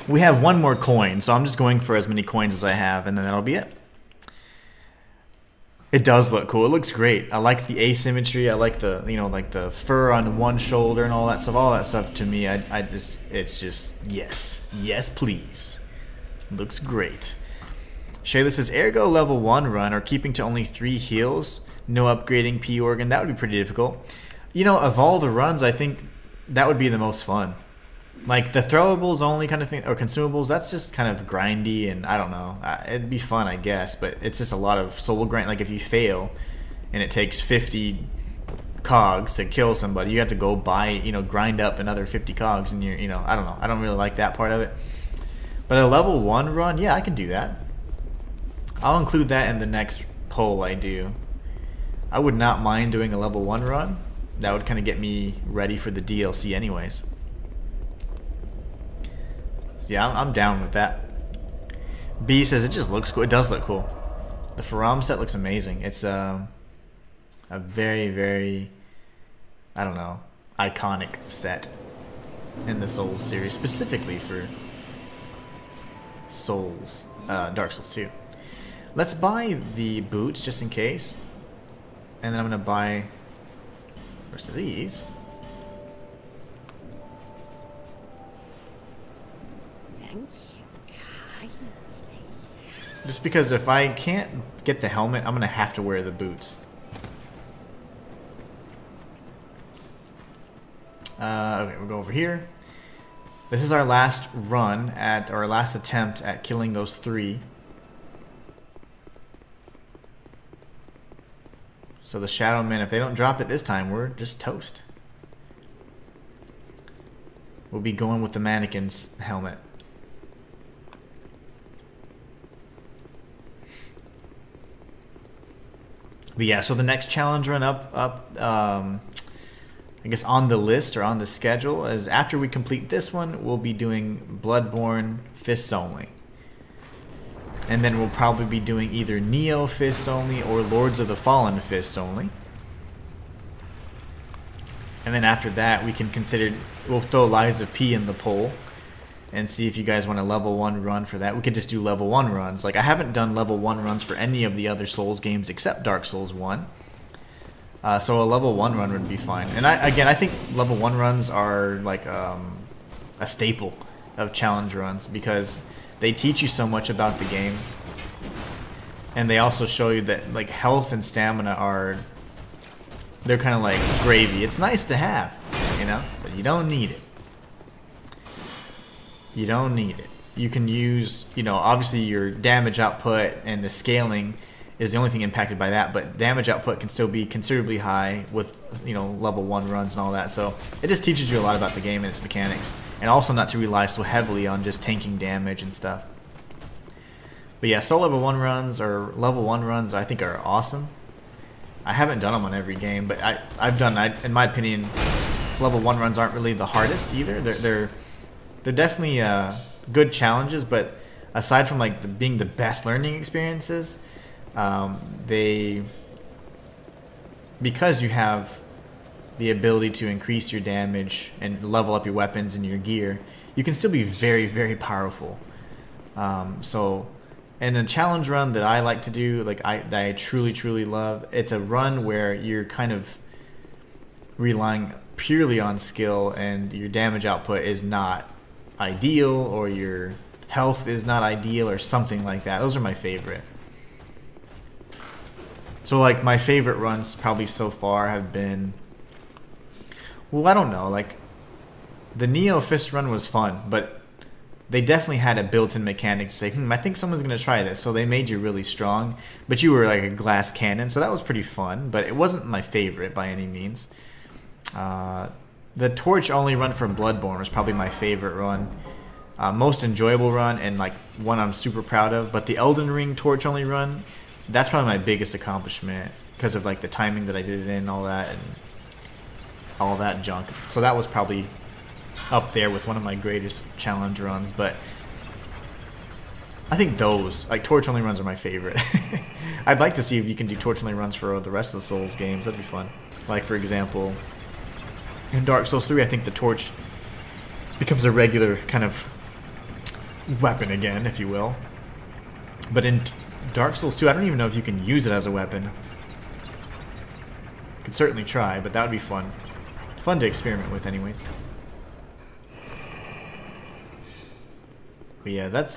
We have one more coin, so I'm just going for as many coins as I have, and then that'll be it. It does look cool. It looks great. I like the asymmetry. I like the, you know, like the fur on one shoulder and all that stuff. All that stuff to me, it's just yes, yes, please. Looks great. Shayla says, ergo level 1 run or keeping to only 3 heals, no upgrading P organ. That would be pretty difficult. You know, of all the runs, I think that would be the most fun. Like the throwables only kind of thing, or consumables, that's just kind of grindy, and I don't know. It'd be fun, I guess, but it's just a lot of soul grind. Like if you fail, and it takes 50 cogs to kill somebody, you have to go buy, you know, grind up another 50 cogs, and you're, you know, I don't know. I don't really like that part of it. But a level 1 run, yeah, I can do that. I'll include that in the next poll I do. I would not mind doing a level 1 run. That would kind of get me ready for the DLC anyways. Yeah, I'm down with that. B says it just looks cool. It does look cool. The Ferrum set looks amazing. It's a very, very, I don't know, iconic set in the Souls series, specifically for Souls, Dark Souls 2. Let's buy the boots just in case, and then I'm gonna buy the rest of these. Just because if I can't get the helmet, I'm going to have to wear the boots. Okay, we'll go over here. This is our last run at, or our last attempt at killing those 3. So the Shadow Men, if they don't drop it this time, we're just toast. We'll be going with the mannequin's helmet. But yeah, so the next challenge run up, I guess on the list or on the schedule is after we complete this one, we'll be doing Bloodborne Fists Only. And then we'll probably be doing either Neo Fists Only or Lords of the Fallen Fists Only. And then after that, we can consider, we'll throw Lies of P in the poll and see if you guys want a level 1 run for that. We could just do level 1 runs. Like, I haven't done level 1 runs for any of the other Souls games except Dark Souls 1. So a level 1 run would be fine. And I think level 1 runs are like a staple of challenge runs because they teach you so much about the game. And they also show you that like health and stamina are, they're kind of like gravy. It's nice to have, you know, but you don't need it. You don't need it. you can use, you know, obviously your damage output and the scaling is the only thing impacted by that, but damage output can still be considerably high with, you know, level 1 runs and all that. So it just teaches you a lot about the game and its mechanics, and also not to rely so heavily on just tanking damage and stuff. But yeah, soul level 1 runs or level 1 runs I think are awesome. I haven't done them on every game, but I've done, in my opinion, level 1 runs aren't really the hardest either. They're definitely good challenges, but aside from like being the best learning experiences, because you have the ability to increase your damage and level up your weapons and your gear, you can still be very, very powerful. So, and a challenge run that I like to do, like that I truly love, it's a run where you're kind of relying purely on skill and your damage output is not ideal, or your health is not ideal, or something like that. Those are my favorite. So like my favorite runs probably so far have been, well, I don't know, like the Neo Fist run was fun, but they definitely had a built-in mechanic to say, I think someone's going to try this. So they made you really strong, but you were like a glass cannon, so that was pretty fun, but it wasn't my favorite by any means. The torch-only run from Bloodborne was probably my favorite run. Most enjoyable run, and like one I'm super proud of. But the Elden Ring torch-only run, that's probably my biggest accomplishment because of like the timing that I did it in, all that, and all that junk. So that was probably up there with one of my greatest challenge runs. But I think those, like, torch-only runs are my favorite. I'd like to see if you can do torch-only runs for the rest of the Souls games. That'd be fun. Like, for example, in Dark Souls 3, I think the torch becomes a regular kind of weapon again, if you will. But in Dark Souls 2, I don't even know if you can use it as a weapon. Could certainly try, but that would be fun. Fun to experiment with anyways. But yeah,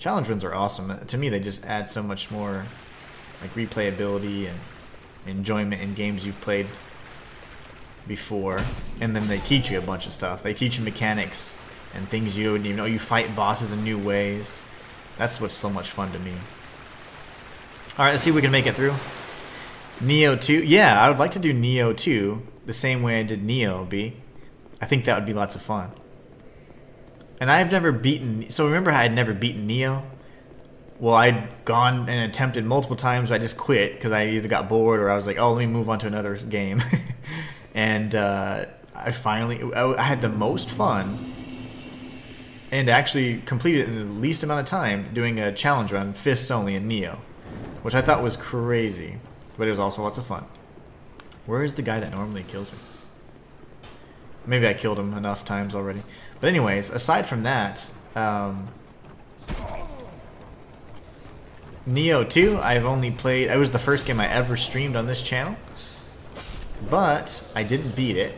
challenge runs are awesome. To me, they just add so much more like replayability and enjoyment in games you've played before. And then they teach you a bunch of stuff. They teach you mechanics and things you wouldn't even know. You fight bosses in new ways. That's what's so much fun to me. Alright, let's see if we can make it through. Neo 2. Yeah, I would like to do Neo 2 the same way I did Neo B. I think that would be lots of fun. And I've never beaten... So remember how I'd never beaten Neo? Well, I'd gone and attempted multiple times, but I just quit because I either got bored or I was like, oh, let me move on to another game. And I had the most fun and actually completed it in the least amount of time doing a challenge run, fists only, in Neo, which I thought was crazy, but it was also lots of fun. Where is the guy that normally kills me? Maybe I killed him enough times already. But anyways, aside from that, Neo 2, I've only played... It was the first game I ever streamed on this channel, but I didn't beat it.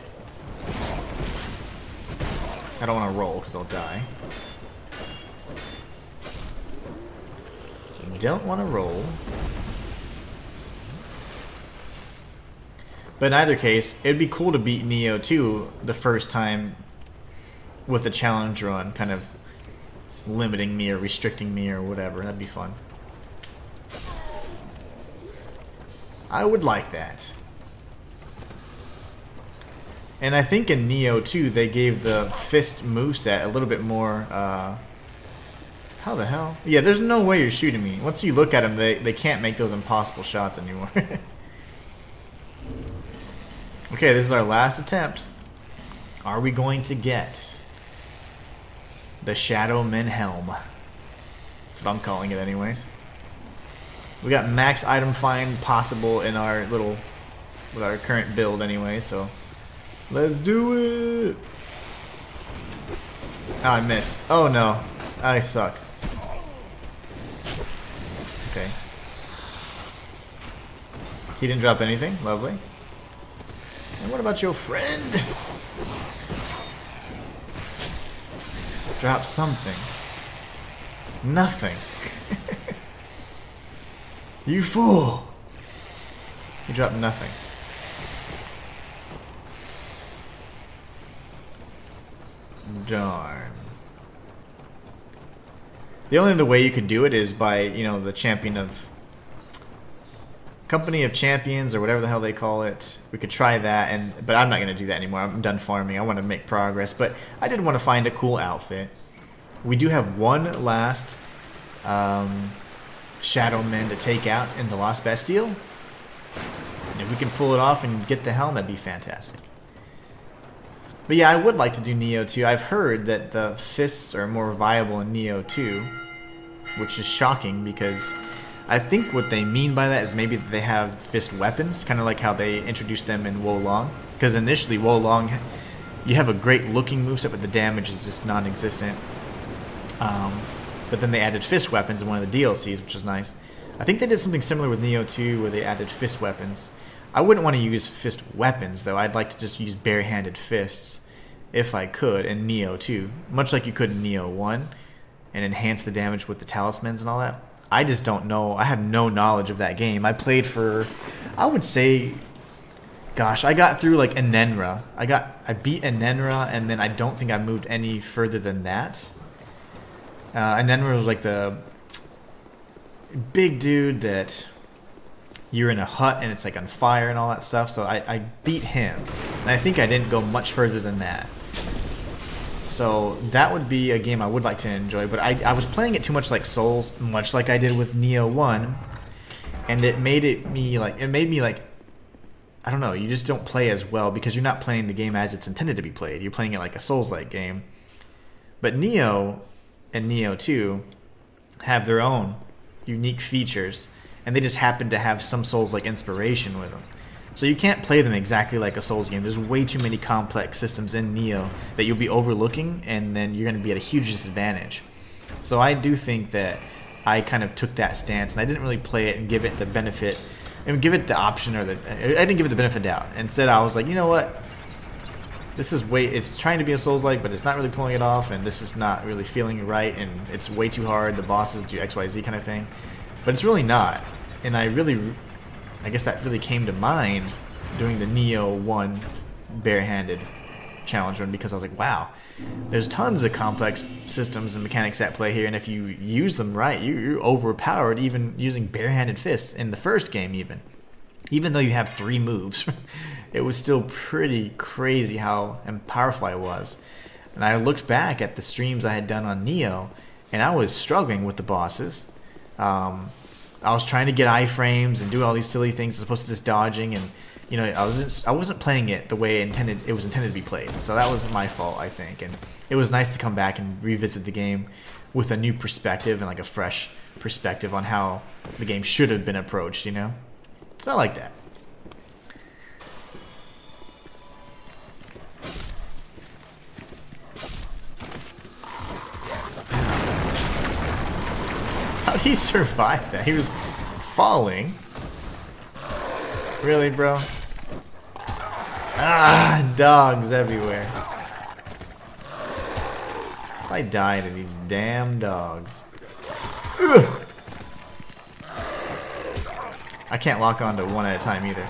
I don't want to roll because I'll die. Don't want to roll. But in either case, it'd be cool to beat Neo 2 the first time with a challenge run, kind of limiting me or restricting me or whatever. That'd be fun. I would like that. And I think in Neo 2 they gave the fist moveset a little bit more, how the hell? Yeah, there's no way you're shooting me. Once you look at them, they can't make those impossible shots anymore. Okay, this is our last attempt. Are we going to get the Shadow Men Helm? That's what I'm calling it anyways. We got max item find possible in our with our current build anyway, so let's do it. Oh, I missed. Oh no, I suck. Okay. He didn't drop anything. Lovely. And what about your friend? Drop something. Nothing. You fool! He dropped nothing. Darn. The only other way you could do it is by, you know, the champion of Company of Champions or whatever the hell they call it. We could try that, but I'm not going to do that anymore. I'm done farming. I want to make progress, but I did want to find a cool outfit. We do have one last Shadow Men to take out in the Lost Bastille. And if we can pull it off and get the helm, that'd be fantastic. But yeah, I would like to do Neo 2. I've heard that the fists are more viable in Neo 2, which is shocking because I think what they mean by that is maybe that they have fist weapons, kind of like how they introduced them in Wolong. Because initially, Wolong, you have a great looking moveset, but the damage is just non-existent. But then they added fist weapons in one of the DLCs, which is nice. I think they did something similar with Neo 2, where they added fist weapons. I wouldn't want to use fist weapons, though. I'd like to just use bare-handed fists, if I could, in Neo 2. Much like you could in Neo 1, and enhance the damage with the talismans and all that. I just don't know. I have no knowledge of that game. I played for, I would say, gosh, I got through like Enenra. I beat Enenra, and then I don't think I moved any further than that. Enenra was like the big dude that you're in a hut and it's like on fire and all that stuff. So I beat him, and I think I didn't go much further than that. So that would be a game I would like to enjoy, but I was playing it too much like Souls, much like I did with Neo 1, and it made me like, I don't know, you just don't play as well because you're not playing the game as it's intended to be played. You're playing it like a Souls-like game. But Neo and Neo 2 have their own unique features, and they just happen to have some Souls-like inspiration with them. So you can't play them exactly like a Souls game. There's way too many complex systems in Neo that you'll be overlooking, and then you're going to be at a huge disadvantage. So I do think that I kind of took that stance, and I didn't really play it and give it the benefit, and give it the option, or I didn't give it the benefit of doubt. Instead, I was like, you know what? This is it's trying to be a Souls-like, but it's not really pulling it off, and this is not really feeling right, and it's way too hard. The bosses do XYZ kind of thing, but it's really not. And I guess that really came to mind doing the Neo 1 barehanded challenge run, because I was like, wow, there's tons of complex systems and mechanics at play here, and if you use them right, you're overpowered even using barehanded fists in the first game even though you have 3 moves. It was still pretty crazy how powerful I was. And I looked back at the streams I had done on Neo, and I was struggling with the bosses. I was trying to get iframes and do all these silly things as opposed to just dodging, and you know, I wasn't playing it the way it was intended to be played. So that was my fault, I think. And it was nice to come back and revisit the game with a new perspective and like a fresh perspective on how the game should have been approached, you know? So I like that. How did he survive that? He was falling. Really, bro? Ah, dogs everywhere. I die to these damn dogs. Ugh. I can't lock onto one at a time either.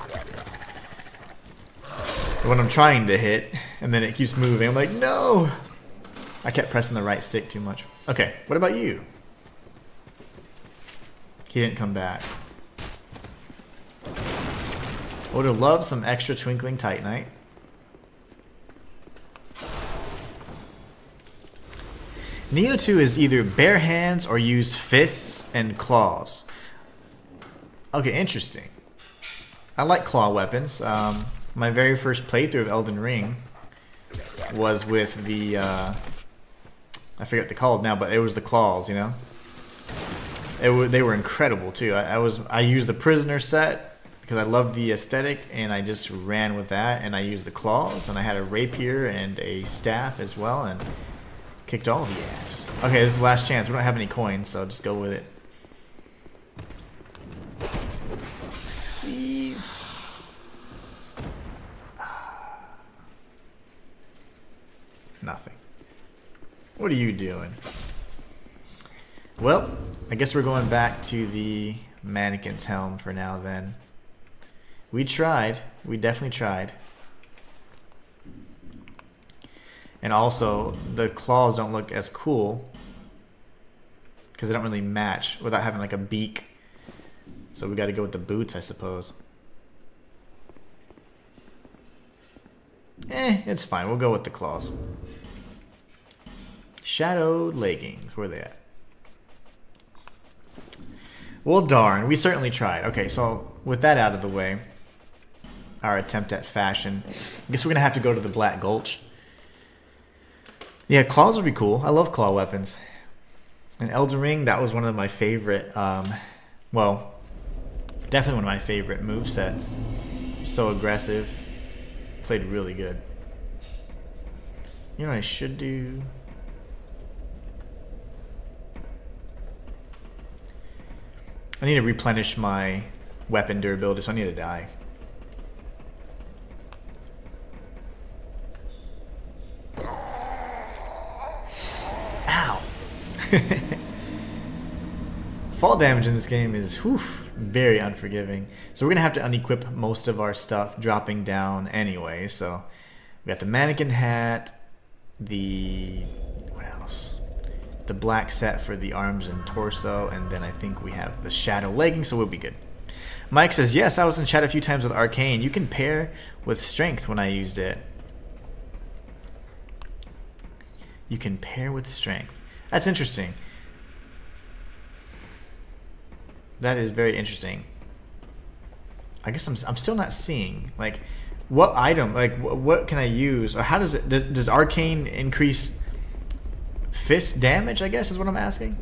When I'm trying to hit, and then it keeps moving, I'm like, no! I kept pressing the right stick too much. Okay, what about you? He didn't come back. I would have loved some extra Twinkling Titanite. Neo 2 is either bare hands or use fists and claws. Okay, interesting. I like claw weapons. My very first playthrough of Elden Ring was with the, I forget what they're called now, but it was the claws, you know? They were incredible too. I used the prisoner set because I loved the aesthetic, and I just ran with that, and I used the claws, and I had a rapier and a staff as well, and kicked all the ass. Okay, this is the last chance. We don't have any coins, so just go with it. Please. Nothing. What are you doing? Well, I guess we're going back to the mannequin's helm for now then. We tried. We definitely tried. And also, the claws don't look as cool because they don't really match without having like a beak. So we got to go with the boots, I suppose. It's fine. We'll go with the claws. Shadowed leggings. Where are they at? Well, darn. We certainly tried. Okay, so with that out of the way, our attempt at fashion, I guess we're going to have to go to the Black Gulch. Yeah, claws would be cool. I love claw weapons. In Elden Ring, that was one of my favorite, well, definitely one of my favorite movesets. So aggressive. Played really good. You know what I should do? I need to replenish my weapon durability, so I need to die. Ow! Fall damage in this game is very unforgiving. So we're going to have to unequip most of our stuff dropping down anyway. So we got the mannequin hat, what else? The black set for the arms and torso, and then I think we have the shadow legging, so we'll be good. Mike says, yes, I was in chat a few times with Arcane. You can pair with strength when I used it. You can pair with strength. That's interesting. That is very interesting. I guess I'm still not seeing, like, what item, like, what can I use? Or how does it, does Arcane increase fist damage, I guess is what I'm asking?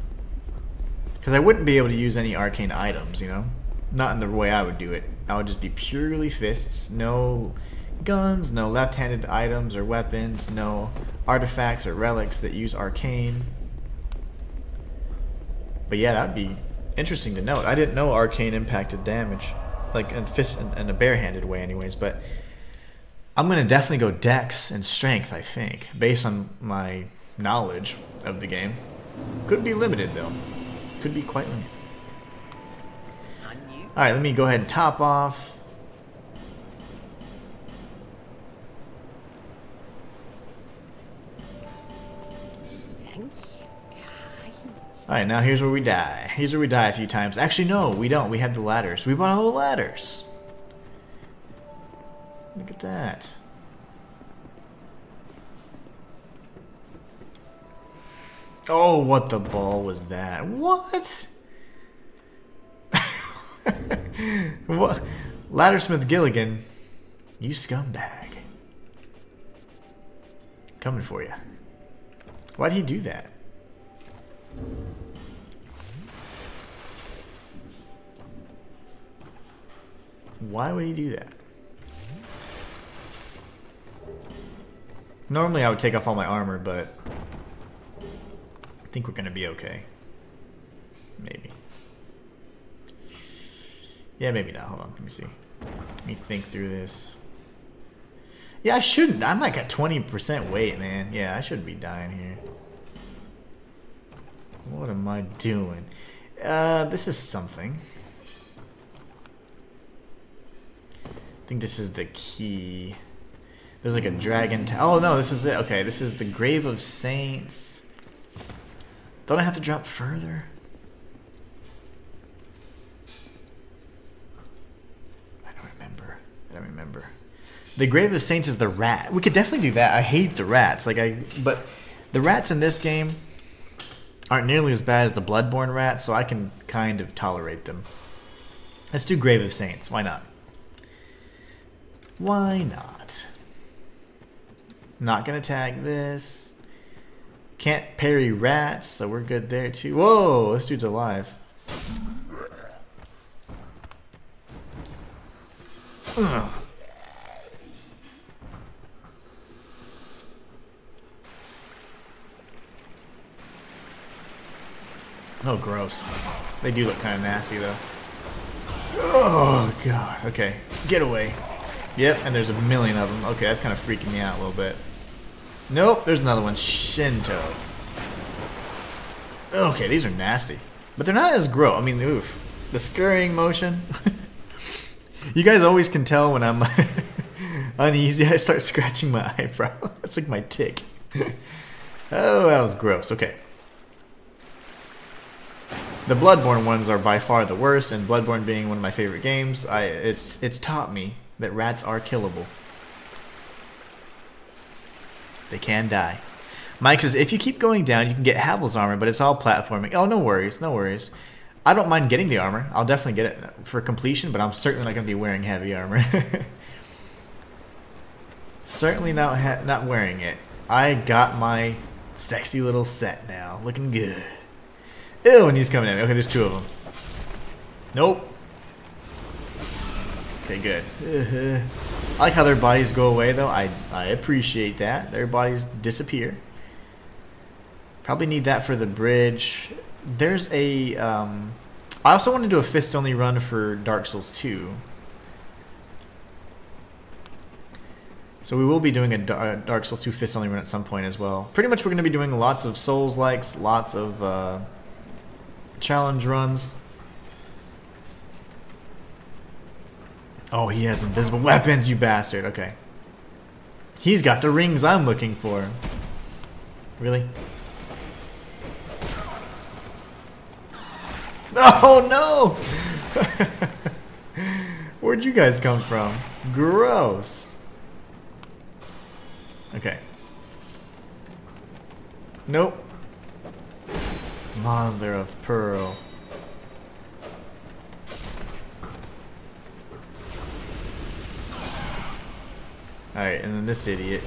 Because I wouldn't be able to use any Arcane items, you know? Not in the way I would do it. I would just be purely fists, no guns, no left-handed items or weapons, no artifacts or relics that use Arcane. But yeah, that'd be interesting to note. I didn't know Arcane impacted damage, like in fist in a barehanded way anyways, but I'm going to definitely go Dex and Strength, I think, based on my knowledge of the game. Could be limited though. Could be quite limited. Alright, let me go ahead and top off. Alright, now here's where we die. Here's where we die a few times. Actually, no, we don't. We have the ladders. We bought all the ladders. Look at that. Oh, what the ball was that? What? What? Laddersmith Gilligan, you scumbag. Coming for you. Why'd he do that? Why would he do that? Normally I would take off all my armor, but I think we're gonna be okay. Maybe. Yeah, maybe not. Hold on, let me see. Let me think through this. Yeah, I shouldn't. I'm like at 20% weight, man. Yeah, I shouldn't be dying here. What am I doing? This is something. I think this is the key. There's like a dragon. Oh no, this is it. Okay, this is the Grave of Saints. Don't I have to drop further? I don't remember. The Grave of Saints is the rat. We could definitely do that. I hate the rats. But the rats in this game aren't nearly as bad as the Bloodborne rats, so I can kind of tolerate them. Let's do Grave of Saints. Why not? Why not? Not gonna tag this. Can't parry rats, so we're good there too. Whoa, this dude's alive. Ugh. Oh, gross. They do look kind of nasty, though. Oh, God. Okay. Get away. Yep, and there's a million of them. Okay, that's kind of freaking me out a little bit. Nope, there's another one. Shinto. Okay, these are nasty. But they're not as gross. I mean, oof. The scurrying motion. You guys always can tell when I'm uneasy. I start scratching my eyebrow. That's like my tick. Oh, that was gross. Okay. The Bloodborne ones are by far the worst, and Bloodborne being one of my favorite games, it's taught me that rats are killable. They can die. Mike says, if you keep going down, you can get Havel's armor, but it's all platforming. Oh, no worries, no worries. I don't mind getting the armor. I'll definitely get it for completion, but I'm certainly not going to be wearing heavy armor. Certainly not wearing it. I got my sexy little set now. Looking good. Ew, and he's coming at me. Okay, there's two of them. Nope. Okay, good. I like how their bodies go away, though. I appreciate that. Their bodies disappear. Probably need that for the bridge. There's a... I also want to do a fist-only run for Dark Souls 2. So we will be doing a Dark Souls 2 fist-only run at some point as well. Pretty much we're going to be doing lots of Souls-likes, lots of challenge runs. Oh, he has invisible weapons, you bastard. Okay. He's got the rings I'm looking for. Really? Oh, no! Where'd you guys come from? Gross. Okay. Nope. Mother of pearl. Alright, and then this idiot.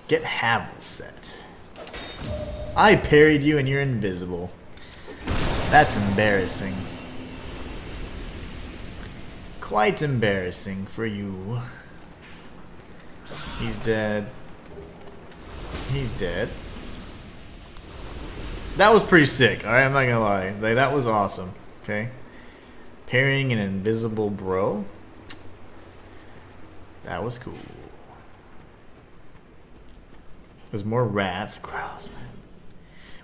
Get Havel's set. I parried you and you're invisible. That's embarrassing. Quite embarrassing for you. He's dead. He's dead. That was pretty sick, alright? I'm not gonna lie. Like, that was awesome. Okay? Parrying an invisible bro. That was cool. There's more rats. Gross, man.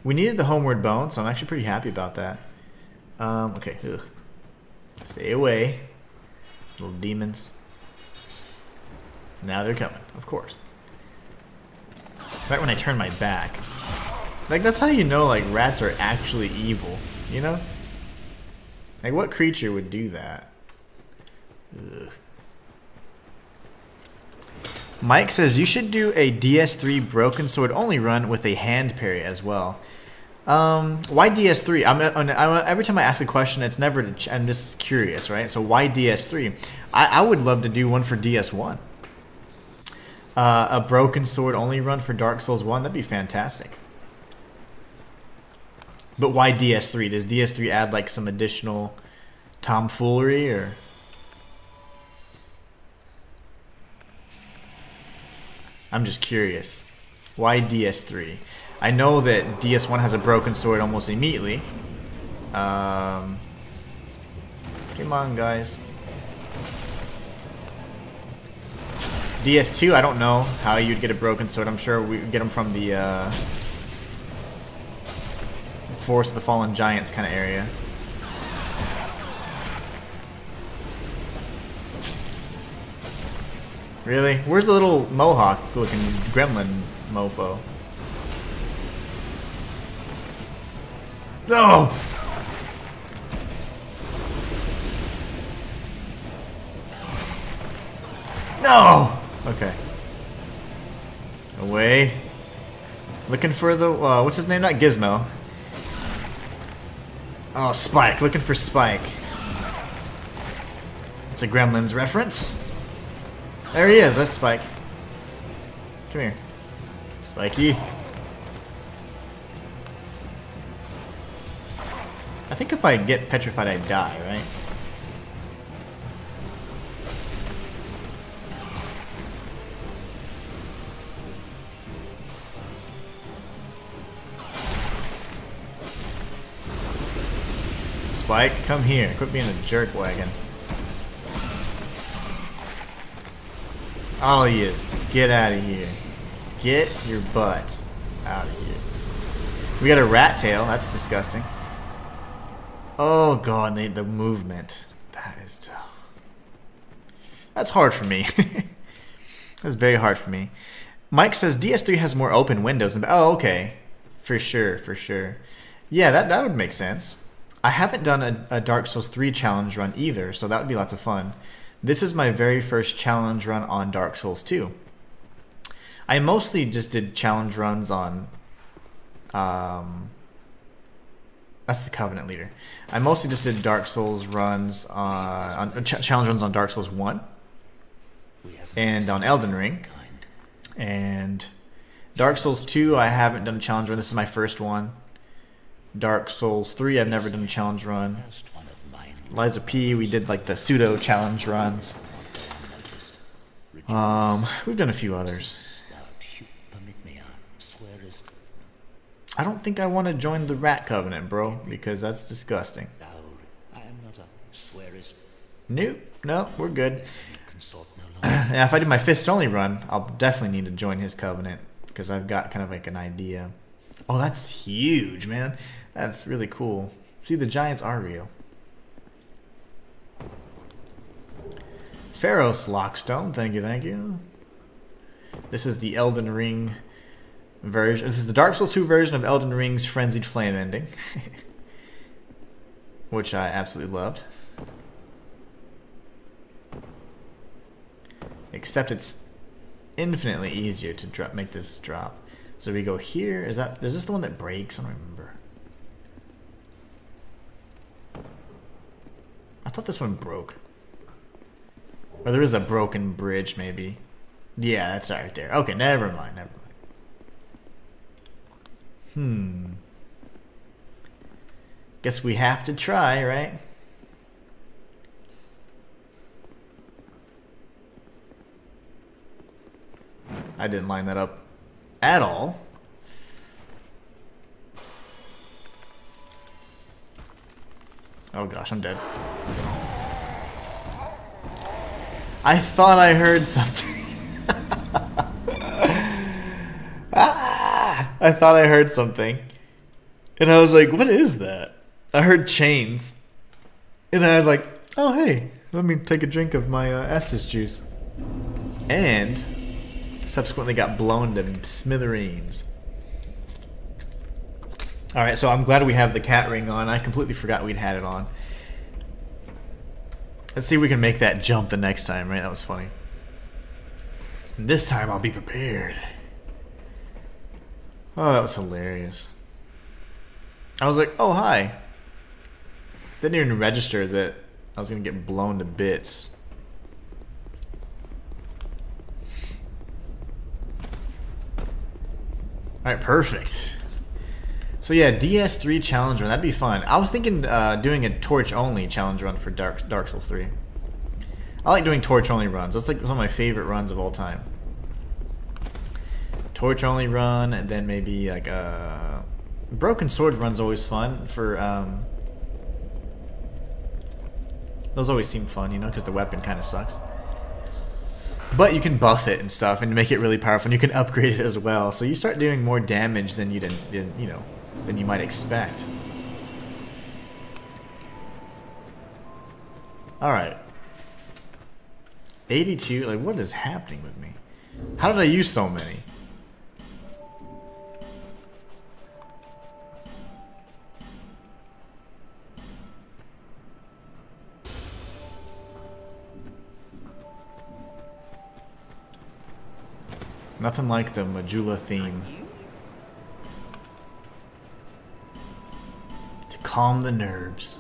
We needed the homeward bone, so I'm actually pretty happy about that. Okay. Ugh. Stay away. Little demons. Now they're coming, of course. Right when I turn my back. Like, that's how you know, like, rats are actually evil. You know? Like, what creature would do that? Ugh. Mike says you should do a DS3 Broken Sword only run with a hand parry as well. Why DS3? Every time I ask a question, it's never to I'm just curious, right? So why DS3? I would love to do one for DS1. A Broken Sword only run for Dark Souls 1, that'd be fantastic. But why DS3? Does DS3 add like some additional tomfoolery or? I'm just curious. Why DS3? I know that DS1 has a Broken Sword almost immediately. Come on, guys. DS2, I don't know how you'd get a Broken Sword. I'm sure we get them from the Forest of the Fallen Giants kind of area. Really? Where's the little mohawk looking gremlin mofo? No! No! Okay. Away. Looking for the, what's his name? Not Gizmo. Oh, Spike. Looking for Spike. It's a Gremlins reference. There he is. That's Spike. Come here. Spikey. I think if I get petrified, I die, right? Spike, come here. Quit being a jerk wagon. Oh, he is. Get out of here. Get your butt out of here. We got a rat tail. That's disgusting. Oh god, the movement. That is... That's hard for me. That's very hard for me. Mike says DS3 has more open windows. Oh, okay. For sure, for sure. Yeah, that would make sense. I haven't done a Dark Souls 3 challenge run either, so that would be lots of fun. This is my very first challenge run on Dark Souls 2. I mostly just did challenge runs on... that's the Covenant leader. I mostly just did Dark Souls runs challenge runs on Dark Souls 1 and on Elden Ring. And Dark Souls 2, I haven't done a challenge run. This is my first one. Dark Souls 3, I've never done a challenge run. Liza P, we did like the pseudo challenge runs. We've done a few others. I don't think I want to join the Rat Covenant, bro, because that's disgusting. Nope, no, we're good. Yeah, if I do my fist only run, I'll definitely need to join his covenant because I've got kind of like an idea. Oh, that's huge, man. That's really cool. See, the giants are real. Pharos Lockstone, thank you, thank you. This is the Elden Ring version. This is the Dark Souls 2 version of Elden Ring's Frenzied Flame ending, which I absolutely loved. Except it's infinitely easier to make this drop. So we go here. Is this the one that breaks? I don't remember. I thought this one broke. Or there is a broken bridge, maybe. Yeah, that's right there. Okay, never mind, never mind. Guess we have to try, right? I didn't line that up at all. Oh gosh, I'm dead. I thought I heard something. I thought I heard something. And I was like, what is that? I heard chains. And I was like, oh hey, let me take a drink of my Estus juice. And subsequently got blown to smithereens. Alright, so I'm glad we have the cat ring on. I completely forgot we'd had it on. Let's see if we can make that jump the next time, right? That was funny. And this time I'll be prepared. Oh, that was hilarious. I was like, oh, hi. Didn't even register that I was going to get blown to bits. Alright, perfect. So yeah, DS3 challenge run, that'd be fun. I was thinking doing a torch only challenge run for Dark Souls 3. I like doing torch only runs. That's like one of my favorite runs of all time. Torch only run, and then maybe like a broken sword run's always fun for those always seem fun, you know, because the weapon kind of sucks. But you can buff it and stuff and make it really powerful, and you can upgrade it as well. So you start doing more damage than than you might expect. All right. 82, like what is happening with me? How did I use so many? Nothing like the Majula theme. To calm the nerves.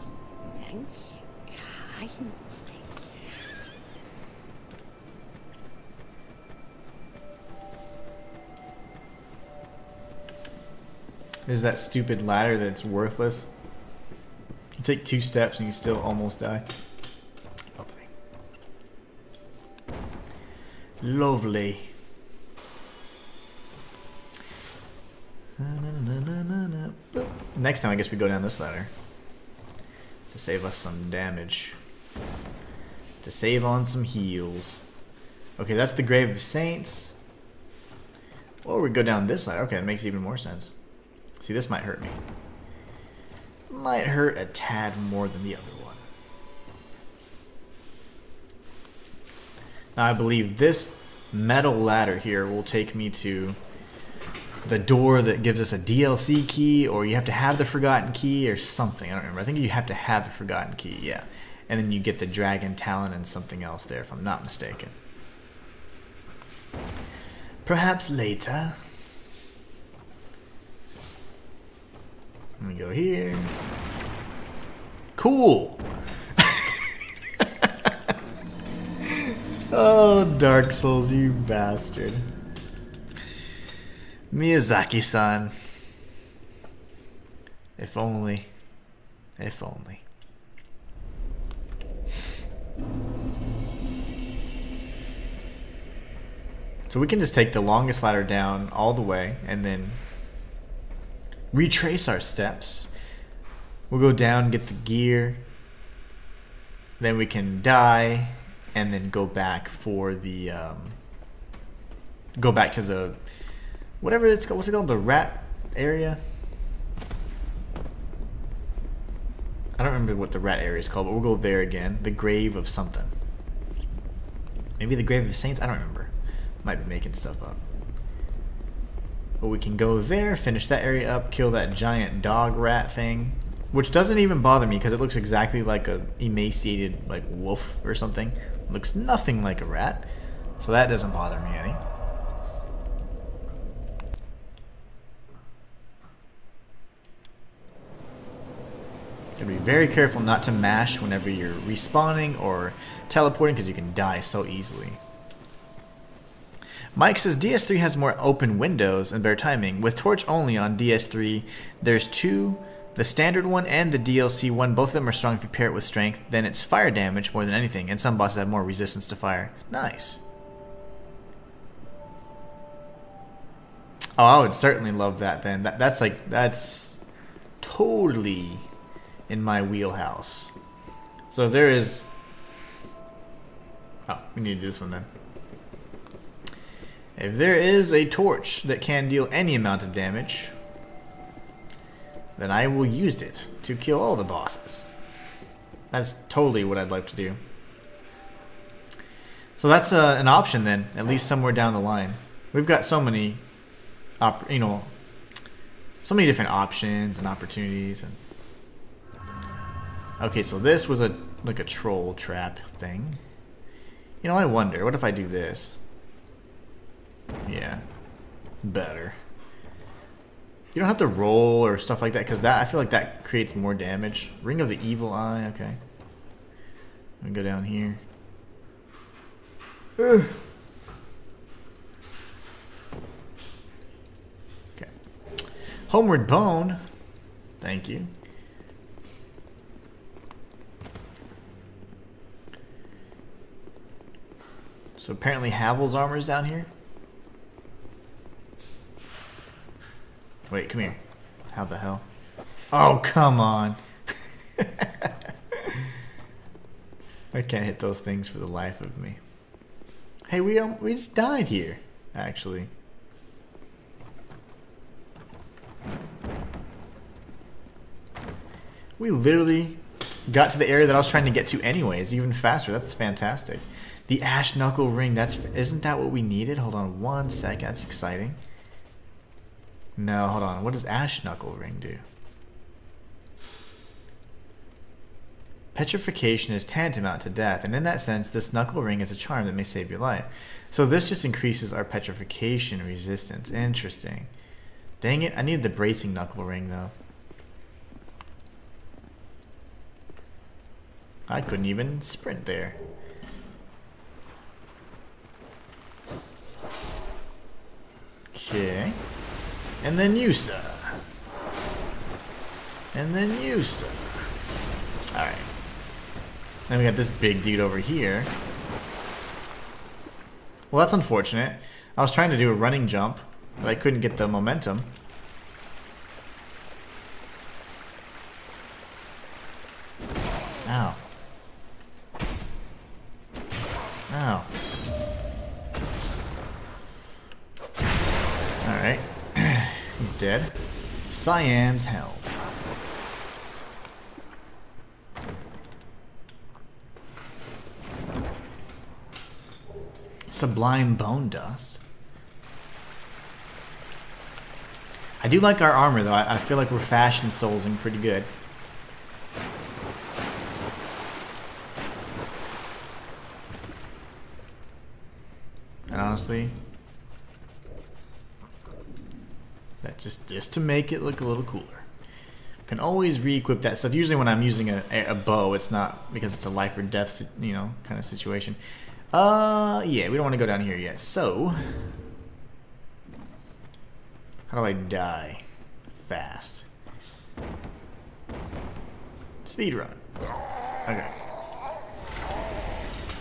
There's that stupid ladder that's worthless. You take 2 steps and you still almost die. Lovely. Lovely. Next time I guess we go down this ladder. To save us some damage. To save on some heals. Okay, that's the Grave of Saints. Or we go down this ladder. Okay, that makes even more sense. See, this might hurt me. Might hurt a tad more than the other one. Now I believe this metal ladder here will take me to the door that gives us a DLC key, or you have to have the Forgotten Key or something. I don't remember. I think you have to have the Forgotten Key, yeah. And then you get the Dragon Talon and something else there, if I'm not mistaken. Perhaps later. Let me go here. Cool! Oh, Dark Souls, you bastard. Miyazaki-san. If only. If only. So we can just take the longest ladder down all the way and then retrace our steps. We'll go down, get the gear. Then we can die and then go back for the go back to the whatever it's called. What's it called? The rat area? I don't remember what the rat area is called, but we'll go there again. The grave of something. Maybe the grave of saints? I don't remember. Might be making stuff up. But we can go there, finish that area up, kill that giant dog rat thing. Which doesn't even bother me because it looks exactly like a emaciated like wolf or something. It looks nothing like a rat. So that doesn't bother me any. Gotta be very careful not to mash whenever you're respawning or teleporting because you can die so easily. Mike says DS3 has more open windows and better timing. With torch only on DS3, there's two, the standard one and the DLC one. Both of them are strong if you pair it with strength. Then it's fire damage more than anything, and some bosses have more resistance to fire. Nice. Oh, I would certainly love that then. That's totally in my wheelhouse. So there is... Oh, we need to do this one then. If there is a torch that can deal any amount of damage, then I will use it to kill all the bosses. That's totally what I'd like to do. So that's an option then, at least somewhere down the line. We've got so many, so many different options and opportunities. And okay, so this was like a troll trap thing. You know, I wonder, what if I do this? Yeah, better. You don't have to roll or stuff like that, because that I feel like that creates more damage. Ring of the Evil Eye, okay. Let me go down here. Ugh. Okay. Homeward Bone. Thank you. So apparently Havel's armor is down here. Wait, come here. How the hell? Oh, come on. I can't hit those things for the life of me. Hey, we just died here, actually. We literally got to the area that I was trying to get to anyways, even faster. That's fantastic. The Ash Knuckle Ring, isn't that what we needed? Hold on one second, that's exciting. No, hold on. What does Ash Knuckle Ring do? Petrification is tantamount to death, and in that sense, this Knuckle Ring is a charm that may save your life. So this just increases our petrification resistance. Interesting. Dang it, I need the Bracing Knuckle Ring, though. I couldn't even sprint there. Okay. And then you, sir. And then you, sir. Alright. Then we got this big dude over here. Well, that's unfortunate. I was trying to do a running jump, but I couldn't get the momentum. Ow. Ow. Alright. He's dead. Cyan's Helm. Sublime Bone Dust. I do like our armor though. I feel like we're fashion soulsing pretty good. And honestly, that just to make it look a little cooler. Can always re-equip that stuff. Usually when I'm using a bow, it's not because it's a life or death, you know, kind of situation. Yeah, we don't want to go down here yet. So, how do I die fast? Speed run. Okay.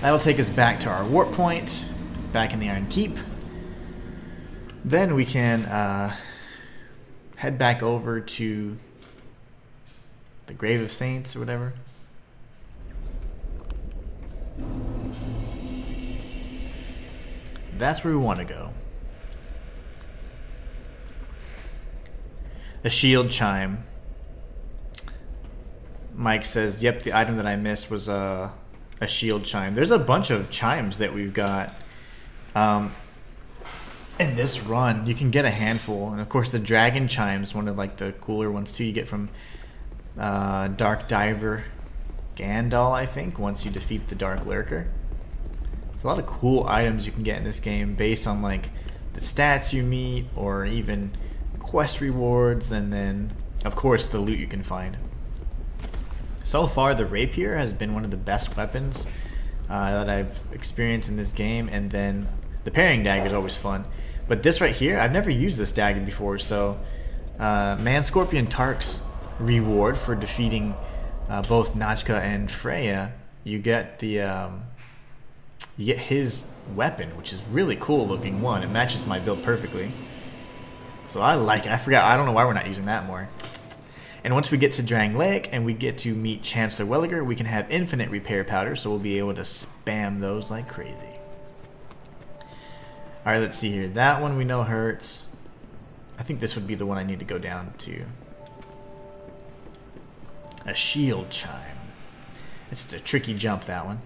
That'll take us back to our warp point, back in the Iron Keep. Then we can head back over to the Grave of Saints or whatever. That's where we want to go. The shield chime. Mike says, yep, the item that I missed was a shield chime. There's a bunch of chimes that we've got. In this run, you can get a handful. And of course the dragon chime is one of like the cooler ones too. You get from Dark Diver Gandalf, I think, once you defeat the Dark Lurker. There's a lot of cool items you can get in this game based on like the stats you meet or even quest rewards, and then of course the loot you can find. So far the rapier has been one of the best weapons that I've experienced in this game, and then the parrying dagger is always fun. But this right here, I've never used this dagger before, so Man Scorpion Tark's reward for defeating both Nachka and Freya, you get the you get his weapon, which is really cool looking one. It matches my build perfectly, so I like it. I don't know why we're not using that more. And once we get to Drang Lake and we get to meet Chancellor Welliger, we can have infinite repair powder, so we'll be able to spam those like crazy. Alright, let's see here. That one we know hurts. I think this would be the one I need to go down to. A shield chime. It's a tricky jump, that one.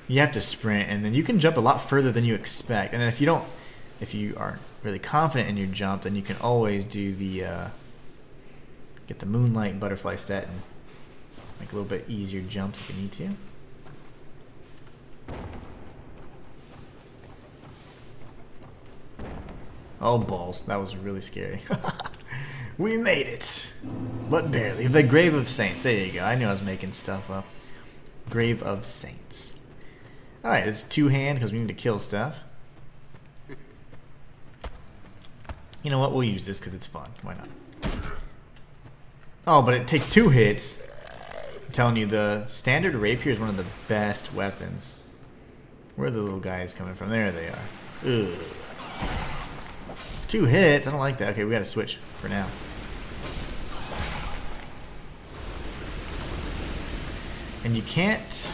You have to sprint, and then you can jump a lot further than you expect. And if you aren't really confident in your jump, then you can always do the get the Moonlight Butterfly set and make a little bit easier jumps if you need to. Oh balls, that was really scary. We made it, but barely. The Grave of Saints, there you go. I knew I was making stuff up. Grave of Saints. Alright, it's two-hand because we need to kill stuff. You know what, we'll use this because it's fun. Why not? Oh, but it takes 2 hits. I'm telling you, the standard rapier is one of the best weapons. Where are the little guys coming from? There they are. Ugh. 2 hits? I don't like that. Okay, we gotta switch for now. And you can't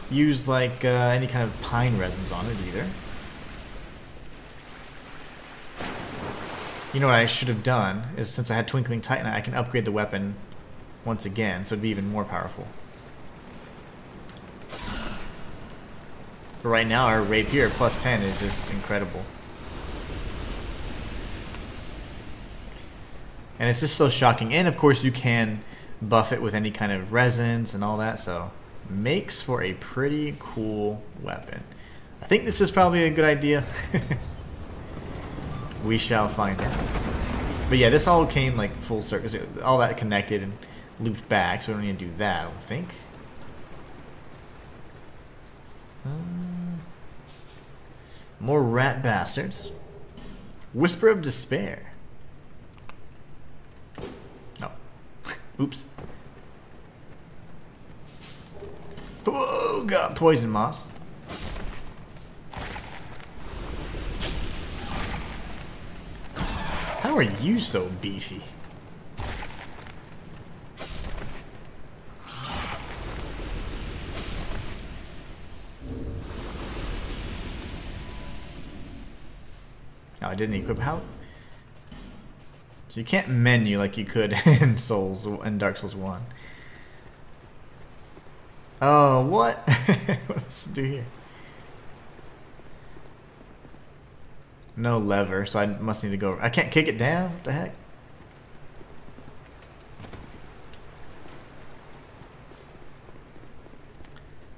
use like any kind of pine resins on it either. You know what I should have done is, since I had Twinkling Titan, I can upgrade the weapon once again, so it'd be even more powerful. But right now our rapier plus 10 is just incredible. And it's just so shocking. And of course you can buff it with any kind of resins and all that, so makes for a pretty cool weapon. I think this is probably a good idea. We shall find out. But yeah, this all came like full circle. All that connected and looped back, so we don't need to do that, I don't think. More rat bastards. Whisper of Despair. No. Oops. Oh god, poison moss. How are you so beefy? Oh, I didn't equip how? So you can't menu like you could in Dark Souls 1. Oh, what? What am I supposed to do here? No lever, so I must need to go. I can't kick it down? What the heck?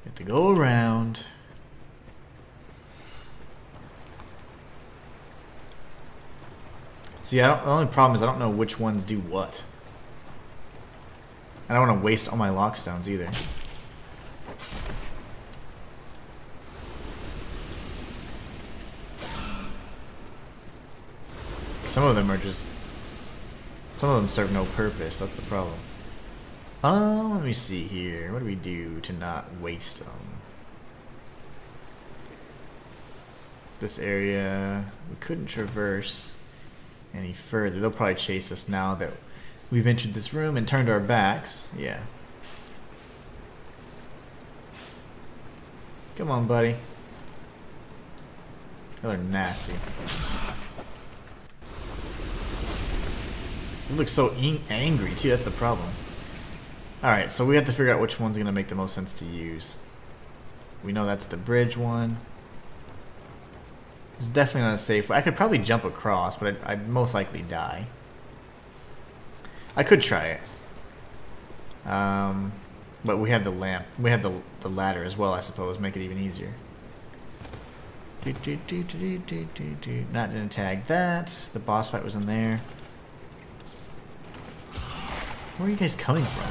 Have to go around. See, the only problem is I don't know which ones do what. I don't want to waste all my lockstones either. Some of them are just... Some of them serve no purpose, that's the problem. Let me see here. What do we do to not waste them? This area, we couldn't traverse any further. They'll probably chase us now that we've entered this room and turned our backs. Yeah. Come on, buddy. They're nasty. It looks so angry too, that's the problem. Alright, so we have to figure out which one's going to make the most sense to use. We know that's the bridge one. It's definitely not a safe way. I could probably jump across, but I'd most likely die. I could try it. But we have the lamp. We have the ladder as well, I suppose. Make it even easier. Not gonna tag that. The boss fight was in there. Where are you guys coming from?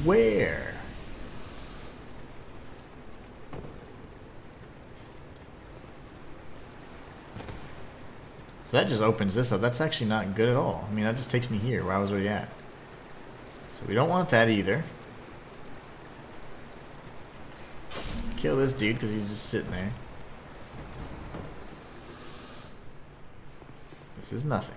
Where? So that just opens this up. That's actually not good at all. I mean, that just takes me here where I was already at. So we don't want that either. Kill this dude because he's just sitting there. This is nothing.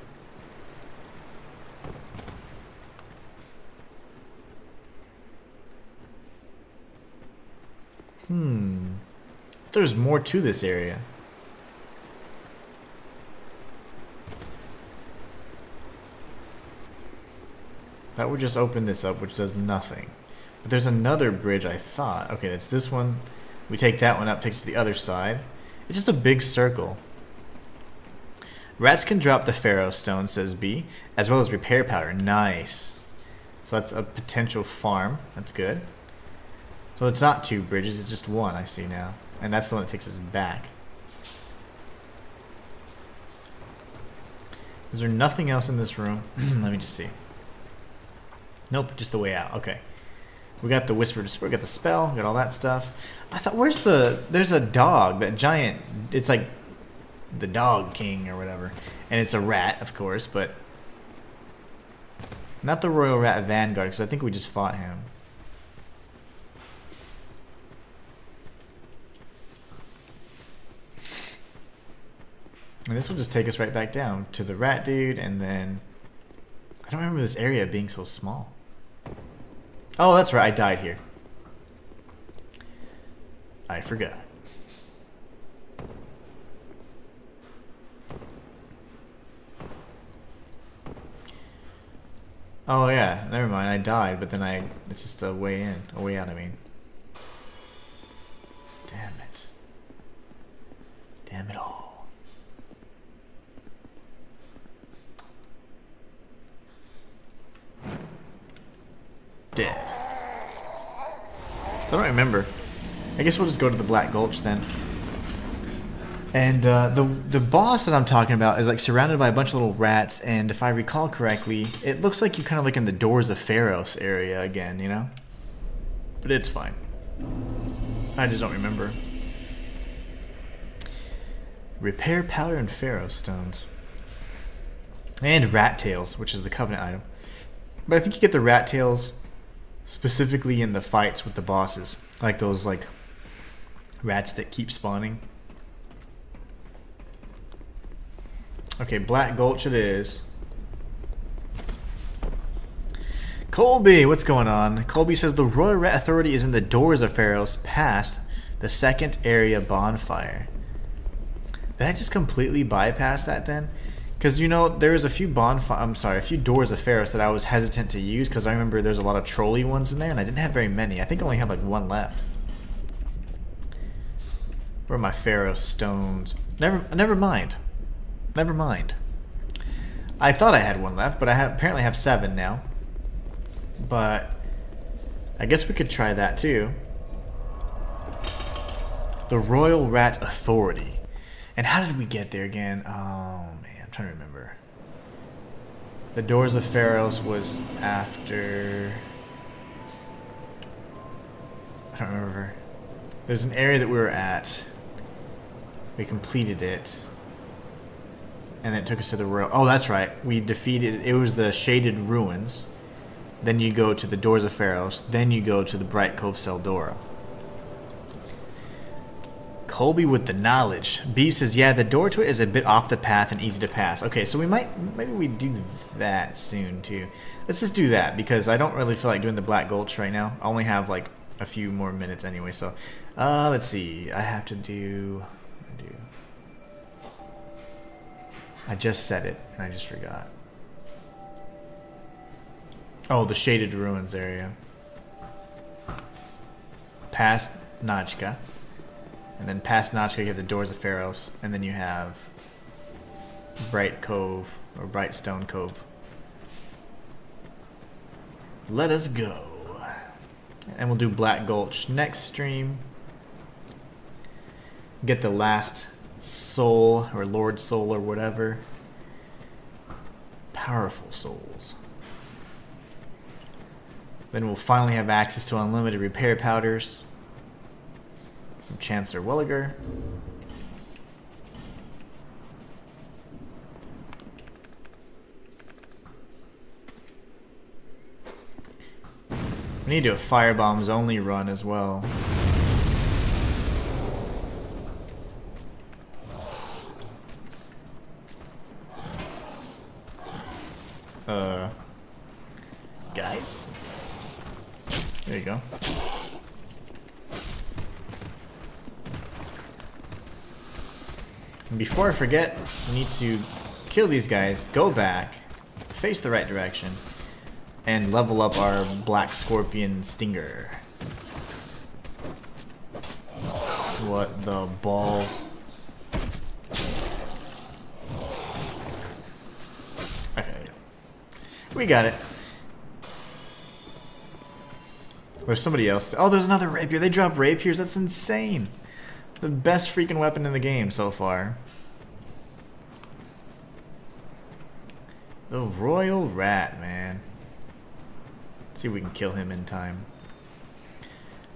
There's more to this area. That would just open this up, which does nothing. But there's another bridge, I thought. Okay, that's this one. We take that one up, takes us to the other side. It's just a big circle. Rats can drop the Pharaoh Stone, says B, as well as repair powder. Nice. So that's a potential farm. That's good. So it's not two bridges, it's just one, I see now. And that's the one that takes us back. Is there nothing else in this room? Let me just see. Nope, just the way out. Okay. We got the Whisper to Spirit, got the spell, got all that stuff. I thought, where's the... There's a dog, that giant... It's like the Dog King or whatever. And it's a rat, of course, but... Not the Royal Rat Vanguard, because I think we just fought him. And this will just take us right back down to the rat dude, and then... I don't remember this area being so small. Oh, that's right, I died here. I forgot. Oh yeah, never mind, I died, but then it's just a way in, a way out, I mean. Damn it. Damn it all. Dead. I don't remember. I guess we'll just go to the Black Gulch then. And the boss that I'm talking about is like surrounded by a bunch of little rats, and if I recall correctly, it looks like you're kind of like in the Doors of Pharos area again, you know? But it's fine. I just don't remember. Repair powder and Pharaoh stones. And rat tails, which is the Covenant item. But I think you get the rat tails specifically in the fights with the bosses, like those like rats that keep spawning. Okay, Black Gulch it is. Colby, what's going on? Colby says the Royal Rat Authority is in the Doors of Pharos past the second area bonfire. Did I just completely bypass that then? Because, you know, there was a few a few Doors of Pharos that I was hesitant to use because I remember there's a lot of trolley ones in there and I didn't have very many. I think I only have like one left. Where are my Pharaoh stones? Never mind. Never mind. I thought I had one left, but I apparently have 7 now. But I guess we could try that too. The Royal Rat Authority. And how did we get there again? Oh man, I'm trying to remember. The Doors of Pharos was after... I don't remember. There's an area that we were at. We completed it. And then it took us to the Royal... Oh, that's right. We defeated... It was the Shaded Ruins. Then you go to the Doors of Pharos. Then you go to the Bright Cove Seldora. Colby with the knowledge. B says, yeah, the door to it is a bit off the path and easy to pass. Okay, so maybe we do that soon too. Let's just do that because I don't really feel like doing the Black Gulch right now. I only have like a few more minutes anyway, so let's see. I have to do... I just said it and I just forgot. Oh, the Shaded Ruins area. Past Najka. And then past Najka you have the Doors of Pharos. And then you have Bright Cove, or Bright Stone Cove. Let us go. And we'll do Black Gulch next stream. Get the last soul, or Lord Soul, or whatever. Powerful souls. Then we'll finally have access to unlimited repair powders from Chancellor Welliger. We need to do a firebombs only run as well. Guys? There you go. And before I forget, we need to kill these guys, go back, face the right direction, and level up our Black Scorpion Stinger. What the balls? Okay, we got it. There's somebody else. Oh, there's another rapier. They drop rapiers. That's insane. The best freaking weapon in the game so far. The Royal Rat, man. Let's see if we can kill him in time.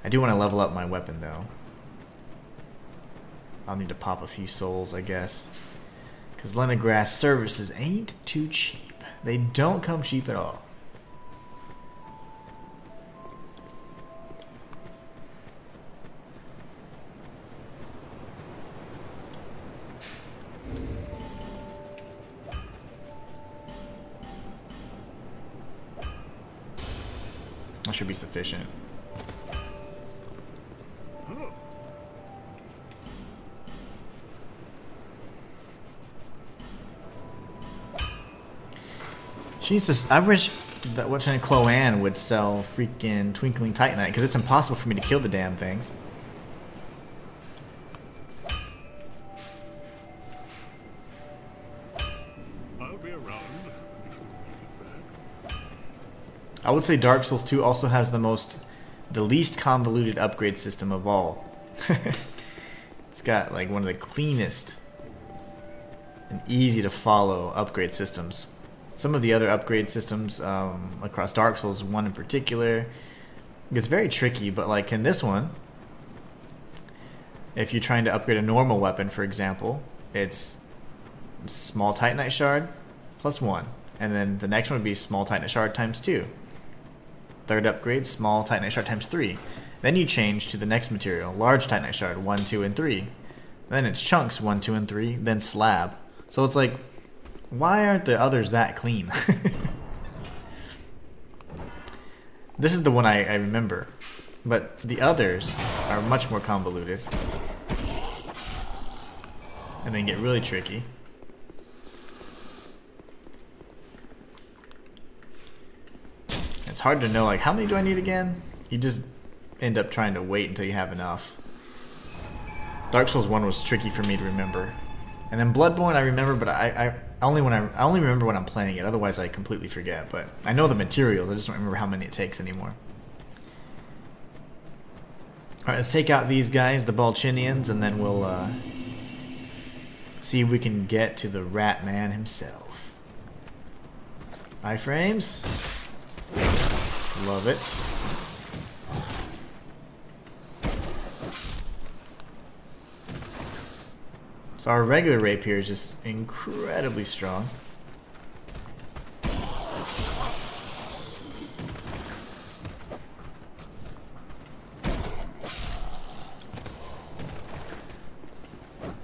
I do want to level up my weapon, though. I'll need to pop a few souls, I guess. Because Leningrad services ain't too cheap. They don't come cheap at all. That should be sufficient. Jesus, I wish that Chloanne would sell freaking Twinkling Titanite, because it's impossible for me to kill the damn things. I'll be around. I would say Dark Souls 2 also has the least convoluted upgrade system of all. It's got like one of the cleanest and easy to follow upgrade systems. Some of the other upgrade systems across Dark Souls 1 in particular, it's very tricky, but like in this one, if you're trying to upgrade a normal weapon, for example, it's small Titanite shard plus 1, and then the next one would be small Titanite shard times 2. Third upgrade, small Titanite shard times 3. Then you change to the next material, large Titanite shard, 1, 2, and 3. Then it's chunks, 1, 2, and 3, then slab. So it's like, why aren't the others that clean? This is the one I remember, but the others are much more convoluted. And then get really tricky. It's hard to know, like, how many do I need again? You just end up trying to wait until you have enough. Dark Souls 1 was tricky for me to remember. And then Bloodborne I remember, but I only remember when I'm playing it. Otherwise I completely forget. But I know the materials, I just don't remember how many it takes anymore. Alright, let's take out these guys, the Balchinians, and then we'll see if we can get to the Rat Man himself. Iframes. Love it. So our regular rapier is just incredibly strong.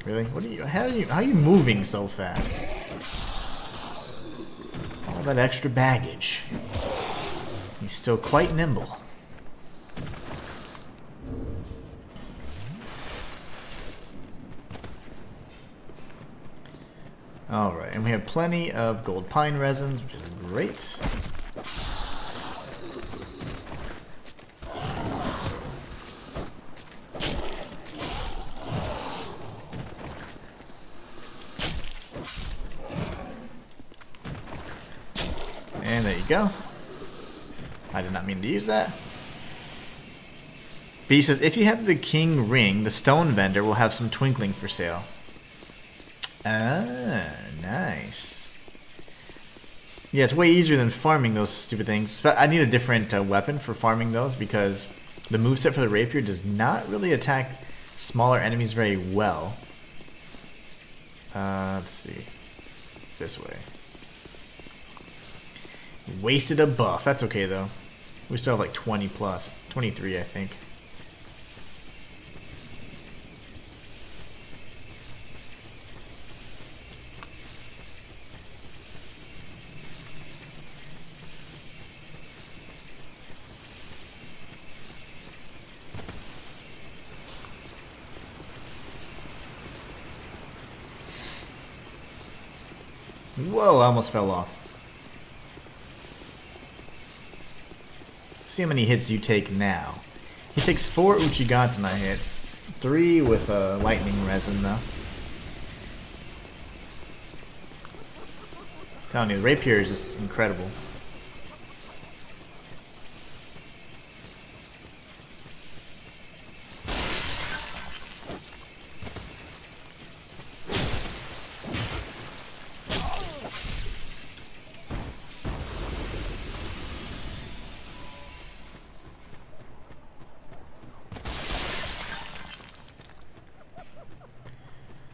Really? What are you? How are you moving so fast? All that extra baggage. He's still quite nimble. Alright, and we have plenty of gold pine resins, which is great. And there you go. I did not mean to use that. B says, if you have the king ring, the stone vendor will have some twinkling for sale. Ah, nice. Yeah, it's way easier than farming those stupid things. But I need a different weapon for farming those because the moveset for the rapier does not really attack smaller enemies very well. Let's see. This way. Wasted a buff. That's okay though. We still have like 20 plus. 23 I think. Whoa, I almost fell off. See how many hits you take now. He takes 4 Uchigatana hits. 3 with lightning resin though. I'm telling you, the rapier is just incredible.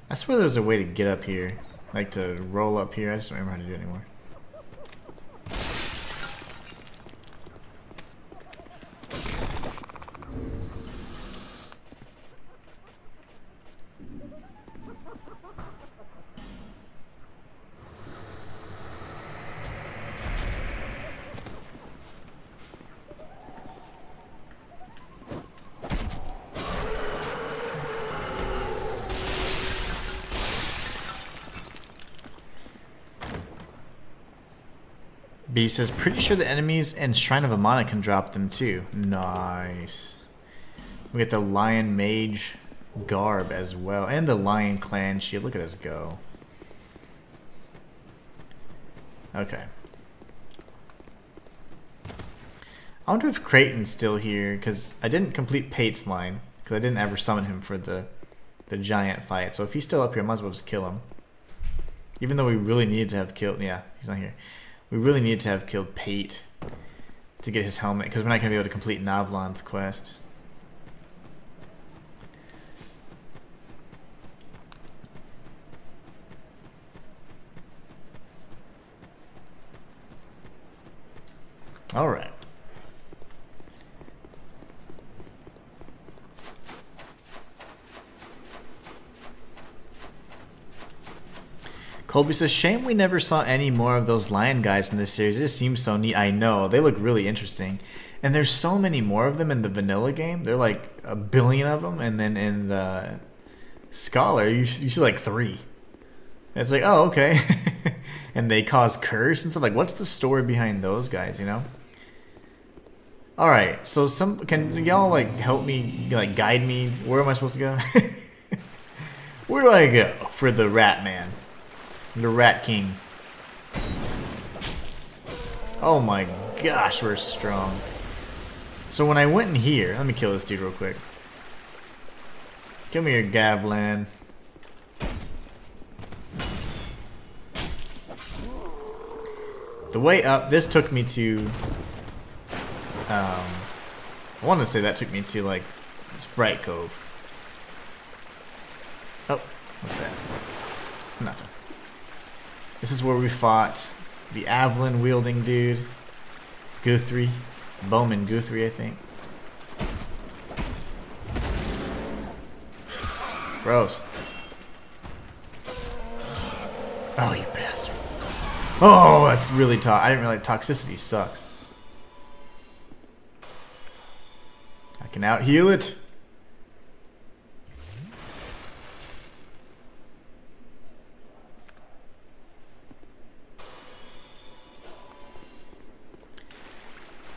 I swear there's a way to get up here. Like to roll up here. I just don't remember how to do it anymore. B says, pretty sure the enemies and Shrine of Amana can drop them too. Nice. We get the Lion Mage garb as well. And the Lion Clan shield. Look at us go. Okay. I wonder if Kraten's still here, because I didn't complete Pate's line, because I didn't ever summon him for the giant fight. So if he's still up here, I might as well just kill him. Even though we really needed to have killed... Yeah, he's not here. We really need to have killed Pate to get his helmet, because we're not going to be able to complete Navlan's quest. Alright. Colby says, shame we never saw any more of those lion guys in this series. It just seems so neat. I know. They look really interesting. And there's so many more of them in the vanilla game. There are like 1 billion of them. And then in the Scholar, you see like 3. And it's like, oh, okay. And they cause curse and stuff. Like, what's the story behind those guys, you know? Alright, so can y'all like help me, like guide me? Where am I supposed to go? Where do I go for the Rat Man? The Rat King. Oh my gosh, we're strong. So when I went in here, let me kill this dude real quick. Give me your Gavlan. The way up, this took me to, I want to say that took me to like Sprite Cove. Oh, what's that? Nothing. This is where we fought the Avalon wielding dude. Guthrie. Bowman Guthrie, I think. Gross. Oh, you bastard. Oh, that's really tough. I didn't realize toxicity sucks. I can out heal it.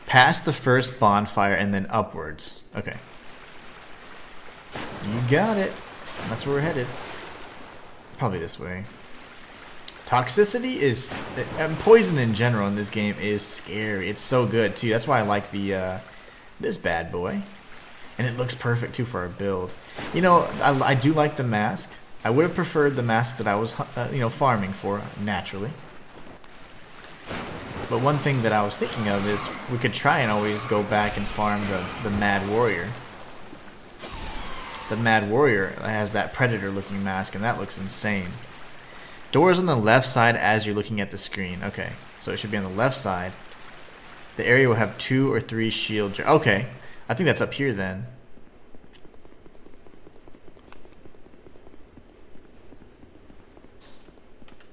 Past the first bonfire and then upwards. Okay. You got it. That's where we're headed. Probably this way. Toxicity is... and poison in general in this game is scary. It's so good, too. That's why I like the this bad boy. And it looks perfect, too, for our build. You know, I do like the mask. I would have preferred the mask that I was, you know, farming for, naturally. But one thing that I was thinking of is we could try and always go back and farm the Mad Warrior. The Mad Warrior has that predator-looking mask, and that looks insane. Doors on the left side as you're looking at the screen. Okay, so it should be on the left side. The area will have 2 or 3 shield... Okay, I think that's up here then.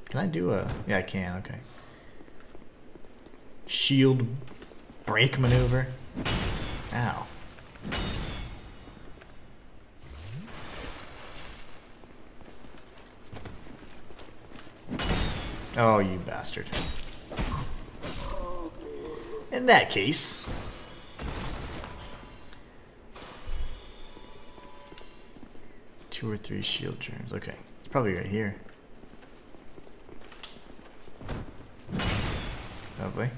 Can I do a... Yeah, I can, okay. Shield break maneuver. Ow. Oh, you bastard. In that case... Two or 3 shield germs. Okay. It's probably right here. Lovely.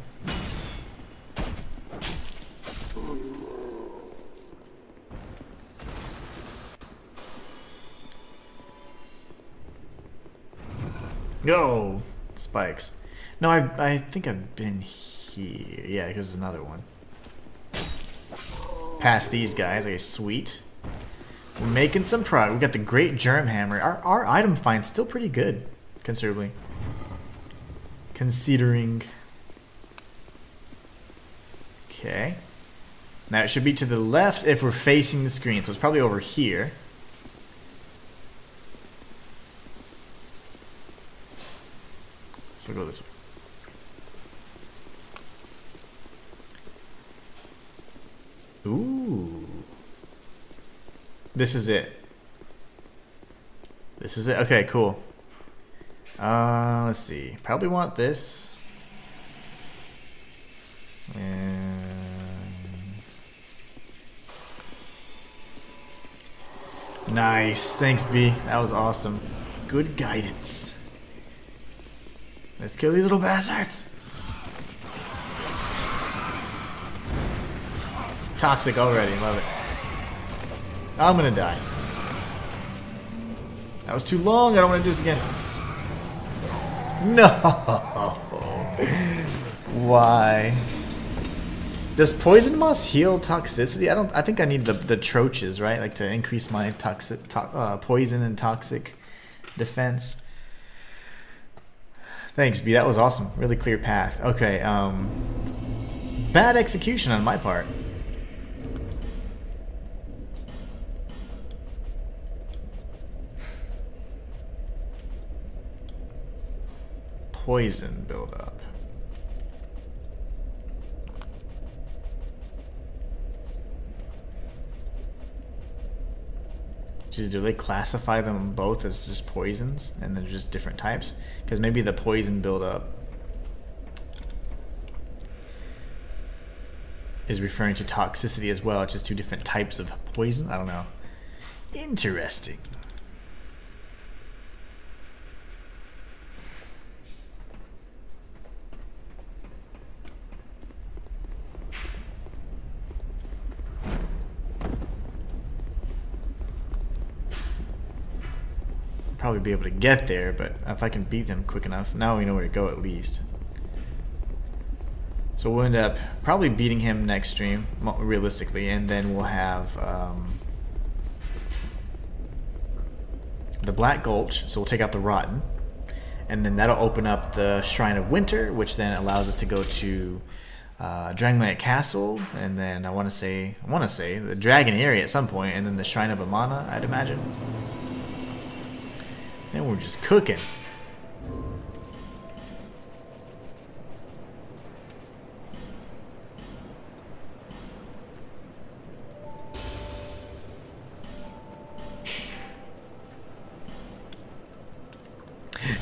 Yo, spikes. No, I think I've been here. Yeah, here's another one. Past these guys. Okay, sweet. We're making some progress. We got the Great Germ Hammer. Our item find's still pretty good, considerably. Considering. Okay. Now it should be to the left if we're facing the screen, so it's probably over here. So we'll go this way. Ooh. This is it. This is it. Okay, cool. Let's see. Probably want this. And nice. Thanks, B. That was awesome. Good guidance. Let's kill these little bastards. Toxic already. Love it. I'm gonna die. That was too long. I don't want to do this again. No. Why? Does poison moss heal toxicity? I think I need the troches, right? Like to increase my poison and toxic defense. Thanks, B. That was awesome. Really clear path. Okay. Bad execution on my part. Poison buildup. Do they classify them both as just poisons and they're just different types? Because maybe the poison buildup is referring to toxicity as well. It's just 2 different types of poison. I don't know. Interesting. probably be able to get there, but if I can beat them quick enough, now we know where to go at least. So we'll end up probably beating him next stream, realistically, and then we'll have the Black Gulch, so we'll take out the Rotten, and then that'll open up the Shrine of Winter, which then allows us to go to Dragonlance Castle, and then I want to say the Dragon area at some point, and then the Shrine of Amana, I'd imagine. Then we're just cooking.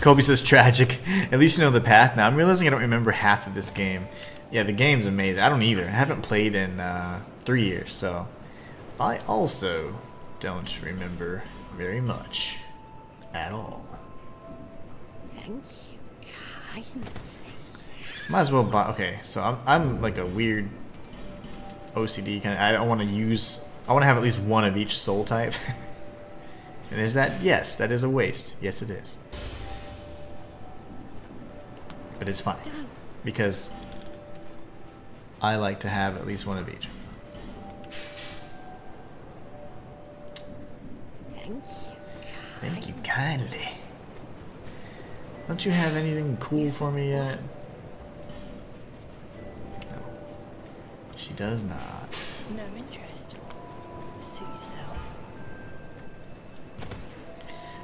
Kobe says tragic. At least you know the path now. I'm realizing I don't remember half of this game. Yeah, the game's amazing. I don't either. I haven't played in 3 years, so I also don't remember very much at all. Thank you kindly. Might as well buy. Okay, so I'm like a weird OCD kind of. I don't want to use. I want to have at least one of each soul type. And is that? Yes, that is a waste. Yes, it is. But it's fine because I like to have at least one of each. Thank you kindly. Don't you have anything cool for me yet? No. She does not. No interest. Suit yourself.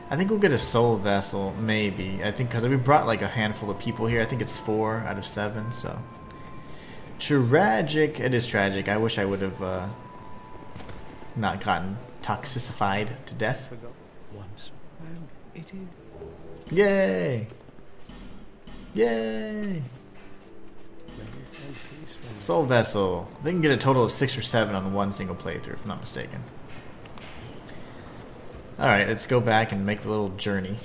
I think we'll get a soul vessel, maybe. I think because we brought like a handful of people here. I think it's 4 out of 7, so. Tragic. It is tragic. I wish I would have not gotten toxicified to death. Once, and it is. Yay! Yay! Soul vessel. They can get a total of 6 or 7 on one single playthrough, if I'm not mistaken. Alright, let's go back and make the little journey.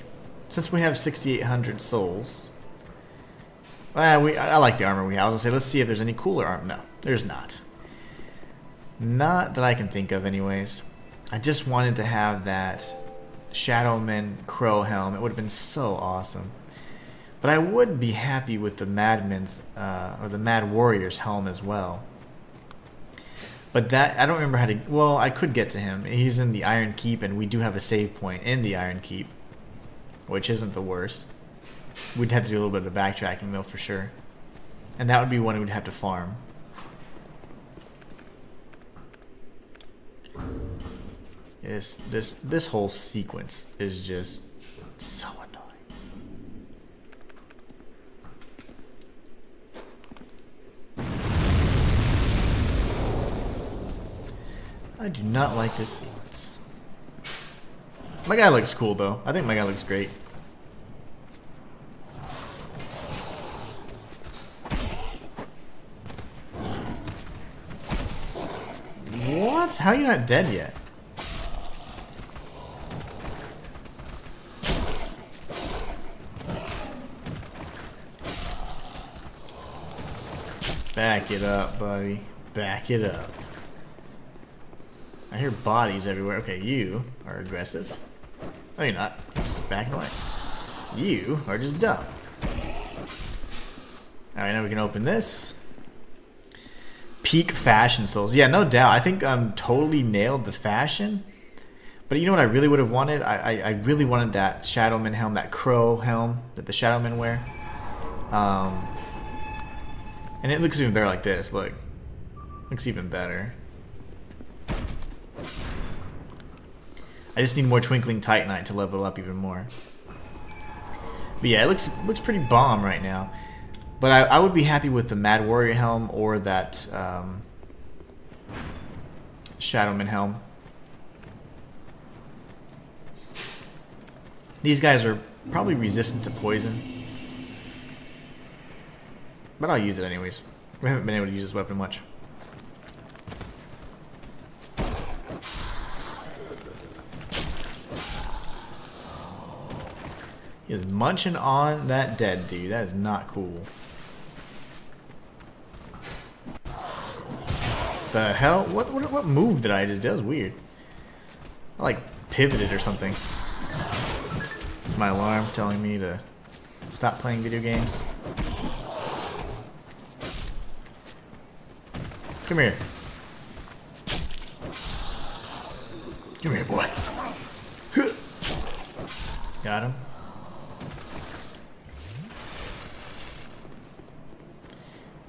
Since we have 6,800 souls. Well, I like the armor we have. I was going to say, let's see if there's any cooler armor. No, there's not. Not that I can think of anyways. I just wanted to have that Shadowman Crow helm. It would have been so awesome. But I would be happy with the Madman's, or the Mad Warrior's helm as well. But that, I don't remember how to, well, I could get to him. He's in the Iron Keep, and we do have a save point in the Iron Keep, which isn't the worst. We'd have to do a little bit of backtracking, though, for sure. And that would be one we'd have to farm. This whole sequence is just so annoying. I do not like this sequence. My guy looks cool though. I think my guy looks great. What? How are you not dead yet? Back it up, buddy. Back it up. I hear bodies everywhere. Okay, you are aggressive. No, you're not. You're just backing away. You are just dumb. Alright, now we can open this. Peak fashion souls. Yeah, no doubt. I think totally nailed the fashion. But you know what I really would have wanted? I really wanted that Shadowman helm, that crow helm that the Shadowmen wear. And it looks even better like this. Look. Looks even better. I just need more Twinkling Titanite to level it up even more. But yeah, it looks pretty bomb right now. But I would be happy with the Mad Warrior helm or that Shadowman helm. These guys are probably resistant to poison. But I'll use it anyways. We haven't been able to use this weapon much. He is munching on that dead dude. That is not cool. The hell? What move did I just do? That was weird. I like pivoted or something. It's my alarm telling me to stop playing video games. Come here. Come here, boy. Got him.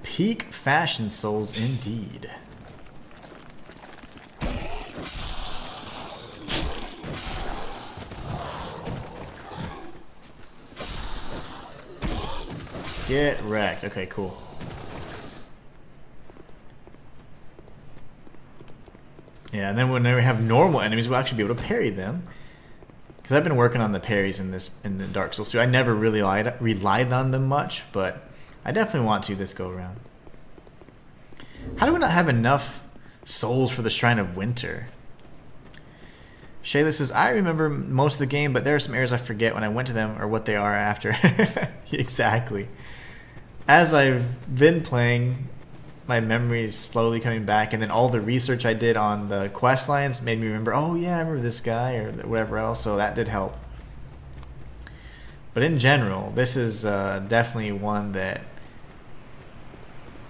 Peak fashion souls indeed. Get wrecked. Okay, cool. Yeah, and then when we have normal enemies, we'll actually be able to parry them. Because I've been working on the parries in the Dark Souls 2. I never really relied on them much, but I definitely want to this go around. How do we not have enough souls for the Shrine of Winter? Shayla says, I remember most of the game, but there are some areas I forget when I went to them or what they are after. Exactly. As I've been playing, my memory is slowly coming back, and then all the research I did on the quest lines made me remember, oh yeah, I remember this guy or whatever else, so that did help. But in general, this is definitely one that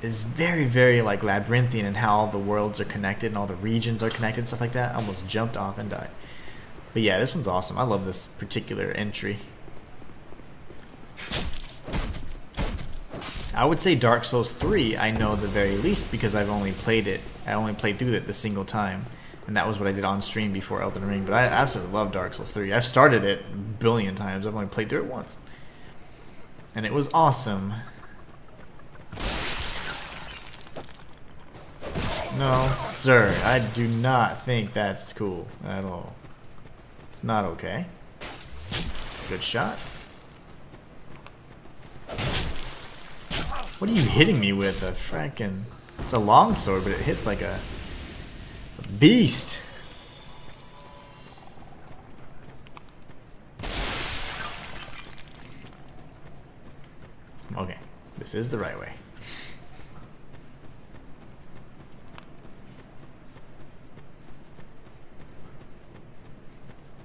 is very, very like labyrinthian in how all the worlds are connected and all the regions are connected and stuff like that. I almost jumped off and died. But yeah, this one's awesome. I love this particular entry. I would say Dark Souls 3 I know the very least because I've only played it. I only played through it the single time. And that was what I did on stream before Elden Ring. But I absolutely love Dark Souls 3. I've started it a billion times. I've only played through it once. And it was awesome. No, sir. I do not think that's cool at all. It's not okay. Good shot. What are you hitting me with? A frickin'... It's a long sword, but it hits like a beast. Okay, this is the right way.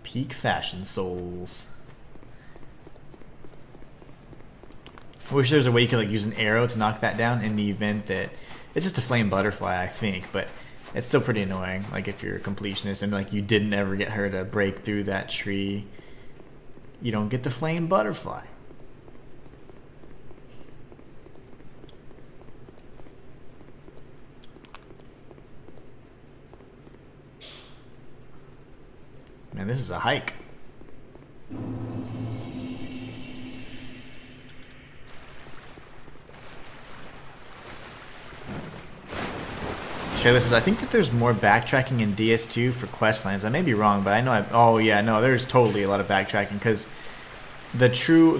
Peak fashion souls. I wish there was a way you could like use an arrow to knock that down in the event that it's just a flame butterfly, I think, but it's still pretty annoying. Like if you're a completionist and like you didn't ever get her to break through that tree, you don't get the flame butterfly. Man, this is a hike. Shayla says, I think that there's more backtracking in DS2 for quest lines. I may be wrong, but I know oh yeah, no, there's totally a lot of backtracking because the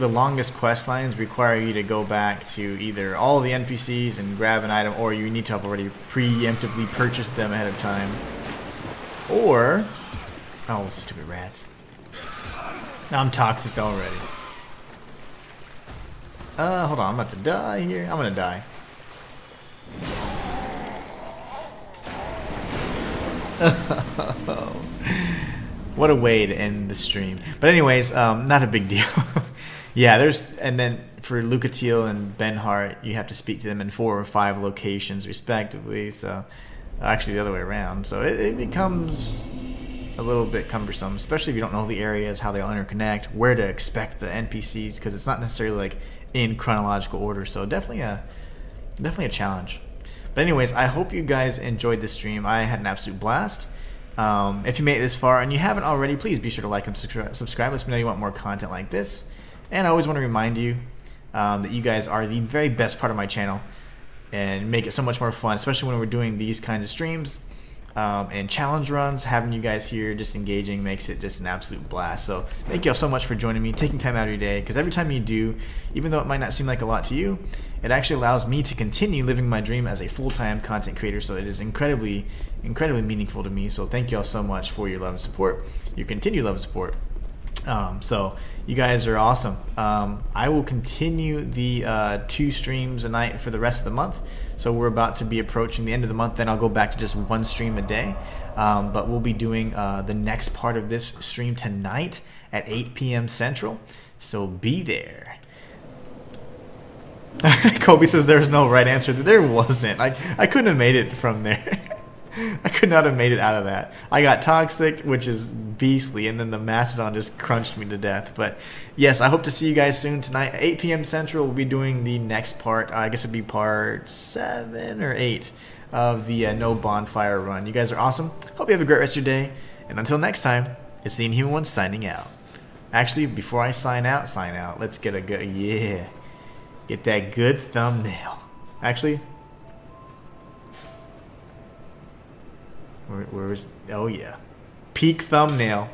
longest quest lines require you to go back to either all the NPCs and grab an item, or you need to have already preemptively purchased them ahead of time. Or... Oh, stupid rats. Now I'm toxic already. Hold on, I'm about to die here. I'm gonna die. What a way to end the stream. But anyways, not a big deal. Yeah, and then for Lucatiel and Benhart, you have to speak to them in 4 or 5 locations respectively. So, actually the other way around. So it becomes a little bit cumbersome, especially if you don't know the areas, how they all interconnect, where to expect the NPCs, because it's not necessarily like in chronological order. So definitely a challenge. But anyways, I hope you guys enjoyed this stream. I had an absolute blast. If you made it this far and you haven't already, please be sure to like and subscribe. Let me know you want more content like this. And I always want to remind you that you guys are the very best part of my channel and make it so much more fun, especially when we're doing these kinds of streams. And challenge runs, having you guys here just engaging makes it just an absolute blast. So thank you all so much for joining me, taking time out of your day, because every time you do, even though it might not seem like a lot to you, it actually allows me to continue living my dream as a full-time content creator. So it is incredibly meaningful to me. So thank you all so much for your love and support, your continued love and support. So you guys are awesome. I will continue the 2 streams a night for the rest of the month. So we're about to be approaching the end of the month. Then I'll go back to just 1 stream a day. But we'll be doing the next part of this stream tonight at 8 p.m. Central, so be there. Colby says there's no right answer. There wasn't. I couldn't have made it from there. I could not have made it out of that. I got toxic, which is beastly, and then the Mastodon just crunched me to death. But yes, I hope to see you guys soon tonight. 8 p.m. Central, we'll be doing the next part. I guess it'd be part 7 or 8 of the No Bonfire Run. You guys are awesome. Hope you have a great rest of your day. And until next time, it's the Inhuman One signing out. Actually, before I sign out, let's get a good, yeah. Get that good thumbnail. Actually, where's, oh yeah. Peak thumbnail.